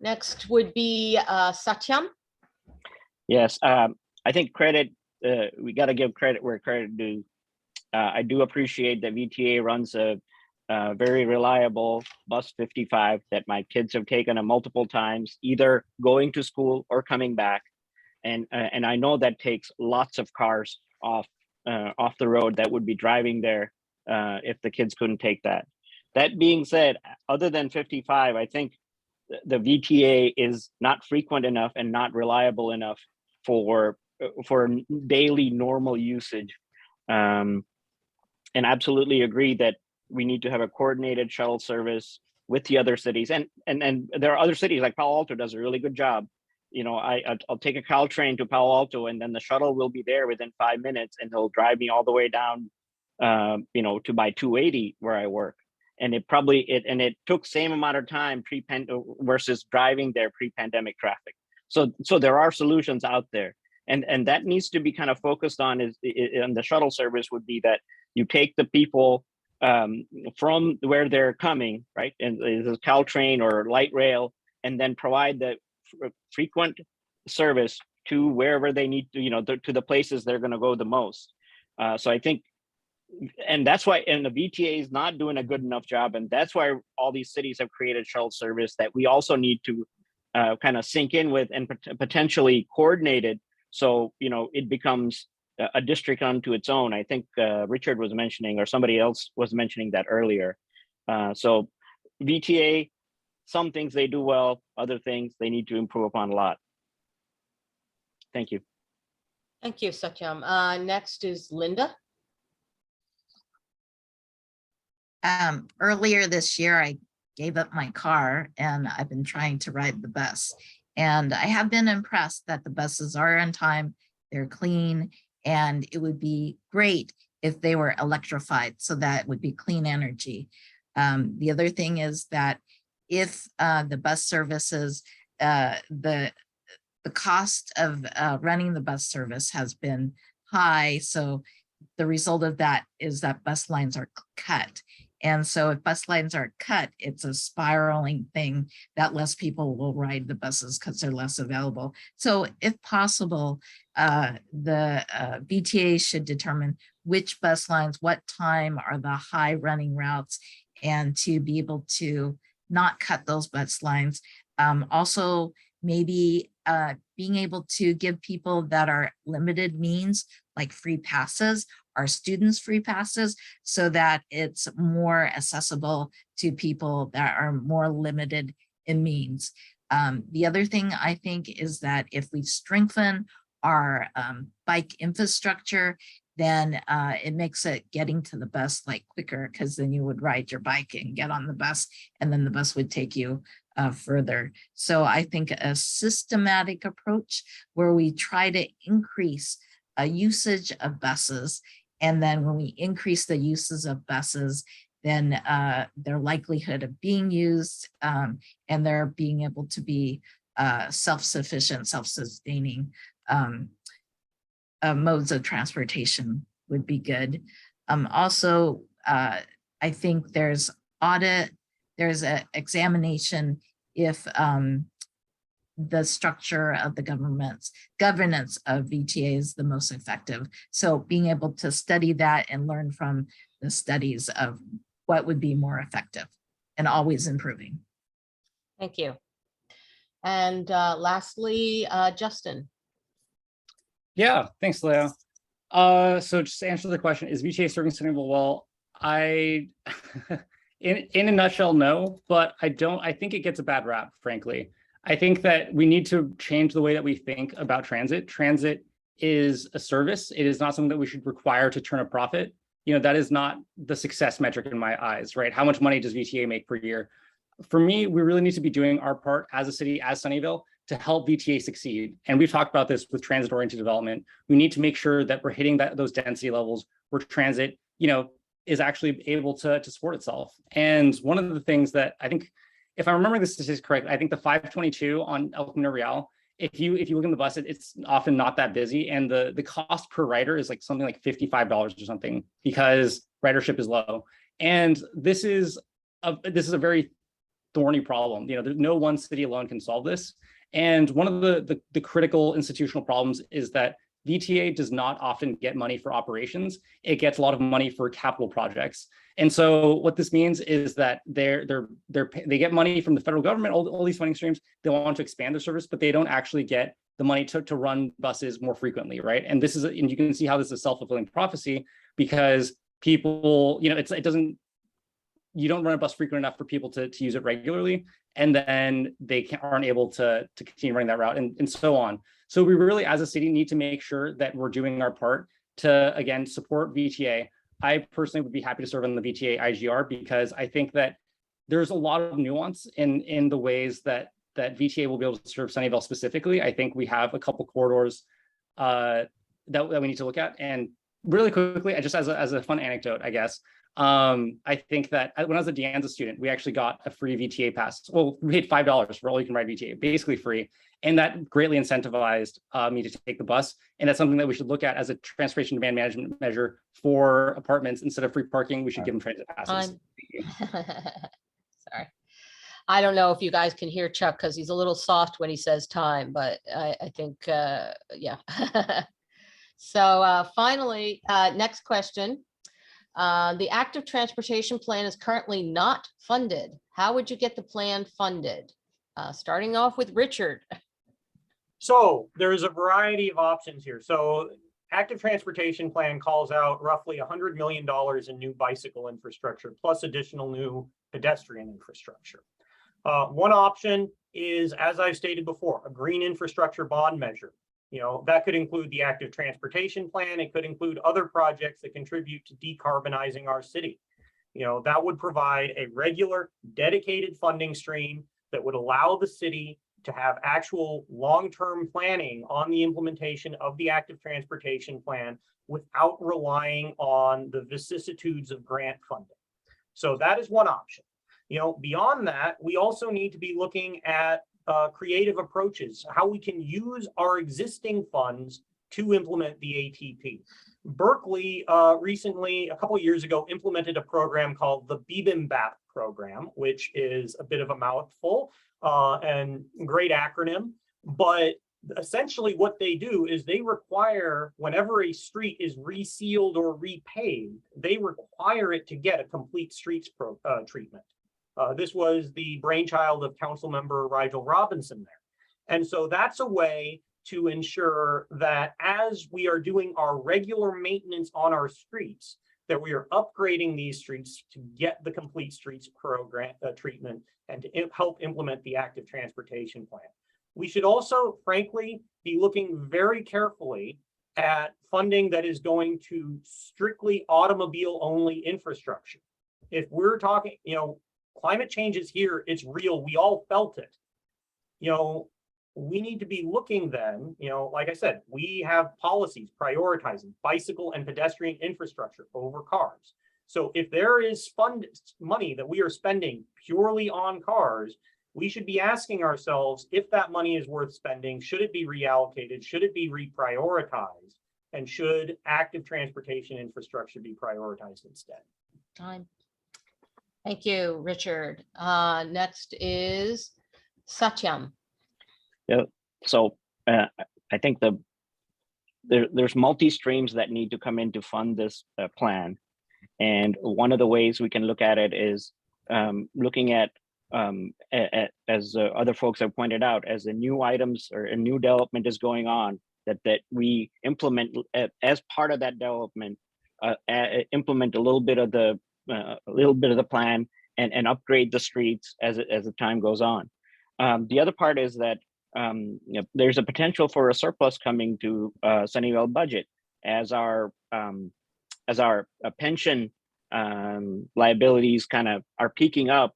Speaker 10: Next would be Satyam.
Speaker 4: Yes, I think credit, we got to give credit where credit due. I do appreciate that VTA runs a very reliable bus 55 that my kids have taken multiple times, either going to school or coming back. And I know that takes lots of cars off the road that would be driving there if the kids couldn't take that. That being said, other than 55, I think the VTA is not frequent enough and not reliable enough for daily normal usage. And absolutely agree that we need to have a coordinated shuttle service with the other cities. And there are other cities, like Palo Alto does a really good job. I'll take a Caltrain to Palo Alto, and then the shuttle will be there within 5 minutes, and they'll drive me all the way down, to my 280 where I work. And it took same amount of time versus driving there pre-pandemic traffic. So there are solutions out there, and that needs to be kind of focused on. And the shuttle service would be that you take the people from where they're coming, right, and this Caltrain or light rail, and then provide the frequent service to wherever they need to, to the places they're going to go the most. So I think. And that's why, and the VTA is not doing a good enough job. And that's why all these cities have created shuttle service that we also need to kind of sink in with and potentially coordinate it. So, it becomes a district unto its own. I think Richard was mentioning, or somebody else was mentioning that earlier. So VTA, some things they do well, other things they need to improve upon a lot. Thank you.
Speaker 10: Thank you, Satyam. Next is Linda.
Speaker 5: Earlier this year, I gave up my car and I've been trying to ride the bus. And I have been impressed that the buses are on time, they're clean, and it would be great if they were electrified, so that would be clean energy. The other thing is that if the bus services, the cost of running the bus service has been high, so the result of that is that bus lines are cut. And so if bus lines are cut, it's a spiraling thing that less people will ride the buses because they're less available. So if possible, the VTA should determine which bus lines, what time are the high running routes, and to be able to not cut those bus lines. Also, maybe being able to give people that are limited means, like free passes, our students free passes so that it's more accessible to people that are more limited in means. The other thing I think is that if we strengthen our bike infrastructure, then it makes it getting to the bus like quicker, because then you would ride your bike and get on the bus, and then the bus would take you further. So I think a systematic approach where we try to increase a usage of buses, and then when we increase the uses of buses, then their likelihood of being used and their being able to be self-sufficient, self-sustaining modes of transportation would be good. Also, I think there's an examination if the structure of the governance of VTA is the most effective. So being able to study that and learn from the studies of what would be more effective and always improving.
Speaker 10: Thank you. And lastly, Justin.
Speaker 6: Yeah, thanks, Leah. So just to answer the question, is VTA serving Sunnyvale well? In a nutshell, no, but I think it gets a bad rap, frankly. I think that we need to change the way that we think about transit. Transit is a service. It is not something that we should require to turn a profit. You know, that is not the success metric in my eyes, right? How much money does VTA make per year? For me, we really need to be doing our part as a city, as Sunnyvale, to help VTA succeed. And we've talked about this with transit-oriented development. We need to make sure that we're hitting those density levels where transit, you know, is actually able to support itself. And one of the things that I think, if I remember the statistics correct, I think the 522 on El Camino Real, if you look in the bus, it's often not that busy, and the cost per rider is like something like $55 or something, because ridership is low. And this is a very thorny problem. You know, there's no one city alone can solve this. And one of the critical institutional problems is that VTA does not often get money for operations. It gets a lot of money for capital projects. And so what this means is that they get money from the federal government, all these funding streams. They want to expand their service, but they don't actually get the money to run buses more frequently, right? And this is, and you can see how this is a self-fulfilling prophecy, because people, you know, you don't run a bus frequent enough for people to use it regularly, and then they aren't able to continue running that route, and so on. So we really, as a city, need to make sure that we're doing our part to, again, support VTA. I personally would be happy to serve on the VTA IGR, because I think that there's a lot of nuance in the ways that VTA will be able to serve Sunnyvale specifically. I think we have a couple corridors that we need to look at. And really quickly, just as a fun anecdote, I guess, I think that when I was a De Anza student, we actually got a free VTA pass. Well, we paid $5 for all you can ride VTA, basically free. And that greatly incentivized me to take the bus. And that's something that we should look at as a transportation demand management measure for apartments. Instead of free parking, we should give them transit passes.
Speaker 10: Sorry. I don't know if you guys can hear Chuck because he's a little soft when he says time, but I think, yeah. So finally, next question. The active transportation plan is currently not funded. How would you get the plan funded? Starting off with Richard.
Speaker 8: So there's a variety of options here. So active transportation plan calls out roughly $100 million in new bicycle infrastructure, plus additional new pedestrian infrastructure. One option is, as I've stated before, a green infrastructure bond measure. You know, that could include the active transportation plan. It could include other projects that contribute to decarbonizing our city. You know, that would provide a regular, dedicated funding stream that would allow the city to have actual long-term planning on the implementation of the active transportation plan without relying on the vicissitudes of grant funding. So that is one option. You know, beyond that, we also need to be looking at creative approaches, how we can use our existing funds to implement the ATP. Berkeley recently, a couple of years ago, implemented a program called the BBMBAP program, which is a bit of a mouthful and great acronym. But essentially what they do is they require, whenever a street is resealed or repaved, they require it to get a complete streets treatment. This was the brainchild of Councilmember Rigel Robinson there. And so that's a way to ensure that as we are doing our regular maintenance on our streets, that we are upgrading these streets to get the complete streets program treatment and to help implement the active transportation plan. We should also, frankly, be looking very carefully at funding that is going to strictly automobile only infrastructure. If we're talking, climate change is here, it's real, we all felt it. We need to be looking then, like I said, we have policies prioritizing bicycle and pedestrian infrastructure over cars. So if there is money that we are spending purely on cars, we should be asking ourselves if that money is worth spending. Should it be reallocated? Should it be reprioritized? And should active transportation infrastructure be prioritized instead?
Speaker 10: Time. Thank you, Richard. Next is Satyam.
Speaker 4: Yeah, so I think there's multi-streams that need to come in to fund this plan. And one of the ways we can look at it is looking at, as other folks have pointed out, as the new items or a new development is going on, that we implement as part of that development, implement a little bit of the plan and upgrade the streets as the time goes on. The other part is that there's a potential for a surplus coming to Sunnyvale budget as our pension liabilities kind of are peaking up.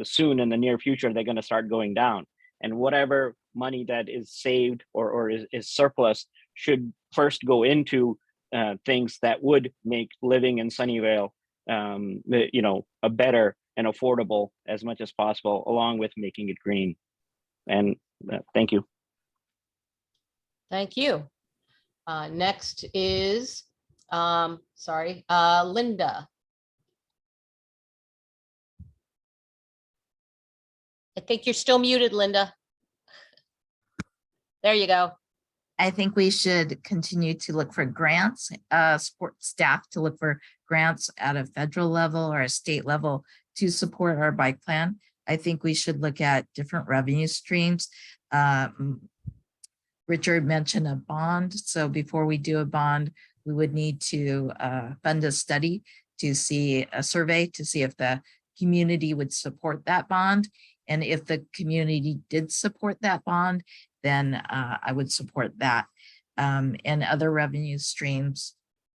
Speaker 4: Soon in the near future they're going to start going down, and whatever money that is saved or is surplus should first go into things that would make living in Sunnyvale a better and affordable as much as possible, along with making it green. And thank you.
Speaker 10: Thank you. Next is, Linda. I think you're still muted, Linda. There you go.
Speaker 5: I think we should continue to look for grants, support staff to look for grants at a federal level or a state level to support our bike plan. I think we should look at different revenue streams. Richard mentioned a bond. So before we do a bond, we would need to fund a study to see a survey to see if the community would support that bond. And if the community did support that bond, then I would support that. And other revenue streams,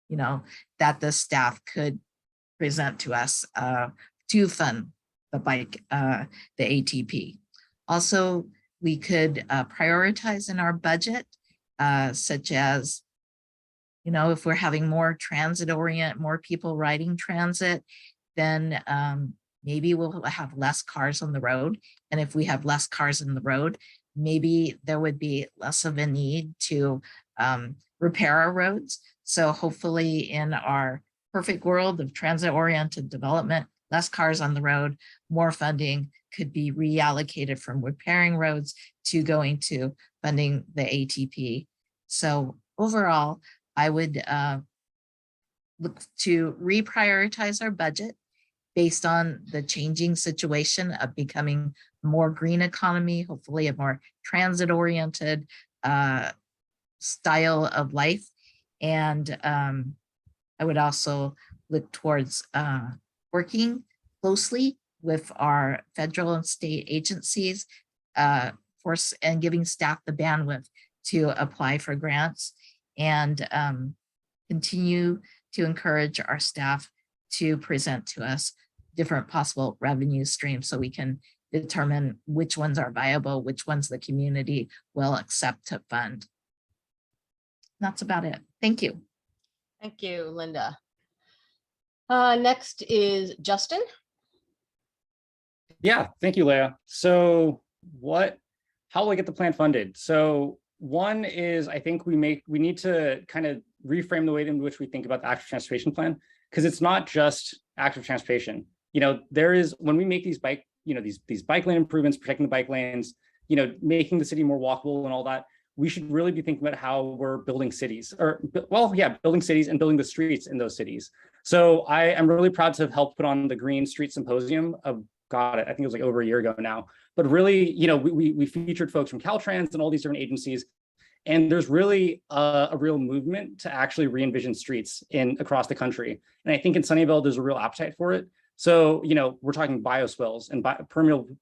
Speaker 5: that the staff could present to us to fund the bike, the ATP. Also, we could prioritize in our budget, such as, if we're having more more people riding transit, then maybe we'll have less cars on the road. And if we have less cars on the road, maybe there would be less of a need to repair our roads. So hopefully in our perfect world of transit-oriented development, less cars on the road, more funding could be reallocated from repairing roads to going to funding the ATP. So overall, I would look to reprioritize our budget based on the changing situation of becoming a more green economy, hopefully a more transit-oriented style of life. And I would also look towards working closely with our federal and state agencies and giving staff the bandwidth to apply for grants, and continue to encourage our staff to present to us different possible revenue streams so we can determine which ones are viable, which ones the community will accept to fund. That's about it. Thank you.
Speaker 10: Thank you, Linda. Next is Justin.
Speaker 6: Yeah, thank you, Leah. So how will I get the plan funded? So one is, I think we need to kind of reframe the way in which we think about the active transportation plan, because it's not just active transportation. There is, when we make these bike lane improvements, protecting the bike lanes, making the city more walkable and all that, we should really be thinking about how we're building cities, building cities and building the streets in those cities. So I am really proud to have helped put on the Green Street Symposium of, I think it was like over a year ago now. But really, we featured folks from Caltrans and all these different agencies And there's really a real movement to actually re-envision streets across the country. And I think in Sunnyvale, there's a real appetite for it. So, we're talking bioswales and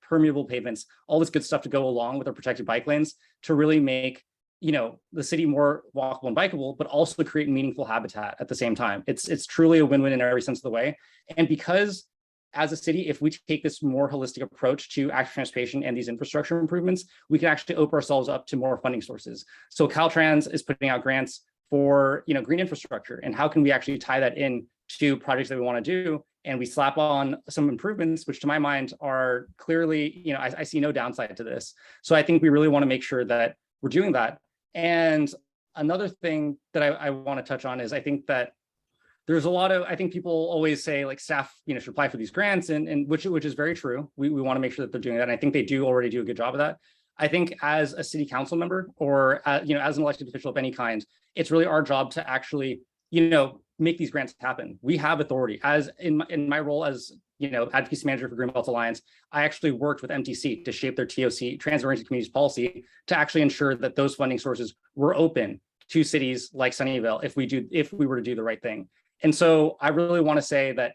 Speaker 6: permeable pavements, all this good stuff to go along with our protected bike lanes to really make, the city more walkable and bikeable, but also create meaningful habitat at the same time. It's truly a win-win in every sense of the way. And because as a city, if we take this more holistic approach to active transportation and these infrastructure improvements, we can actually open ourselves up to more funding sources. So Caltrans is putting out grants for green infrastructure, and how can we actually tie that in to projects that we want to do? And we slap on some improvements, which to my mind are clearly, I see no downside to this. So I think we really want to make sure that we're doing that. And another thing that I want to touch on is I think that there's a lot of, I think people always say like staff, should apply for these grants, and which is very true. We want to make sure that they're doing that. And I think they do already do a good job of that. I think as a city council member or, as an elected official of any kind, it's really our job to actually, make these grants happen. We have authority. As in my role as, advocacy manager for Greenbelt Alliance, I actually worked with MTC to shape their TOC, Transit-Oriented Communities policy, to actually ensure that those funding sources were open to cities like Sunnyvale if we were to do the right thing. And so I really want to say that,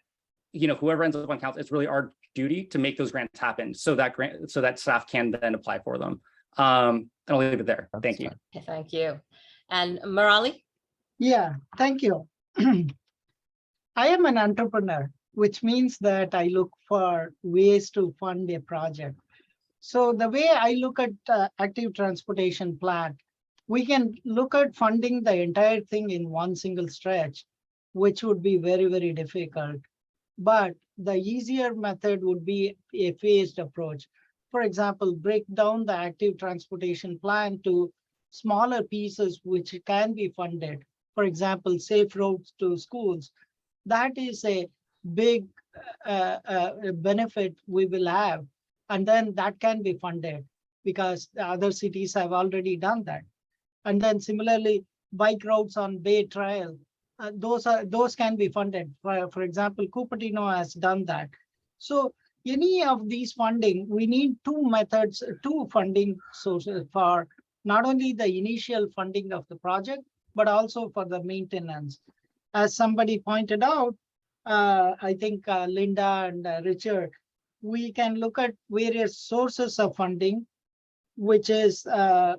Speaker 6: whoever ends up on council, it's really our duty to make those grants happen so that staff can then apply for them. And I'll leave it there. Thank you.
Speaker 10: Okay, thank you. And Murali?
Speaker 7: Yeah, thank you. I am an entrepreneur, which means that I look for ways to fund a project. So the way I look at active transportation plan, we can look at funding the entire thing in one single stretch, which would be very, very difficult. But the easier method would be a phased approach. For example, break down the active transportation plan to smaller pieces which can be funded. For example, safe roads to schools. That is a big benefit we will have. And then that can be funded because the other cities have already done that. And then similarly, bike routes on Bay Trail, those can be funded. For example, Cupertino has done that. So any of these funding, we need two funding sources for not only the initial funding of the project, but also for the maintenance. As somebody pointed out, I think Linda and Richard, we can look at various sources of funding, which is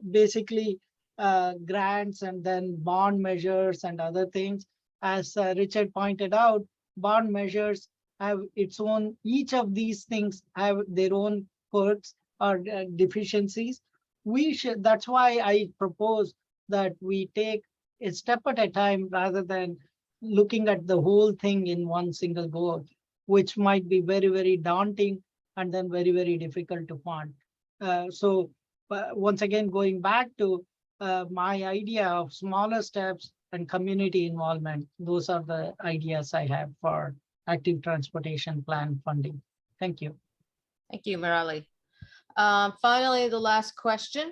Speaker 7: basically grants and then bond measures and other things. As Richard pointed out, bond measures have its own, each of these things have their own perks or deficiencies. That's why I propose that we take a step at a time rather than looking at the whole thing in one single go, which might be very, very daunting and then very, very difficult to fund. So once again, going back to my idea of smaller steps and community involvement, those are the ideas I have for active transportation plan funding. Thank you.
Speaker 10: Thank you, Murali. Finally, the last question.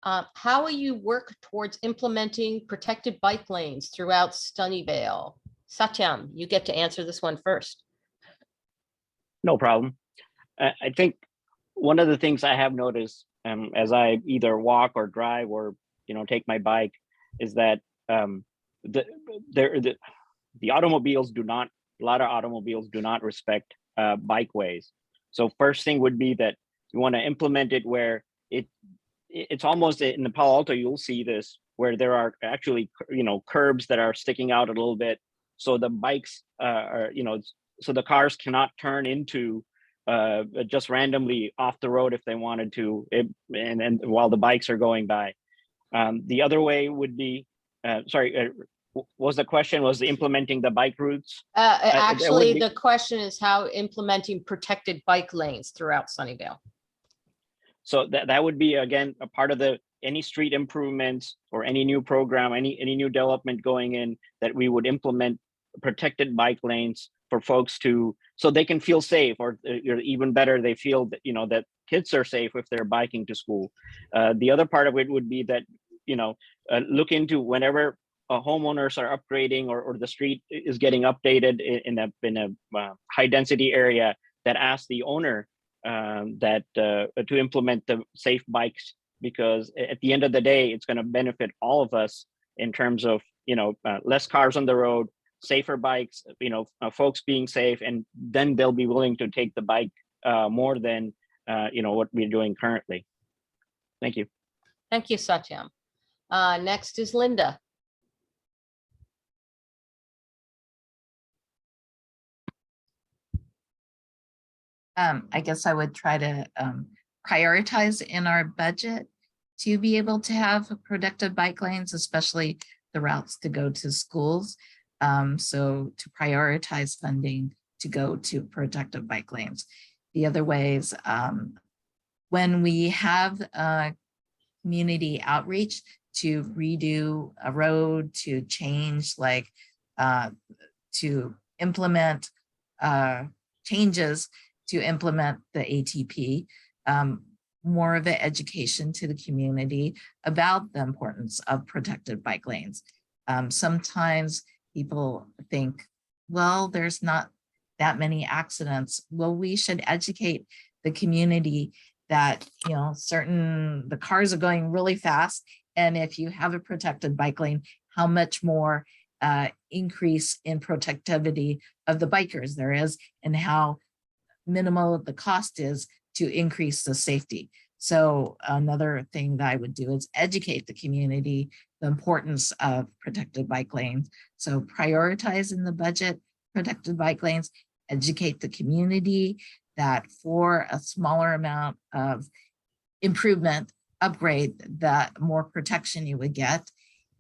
Speaker 10: How will you work towards implementing protected bike lanes throughout Sunnyvale? Satyam, you get to answer this one first.
Speaker 4: No problem. I think one of the things I have noticed as I either walk or drive or take my bike is that the automobiles do not, a lot of automobiles do not respect bikeways. So first thing would be that you want to implement it where it's almost in the Palo Alto, you'll see this where there are actually curbs that are sticking out a little bit, so the bikes so the cars cannot turn into just randomly off the road if they wanted to, and while the bikes are going by. The other way would be, was the question was implementing the bike routes?
Speaker 10: Actually, the question is how implementing protected bike lanes throughout Sunnyvale.
Speaker 4: So that would be, again, a part of any street improvements or any new program, any new development going in, that we would implement protected bike lanes for folks so they can feel safe, or even better, they feel that, that kids are safe if they're biking to school. The other part of it would be that, look into whenever homeowners are upgrading or the street is getting updated in a high density area, that asks the owner to implement the safe bikes because at the end of the day, it's going to benefit all of us in terms of, less cars on the road, safer bikes, folks being safe, and then they'll be willing to take the bike more than, what we're doing currently. Thank you.
Speaker 10: Thank you, Satyam. Next is Linda.
Speaker 5: I guess I would try to prioritize in our budget to be able to have protected bike lanes, especially the routes to go to schools. So to prioritize funding to go to protected bike lanes. The other ways, when we have community outreach to redo a road, to change, like to implement changes to implement the ATP, more of an education to the community about the importance of protected bike lanes. Sometimes people think, well, there's not that many accidents. Well, we should educate the community that, the cars are going really fast. And if you have a protected bike lane, how much more increase in protectivity of the bikers there is, and how minimal the cost is to increase the safety. So another thing that I would do is educate the community the importance of protected bike lanes. So prioritize in the budget protected bike lanes, educate the community that for a smaller amount of improvement, upgrade, that more protection you would get.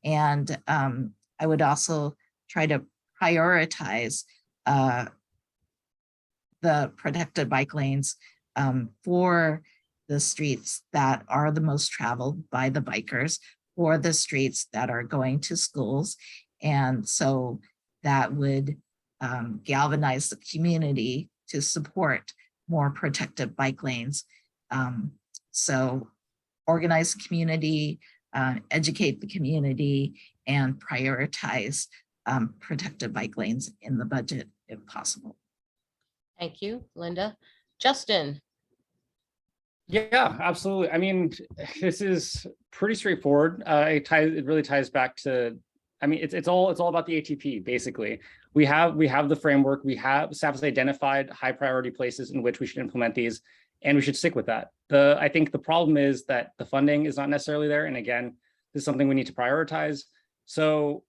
Speaker 5: And I would also try to prioritize the protected bike lanes for the streets that are the most traveled by the bikers, or the streets that are going to schools. And so that would galvanize the community to support more protected bike lanes. So organize the community, educate the community, and prioritize protected bike lanes in the budget if possible.
Speaker 10: Thank you, Linda. Justin.
Speaker 6: Yeah, absolutely. I mean, this is pretty straightforward. It really ties back to, it's all about the ATP. Basically, we have the framework. Staff has identified high priority places in which we should implement these, and we should stick with that. I think the problem is that the funding is not necessarily there. And again, this is something we need to prioritize. So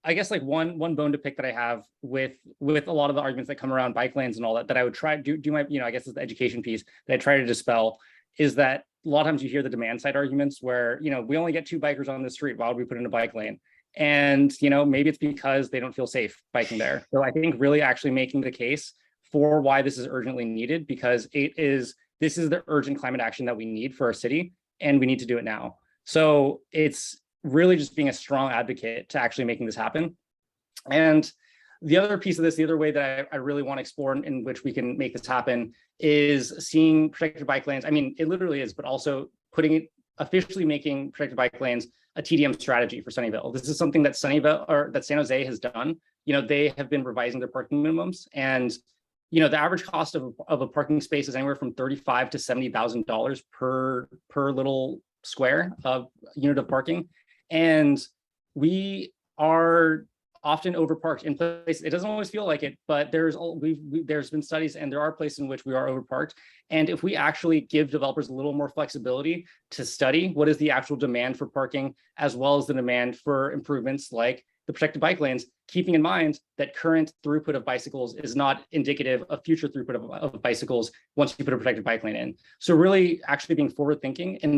Speaker 6: I guess like one bone to pick that I have with a lot of the arguments that come around bike lanes and all that I would try to do my, I guess it's the education piece that I try to dispel, is that a lot of times you hear the demand side arguments where, we only get 2 bikers on the street. Why would we put in a bike lane? And, maybe it's because they don't feel safe biking there. So I think really actually making the case for why this is urgently needed, because this is the urgent climate action that we need for our city, and we need to do it now. So it's really just being a strong advocate to actually making this happen. And the other piece of this, the other way that I really want to explore in which we can make this happen is seeing protected bike lanes. I mean, it literally is, but also officially making protected bike lanes a TDM strategy for Sunnyvale. This is something that that San Jose has done. They have been revising their parking minimums, and the average cost of a parking space is anywhere from $35,000 to $70,000 per little square of unit of parking. And we are often overparked in places. It doesn't always feel like it, but there's been studies, and there are places in which we are overparked. And if we actually give developers a little more flexibility to study what is the actual demand for parking, as well as the demand for improvements like the protected bike lanes, keeping in mind that current throughput of bicycles is not indicative of future throughput of bicycles once you put a protected bike lane in. So really actually being forward thinking in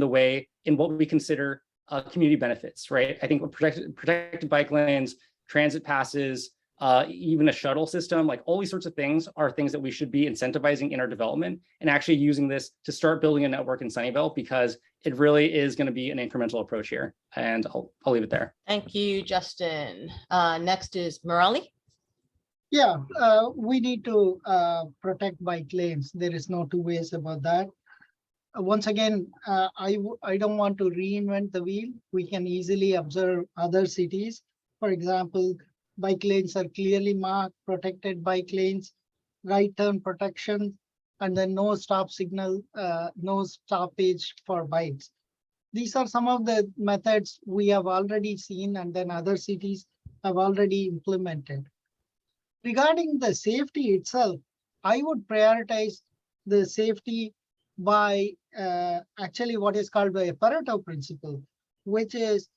Speaker 6: what we consider community benefits, right? I think protected bike lanes, transit passes, even a shuttle system, like all these sorts of things are things that we should be incentivizing in our development, and actually using this to start building a network in Sunnyvale, because it really is going to be an incremental approach here. And I'll leave it there.
Speaker 10: Thank you, Justin. Next is Murali.
Speaker 7: Yeah, we need to protect bike lanes. There is no two ways about that. Once again, I don't want to reinvent the wheel. We can easily observe other cities. For example, bike lanes are clearly marked, protected bike lanes, right turn protection, and then no stop signal, no stoppage for bikes. These are some of the methods we have already seen and then other cities have already implemented. Regarding the safety itself, I would prioritize the safety by actually what is called the Pareto principle, which is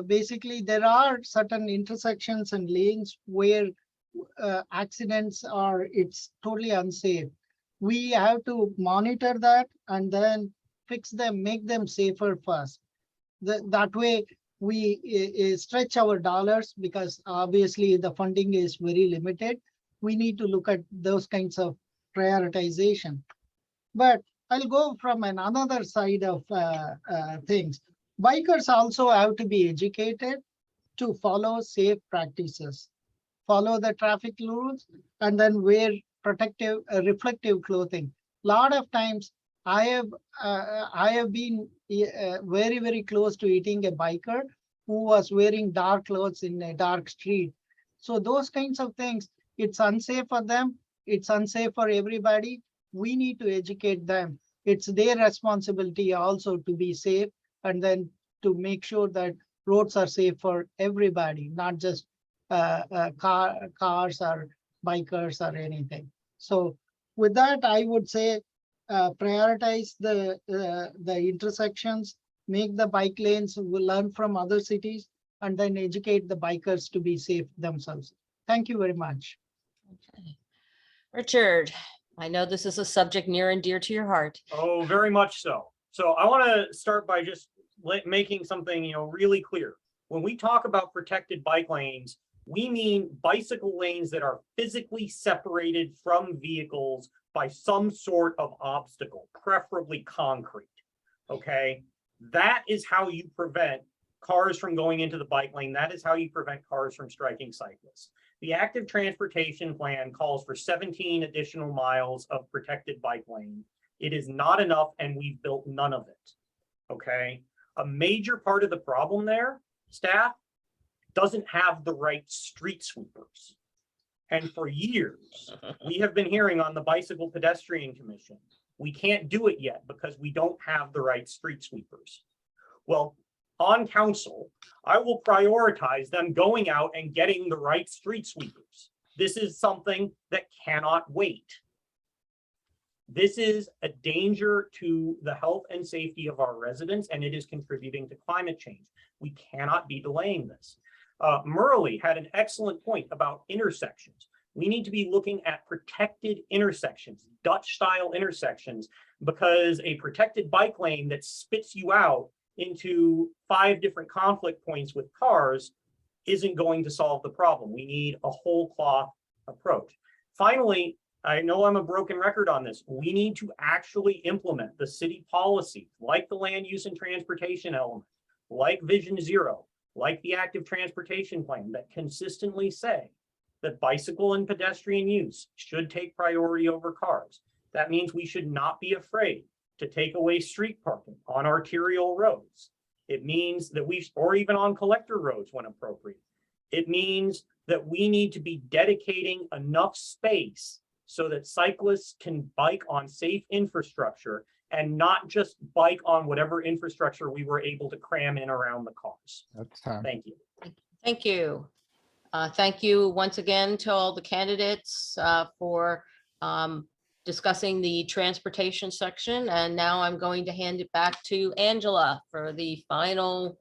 Speaker 7: basically there are certain intersections and lanes where accidents are, it's totally unsafe. We have to monitor that and then fix them, make them safer first. That way we stretch our dollars because obviously the funding is very limited. We need to look at those kinds of prioritization. But I'll go from another side of things. Bikers also have to be educated to follow safe practices, follow the traffic rules, and then wear protective, reflective clothing. A lot of times I have been very, very close to hitting a biker who was wearing dark clothes in a dark street. So those kinds of things, it's unsafe for them. It's unsafe for everybody. We need to educate them. It's their responsibility also to be safe and then to make sure that roads are safe for everybody, not just cars or bikers or anything. So with that, I would say prioritize the intersections, make the bike lanes, we'll learn from other cities, and then educate the bikers to be safe themselves. Thank you very much.
Speaker 10: Okay. Richard, I know this is a subject near and dear to your heart.
Speaker 8: Oh, very much so. So I want to start by just making something, really clear. When we talk about protected bike lanes, we mean bicycle lanes that are physically separated from vehicles by some sort of obstacle, preferably concrete. Okay, that is how you prevent cars from going into the bike lane. That is how you prevent cars from striking cyclists. The active transportation plan calls for 17 additional miles of protected bike lane. It is not enough, and we've built none of it. Okay, a major part of the problem there, staff, doesn't have the right street sweepers. And for years, we have been hearing on the Bicycle Pedestrian Commission, we can't do it yet because we don't have the right street sweepers. Well, on council, I will prioritize them going out and getting the right street sweepers. This is something that cannot wait. This is a danger to the health and safety of our residents, and it is contributing to climate change. We cannot be delaying this. Murley had an excellent point about intersections. We need to be looking at protected intersections, Dutch style intersections, because a protected bike lane that spits you out into 5 different conflict points with cars isn't going to solve the problem. We need a whole cloth approach. Finally, I know I'm a broken record on this. We need to actually implement the city policy, like the land use and transportation element, like Vision Zero, like the active transportation plan, that consistently say that bicycle and pedestrian use should take priority over cars. That means we should not be afraid to take away street parking on arterial roads. It means that or even on collector roads when appropriate. It means that we need to be dedicating enough space so that cyclists can bike on safe infrastructure and not just bike on whatever infrastructure we were able to cram in around the cars.
Speaker 9: That's time.
Speaker 8: Thank you.
Speaker 10: Thank you. Thank you once again to all the candidates for discussing the transportation section. And now I'm going to hand it back to Angela for the final.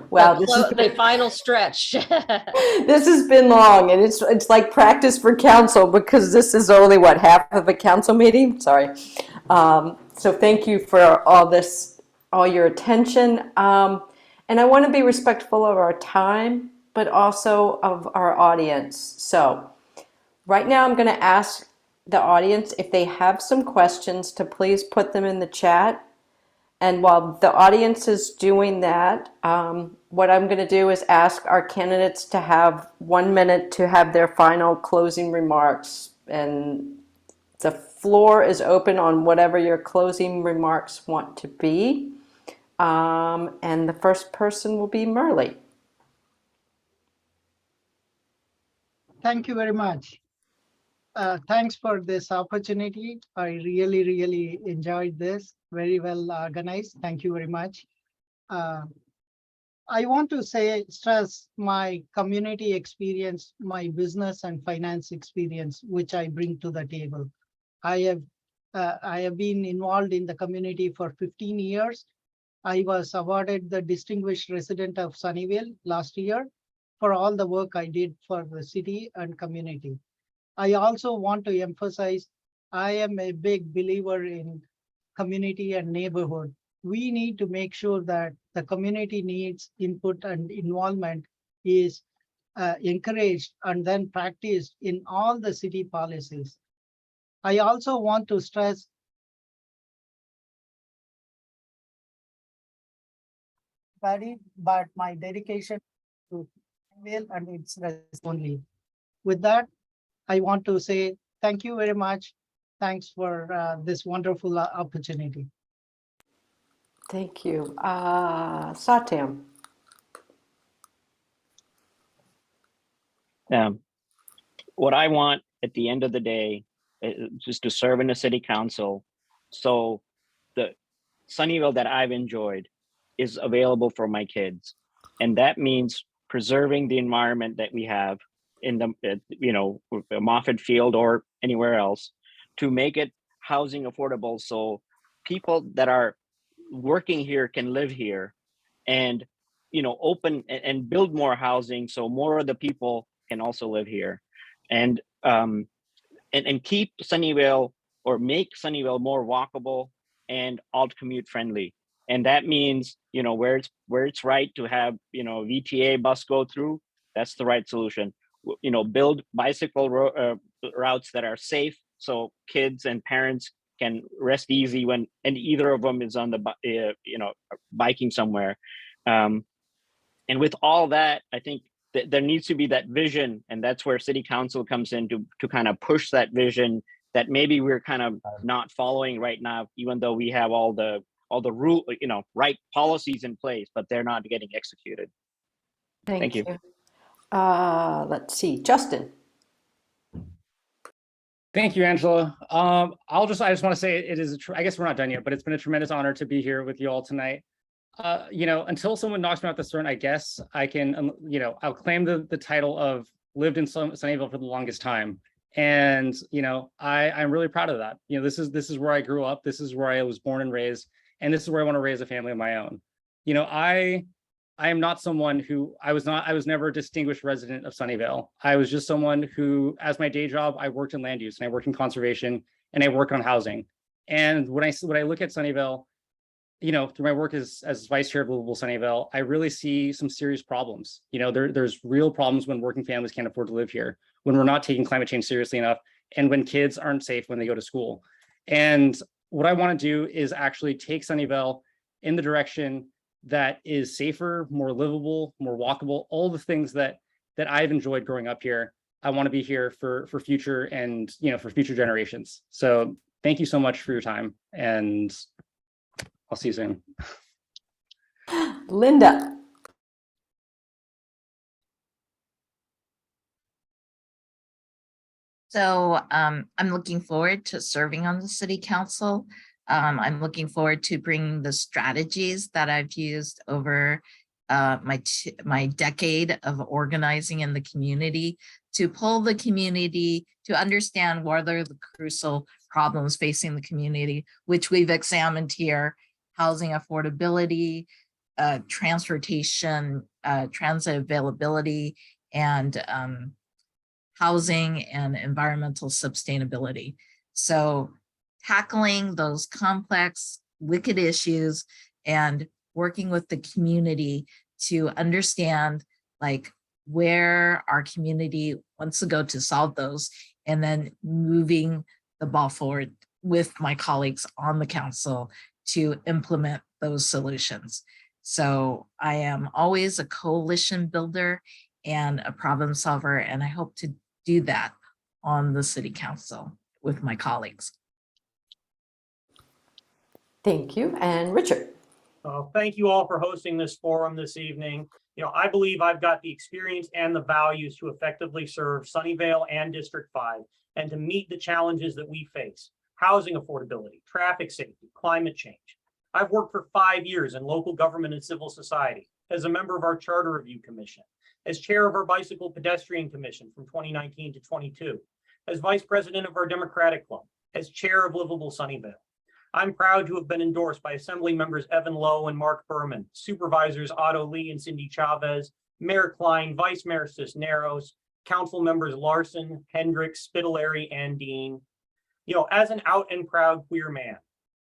Speaker 1: Wow,
Speaker 10: the final stretch.
Speaker 1: This has been long, and it's like practice for council because this is only what, half of a council meeting? Sorry. So thank you for all your attention. And I want to be respectful of our time, but also of our audience. So right now I'm going to ask the audience if they have some questions to please put them in the chat. And while the audience is doing that, what I'm going to do is ask our candidates to have 1 minute to have their final closing remarks. And the floor is open on whatever your closing remarks want to be. And the first person will be Murley.
Speaker 7: Thank you very much. Thanks for this opportunity. I really enjoyed this. Very well organized. Thank you very much. I want to stress my community experience, my business and finance experience, which I bring to the table. I have been involved in the community for 15 years. I was awarded the Distinguished Resident of Sunnyvale last year for all the work I did for the city and community. I also want to emphasize, I am a big believer in community and neighborhood. We need to make sure that the community needs input and involvement is encouraged and then practiced in all the city policies. I also want to stress but my dedication to Sunnyvale and its residents only. With that, I want to say thank you very much. Thanks for this wonderful opportunity.
Speaker 1: Thank you. Satyam.
Speaker 4: What I want at the end of the day is just to serve in the city council. So the Sunnyvale that I've enjoyed is available for my kids. And that means preserving the environment that we have in the, Moffett Field or anywhere else to make it housing affordable. So people that are working here can live here and, open and build more housing. So more of the people can also live here and keep Sunnyvale or make Sunnyvale more walkable and alt commute friendly. And that means, where it's right to have, VTA bus go through, that's the right solution. Build bicycle routes that are safe so kids and parents can rest easy when and either of them is on the biking somewhere. And with all that, I think there needs to be that vision, and that's where city council comes in to kind of push that vision that maybe we're kind of not following right now, even though we have all the right policies in place, but they're not getting executed. Thank you.
Speaker 1: Let's see, Justin.
Speaker 6: Thank you, Angela. I just want to say it is, I guess we're not done yet, but it's been a tremendous honor to be here with you all tonight. Until someone knocks me out the stern, I guess I can, I'll claim the title of lived in Sunnyvale for the longest time. And, I'm really proud of that. This is where I grew up. This is where I was born and raised. And this is where I want to raise a family of my own. I am not someone who I was never a distinguished resident of Sunnyvale. I was just someone who, as my day job, I worked in land use and I worked in conservation and I work on housing. And when I look at Sunnyvale, through my work as vice chair of Livable Sunnyvale, I really see some serious problems. There's real problems when working families can't afford to live here, when we're not taking climate change seriously enough, and when kids aren't safe when they go to school. And what I want to do is actually take Sunnyvale in the direction that is safer, more livable, more walkable, all the things that I've enjoyed growing up here. I want to be here for future and for future generations. So thank you so much for your time, and I'll see you soon.
Speaker 1: Linda.
Speaker 5: So I'm looking forward to serving on the city council. I'm looking forward to bringing the strategies that I've used over my decade of organizing in the community to pull the community to understand what are the crucial problems facing the community, which we've examined here: housing affordability, transportation, transit availability, and housing and environmental sustainability. So tackling those complex, wicked issues and working with the community to understand where our community wants to go to solve those, and then moving the ball forward with my colleagues on the council to implement those solutions. So I am always a coalition builder and a problem solver, and I hope to do that on the city council with my colleagues.
Speaker 1: Thank you. And Richard.
Speaker 8: Thank you all for hosting this forum this evening. I believe I've got the experience and the values to effectively serve Sunnyvale and District 5 and to meet the challenges that we face: housing affordability, traffic safety, climate change. I've worked for 5 years in local government and civil society, as a member of our Charter Review Commission, as chair of our Bicycle Pedestrian Commission from 2019 to 22, as vice president of our Democratic Club, as chair of Livable Sunnyvale. I'm proud to have been endorsed by Assembly members Evan Lowe and Mark Berman, supervisors Otto Lee and Cindy Chavez, Mayor Klein, Vice Mayor Cisneros, council members Larson, Hendricks, Spitaleri, and Dean. As an out and proud queer man,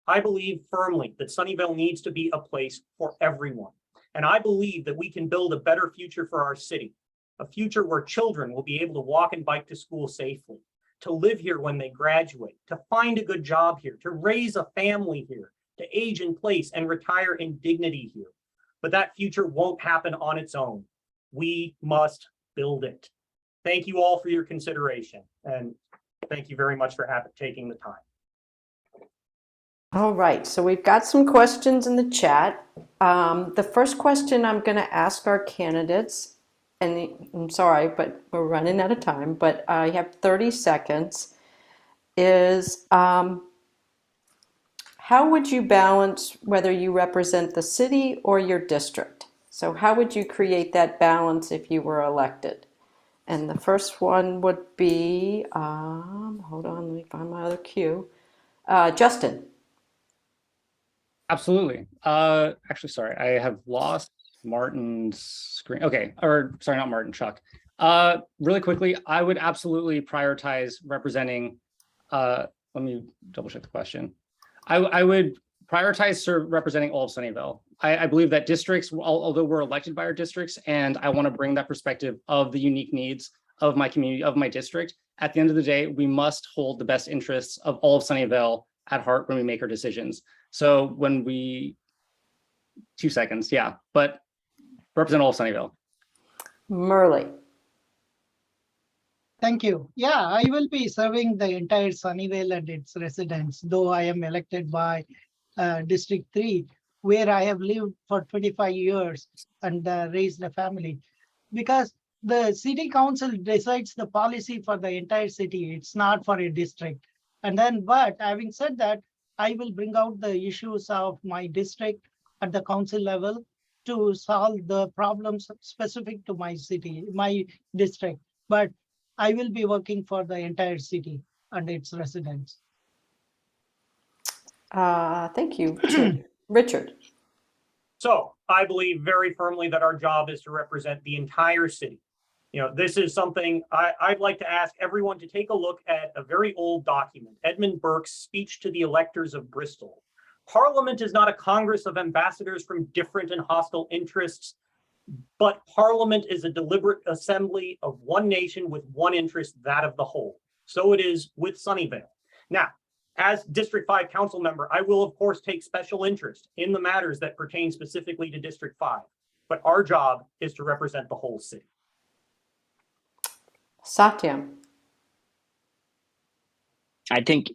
Speaker 8: I believe firmly that Sunnyvale needs to be a place for everyone. And I believe that we can build a better future for our city, a future where children will be able to walk and bike to school safely, to live here when they graduate, to find a good job here, to raise a family here, to age in place and retire in dignity here. But that future won't happen on its own. We must build it. Thank you all for your consideration, and thank you very much for taking the time.
Speaker 1: All right, so we've got some questions in the chat. The first question I'm going to ask our candidates, and I'm sorry, but we're running out of time, but I have 30 seconds, is how would you balance whether you represent the city or your district? So how would you create that balance if you were elected? And the first one would be, hold on, let me find my other cue. Justin.
Speaker 6: Absolutely. Actually, sorry, I have lost Martin's screen. Okay, or sorry, not Martin, Chuck. Really quickly, I would absolutely prioritize representing, let me double check the question. I would prioritize representing all of Sunnyvale. I believe that districts, although we're elected by our districts, and I want to bring that perspective of the unique needs of my community, of my district, at the end of the day, we must hold the best interests of all of Sunnyvale at heart when we make our decisions. So when we, 2 seconds, yeah, but represent all of Sunnyvale.
Speaker 1: Murley.
Speaker 7: Thank you. Yeah, I will be serving the entire Sunnyvale and its residents, though I am elected by District 3, where I have lived for 25 years and raised a family. Because the city council decides the policy for the entire city. It's not for a district. And then, but having said that, I will bring out the issues of my district at the council level to solve the problems specific to my city, my district. But I will be working for the entire city and its residents.
Speaker 1: Thank you, Richard.
Speaker 8: So I believe very firmly that our job is to represent the entire city. This is something I'd like to ask everyone to take a look at a very old document, Edmund Burke's Speech to the Electors of Bristol. Parliament is not a Congress of ambassadors from different and hostile interests, but Parliament is a deliberate assembly of one nation with one interest, that of the whole. So it is with Sunnyvale. Now, as District 5 council member, I will of course take special interest in the matters that pertain specifically to District 5, but our job is to represent the whole city.
Speaker 1: Satyam.
Speaker 4: I think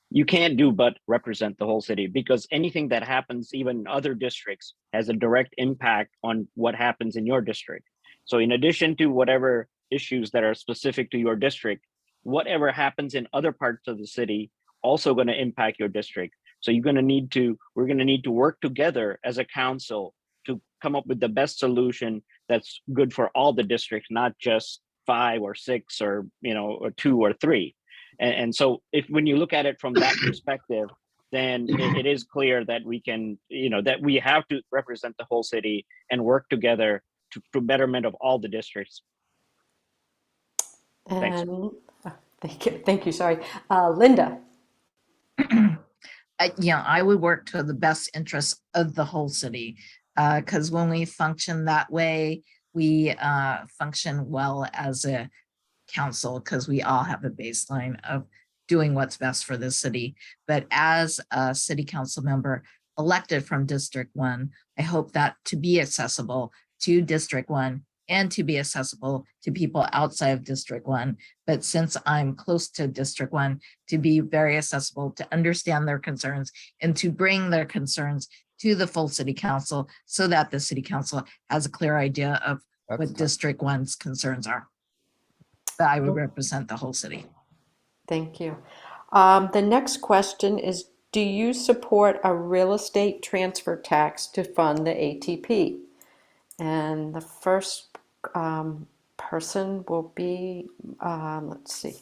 Speaker 4: you can't do but represent the whole city, because anything that happens even in other districts has a direct impact on what happens in your district. So in addition to whatever issues that are specific to your district, whatever happens in other parts of the city also going to impact your district. So we're going to need to work together as a council to come up with the best solution that's good for all the districts, not just 5 or 6 or or 2 or 3. And so when you look at it from that perspective, then it is clear that we can, that we have to represent the whole city and work together to betterment of all the districts. Thanks.
Speaker 1: And thank you. Sorry, Linda.
Speaker 5: I would work to the best interests of the whole city, because when we function that way, we function well as a council, because we all have a baseline of doing what's best for the city. But as a city council member elected from District 1, I hope that to be accessible to District 1 and to be accessible to people outside of District 1. But since I'm close to District 1, to be very accessible, to understand their concerns and to bring their concerns to the full city council so that the city council has a clear idea of what District 1's concerns are. That I would represent the whole city.
Speaker 1: Thank you. The next question is, do you support a real estate transfer tax to fund the ATP? And the first person will be, let's see,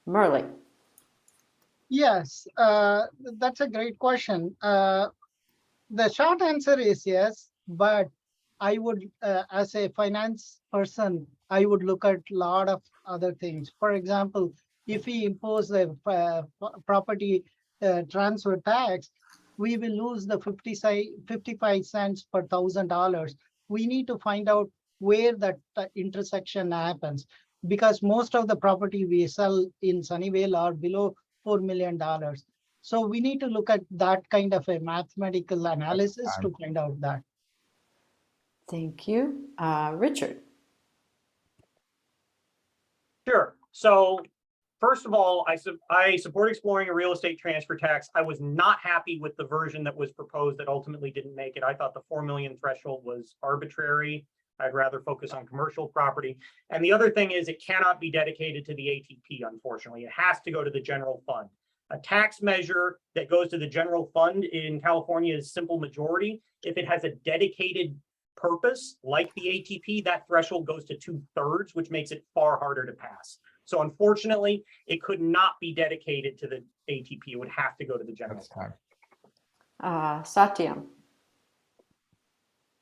Speaker 1: Merle.
Speaker 7: Yes, that's a great question. The short answer is yes, but I would, as a finance person, I would look at a lot of other things. For example, if we impose a property transfer tax, we will lose the 55 cents per $1,000. We need to find out where that intersection happens, because most of the property we sell in Sunnyvale are below $4 million. So we need to look at that kind of a mathematical analysis to find out that.
Speaker 1: Thank you. Richard.
Speaker 8: Sure. So first of all, I support exploring a real estate transfer tax. I was not happy with the version that was proposed that ultimately didn't make it. I thought the 4 million threshold was arbitrary. I'd rather focus on commercial property. And the other thing is it cannot be dedicated to the ATP, unfortunately. It has to go to the general fund. A tax measure that goes to the general fund in California is simple majority. If it has a dedicated purpose like the ATP, that threshold goes to 2/3, which makes it far harder to pass. So unfortunately, it could not be dedicated to the ATP. It would have to go to the general fund.
Speaker 1: Satyam.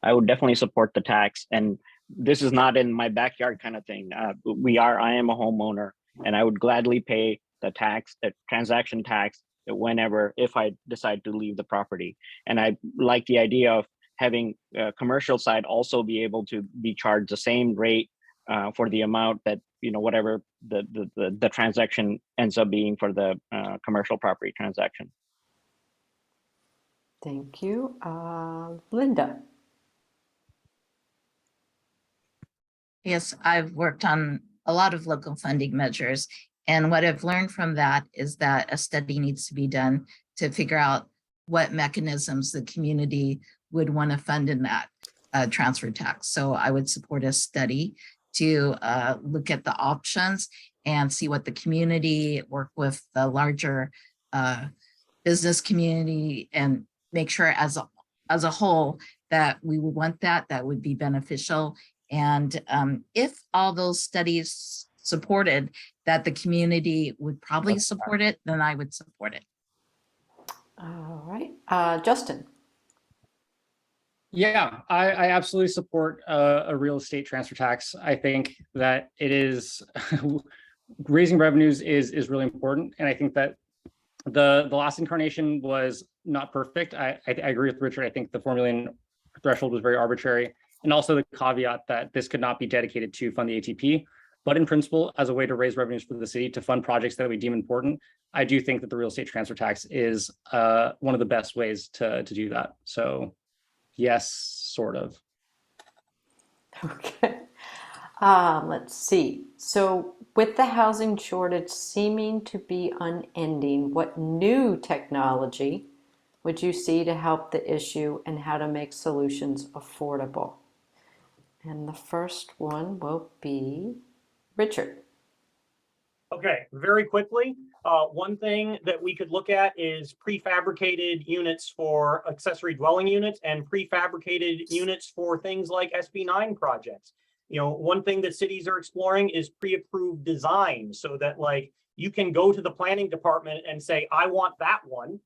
Speaker 4: I would definitely support the tax, and this is not in my backyard kind of thing. I am a homeowner, and I would gladly pay the tax, the transaction tax, whenever, if I decide to leave the property. And I like the idea of having a commercial side also be able to be charged the same rate for the amount that, whatever the transaction ends up being for the commercial property transaction.
Speaker 1: Thank you. Linda.
Speaker 5: Yes, I've worked on a lot of local funding measures. And what I've learned from that is that a study needs to be done to figure out what mechanisms the community would want to fund in that transfer tax. So I would support a study to look at the options and see what the community, work with the larger business community, and make sure as a whole that we would want that would be beneficial. And if all those studies supported that the community would probably support it, then I would support it.
Speaker 1: All right. Justin.
Speaker 6: Yeah, I absolutely support a real estate transfer tax. I think that it is raising revenues is really important. And I think that the last incarnation was not perfect. I agree with Richard. I think the 4 million threshold was very arbitrary. And also the caveat that this could not be dedicated to fund the ATP. But in principle, as a way to raise revenues for the city to fund projects that we deem important, I do think that the real estate transfer tax is one of the best ways to do that. So yes, sort of.
Speaker 1: Okay. Let's see. So with the housing shortage seeming to be unending, what new technology would you see to help the issue and how to make solutions affordable? And the first one will be Richard.
Speaker 8: Okay, very quickly. One thing that we could look at is prefabricated units for accessory dwelling units and prefabricated units for things like SB9 projects. One thing that cities are exploring is pre-approved design so that you can go to the planning department and say, I want that one,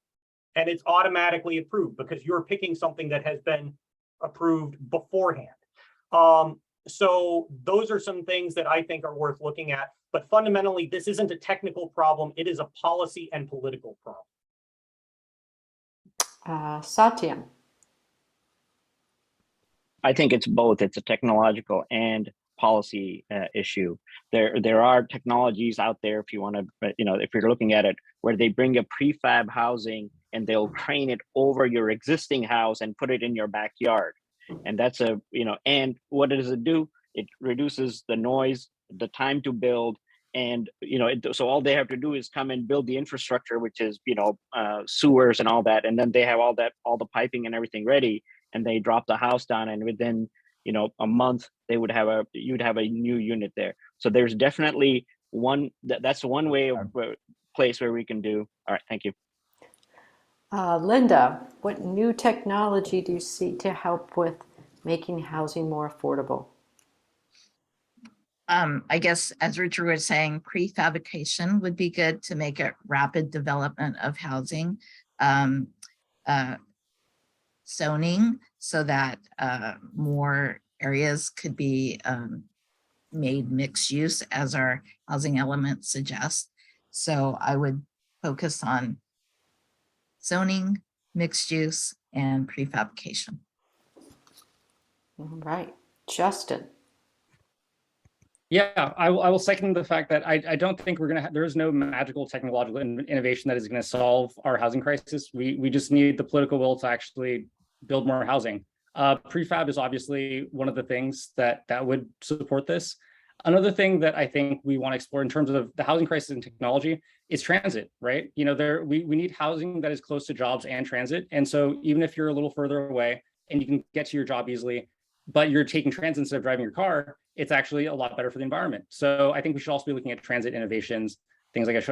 Speaker 8: and it's automatically approved because you're picking something that has been approved beforehand. So those are some things that I think are worth looking at. But fundamentally, this isn't a technical problem. It is a policy and political problem.
Speaker 1: Satyam.
Speaker 4: I think it's both. It's a technological and policy issue. There are technologies out there, if you want to, if you're looking at it, where they bring a prefab housing and they'll crane it over your existing house and put it in your backyard. And that's a, and what does it do? It reduces the noise, the time to build, and so all they have to do is come and build the infrastructure, which is sewers and all that, and then they have all the piping and everything ready, and they drop the house down, and within a month you'd have a new unit there. So there's definitely that's one way of place where we can do. All right, thank you.
Speaker 1: Linda, what new technology do you see to help with making housing more affordable?
Speaker 5: I guess, as Richard was saying, prefabrication would be good to make it rapid development of housing. Zoning, so that more areas could be made mixed use, as our housing element suggests. So I would focus on zoning, mixed use, and prefabrication.
Speaker 1: All right, Justin.
Speaker 6: Yeah, I will second the fact that I don't think there is no magical technological innovation that is going to solve our housing crisis. We just need the political will to actually build more housing. Prefab is obviously one of the things that would support this. Another thing that I think we want to explore in terms of the housing crisis and technology is transit, right? We need housing that is close to jobs and transit. And so even if you're a little further away and you can get to your job easily, but you're taking transit instead of driving your car, it's actually a lot better for the environment. So I think we should also be looking at transit innovations, things like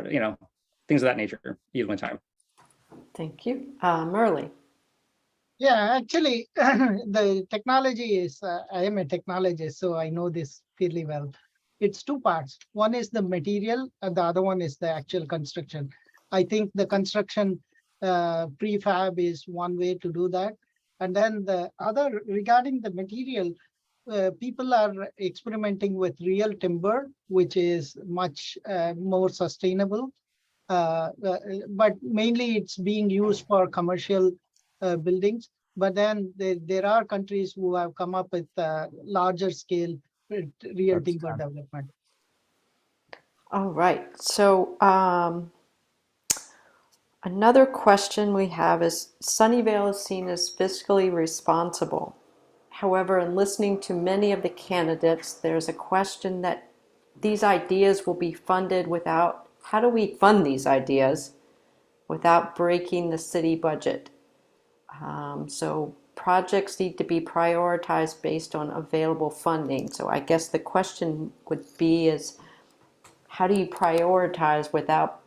Speaker 6: things of that nature. Use my time.
Speaker 1: Thank you. Merle.
Speaker 7: Yeah, actually, the technology is, I am a technologist, so I know this fairly well. It's two parts. One is the material, and the other one is the actual construction. I think the construction prefab is one way to do that. And then the other, regarding the material, people are experimenting with real timber, which is much more sustainable. But mainly it's being used for commercial buildings. But then there are countries who have come up with larger scale real timber development.
Speaker 1: All right. So another question we have is, Sunnyvale is seen as fiscally responsible. However, in listening to many of the candidates, there's a question that these ideas will be funded without, how do we fund these ideas without breaking the city budget? So projects need to be prioritized based on available funding. So I guess the question would be is, how do you prioritize without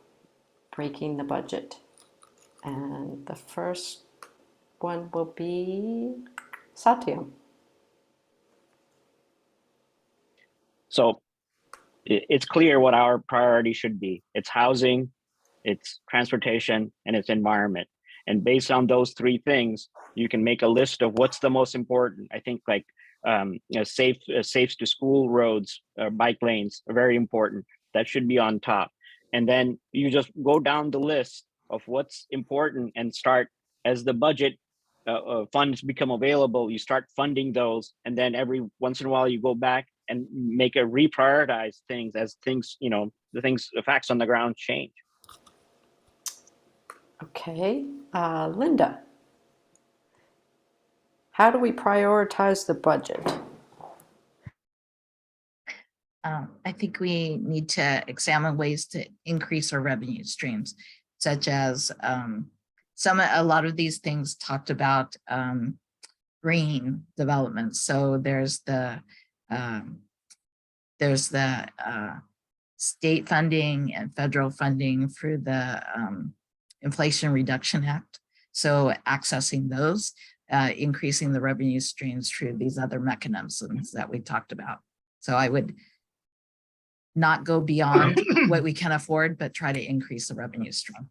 Speaker 1: breaking the budget? And the first one will be Satya.
Speaker 4: So it's clear what our priority should be. It's housing, it's transportation, and it's environment. And based on those three things, you can make a list of what's the most important. I think like safe to school roads, bike lanes are very important. That should be on top. And then you just go down the list of what's important and start, as the budget funds become available, you start funding those. And then every once in a while you go back and make a reprioritize things as things, the facts on the ground change.
Speaker 1: Okay, Linda. How do we prioritize the budget?
Speaker 5: I think we need to examine ways to increase our revenue streams, such as a lot of these things talked about green development. So there's the state funding and federal funding through the Inflation Reduction Act. So accessing those, increasing the revenue streams through these other mechanisms that we talked about. So I would not go beyond what we can afford, but try to increase the revenue stream.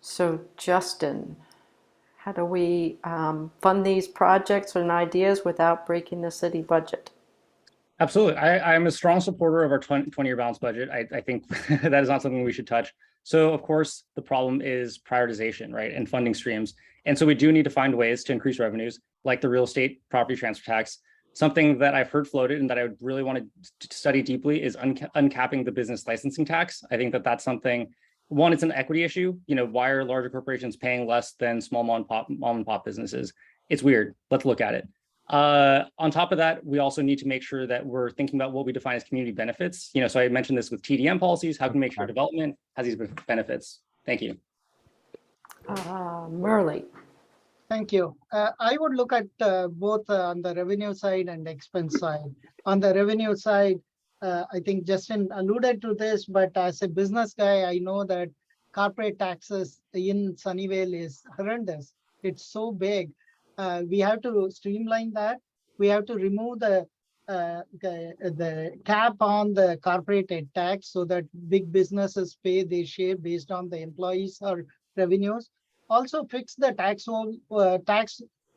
Speaker 1: So Justin, how do we fund these projects and ideas without breaking the city budget?
Speaker 6: Absolutely. I'm a strong supporter of our 20-year balanced budget. I think that is not something we should touch. So of course, the problem is prioritization, right? And funding streams. And so we do need to find ways to increase revenues, like the real estate property transfer tax. Something that I've heard floated and that I would really want to study deeply is uncapping the business licensing tax. I think that that's something One, it's an equity issue. Why are larger corporations paying less than small mom and pop businesses? It's weird. Let's look at it. On top of that, we also need to make sure that we're thinking about what we define as community benefits. So I mentioned this with TDM policies. How can we make sure development has these benefits? Thank you.
Speaker 1: Murley.
Speaker 7: Thank you. I would look at both on the revenue side and expense side. On the revenue side, I think Justin alluded to this, but as a business guy, I know that corporate taxes in Sunnyvale is horrendous. It's so big. We have to streamline that. We have to remove the cap on the corporate tax so that big businesses pay their share based on the employees or revenues. Also fix the tax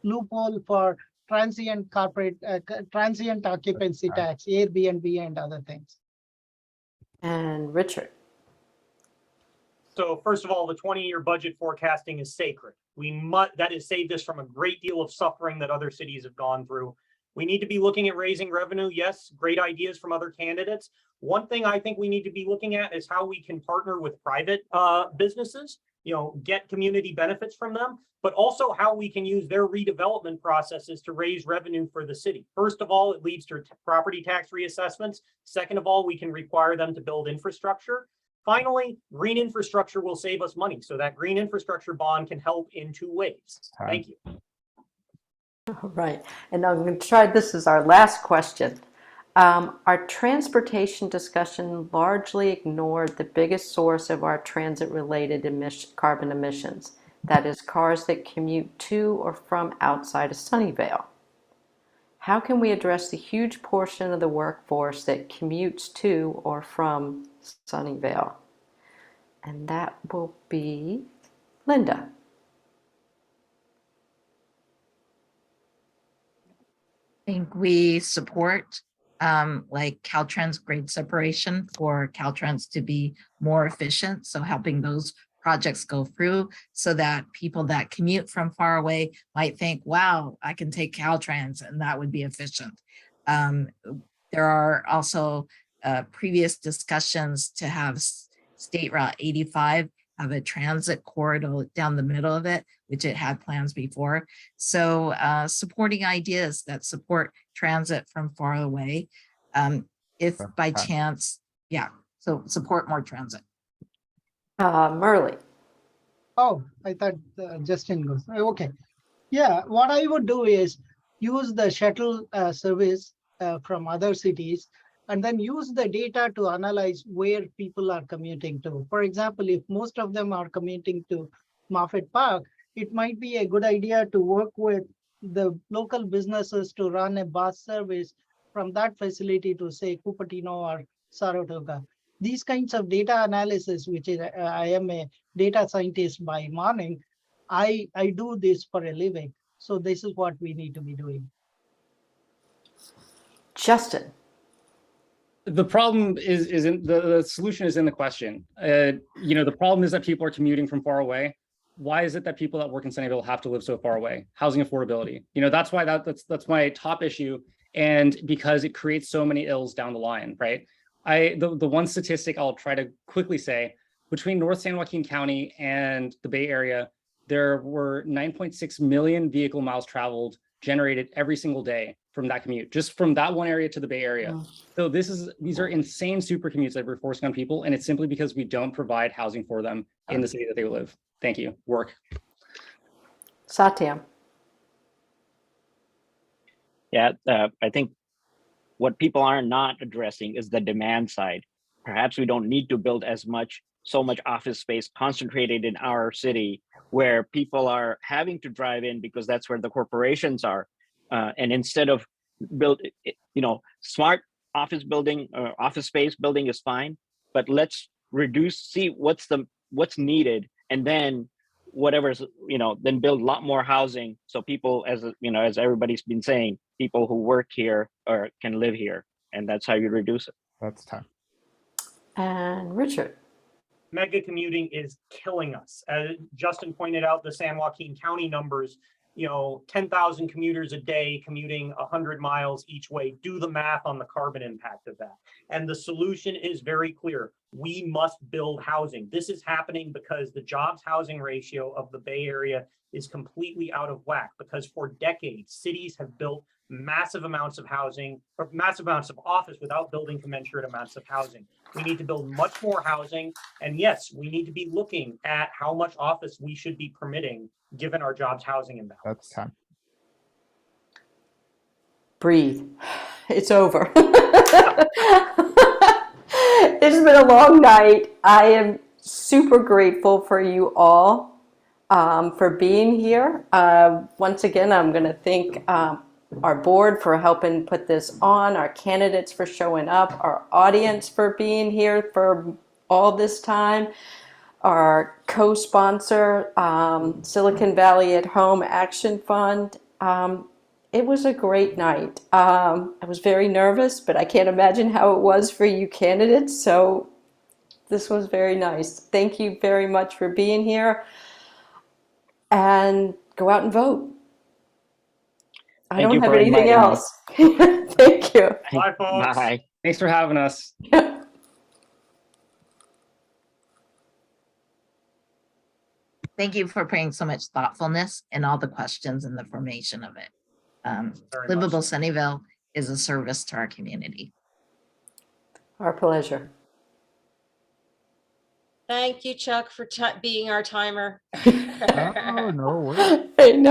Speaker 7: loophole for transient occupancy tax, Airbnb and other things.
Speaker 1: And Richard.
Speaker 8: So first of all, the 20-year budget forecasting is sacred. That has saved us from a great deal of suffering that other cities have gone through. We need to be looking at raising revenue. Yes, great ideas from other candidates. One thing I think we need to be looking at is how we can partner with private businesses, get community benefits from them, but also how we can use their redevelopment processes to raise revenue for the city. First of all, it leads to property tax reassessments. Second of all, we can require them to build infrastructure. Finally, green infrastructure will save us money. So that green infrastructure bond can help in two ways. Thank you.
Speaker 1: All right. And I'm going to try, this is our last question. Our transportation discussion largely ignored the biggest source of our transit-related carbon emissions, that is, cars that commute to or from outside of Sunnyvale. How can we address the huge portion of the workforce that commutes to or from Sunnyvale? And that will be Linda.
Speaker 5: I think we support like Caltrans grade separation for Caltrans to be more efficient. So helping those projects go through so that people that commute from far away might think, wow, I can take Caltrans and that would be efficient. There are also previous discussions to have State Route 85 have a transit corridor down the middle of it, which it had plans before. So supporting ideas that support transit from far away, if by chance, so support more transit.
Speaker 1: Murley.
Speaker 7: Oh, I thought Justin goes. Okay. Yeah, what I would do is use the shuttle service from other cities and then use the data to analyze where people are commuting to. For example, if most of them are commuting to Moffett Park, it might be a good idea to work with the local businesses to run a bus service from that facility to, say, Cupertino or Saratoga. These kinds of data analysis, which is, I am a data scientist by morning, I do this for a living. So this is what we need to be doing.
Speaker 1: Justin.
Speaker 6: The problem isn't the solution is in the question. The problem is that people are commuting from far away. Why is it that people that work in Sunnyvale have to live so far away? Housing affordability. That's why that's my top issue. And because it creates so many ills down the line, right? The one statistic I'll try to quickly say, between North San Joaquin County and the Bay Area, there were 9.6 million vehicle miles traveled generated every single day from that commute, just from that one area to the Bay Area. So these are insane super commutes that we're forcing on people, and it's simply because we don't provide housing for them in the city that they live. Thank you. Work.
Speaker 1: Satyam.
Speaker 4: Yeah, I think what people are not addressing is the demand side. Perhaps we don't need to build so much office space concentrated in our city where people are having to drive in because that's where the corporations are. And instead of smart office building or office space building is fine, but let's see what's needed, and then then build a lot more housing so people, as everybody's been saying, people who work here or can live here, and that's how you reduce it.
Speaker 9: That's time.
Speaker 1: And Richard.
Speaker 8: Mega commuting is killing us. As Justin pointed out, the San Joaquin County numbers, 10,000 commuters a day commuting 100 miles each way. Do the math on the carbon impact of that. And the solution is very clear. We must build housing. This is happening because the jobs housing ratio of the Bay Area is completely out of whack, because for decades, cities have built massive amounts of housing or massive amounts of office without building commensurate amounts of housing. We need to build much more housing. And yes, we need to be looking at how much office we should be permitting given our jobs housing imbalance.
Speaker 9: That's time.
Speaker 1: Breathe. It's over. It's been a long night. I am super grateful for you all for being here. Once again, I'm going to thank our board for helping put this on, our candidates for showing up, our audience for being here for all this time, our co-sponsor, Silicon Valley at Home Action Fund. It was a great night. I was very nervous, but I can't imagine how it was for you candidates. So this was very nice. Thank you very much for being here, and go out and vote. I
Speaker 4: Thank
Speaker 1: don't
Speaker 4: you
Speaker 1: have
Speaker 4: for
Speaker 1: anything
Speaker 4: inviting me.
Speaker 1: else. Thank you.
Speaker 8: Bye, folks.
Speaker 4: Bye.
Speaker 6: Thanks for having us.
Speaker 5: Thank you for bringing so much thoughtfulness in all the questions and the formation of it.
Speaker 8: Very much
Speaker 5: Livable
Speaker 8: so.
Speaker 5: Sunnyvale is a service to our community.
Speaker 1: Our pleasure.
Speaker 10: Thank you, Chuck, for being our timer.
Speaker 9: Oh, no worries.
Speaker 1: I know.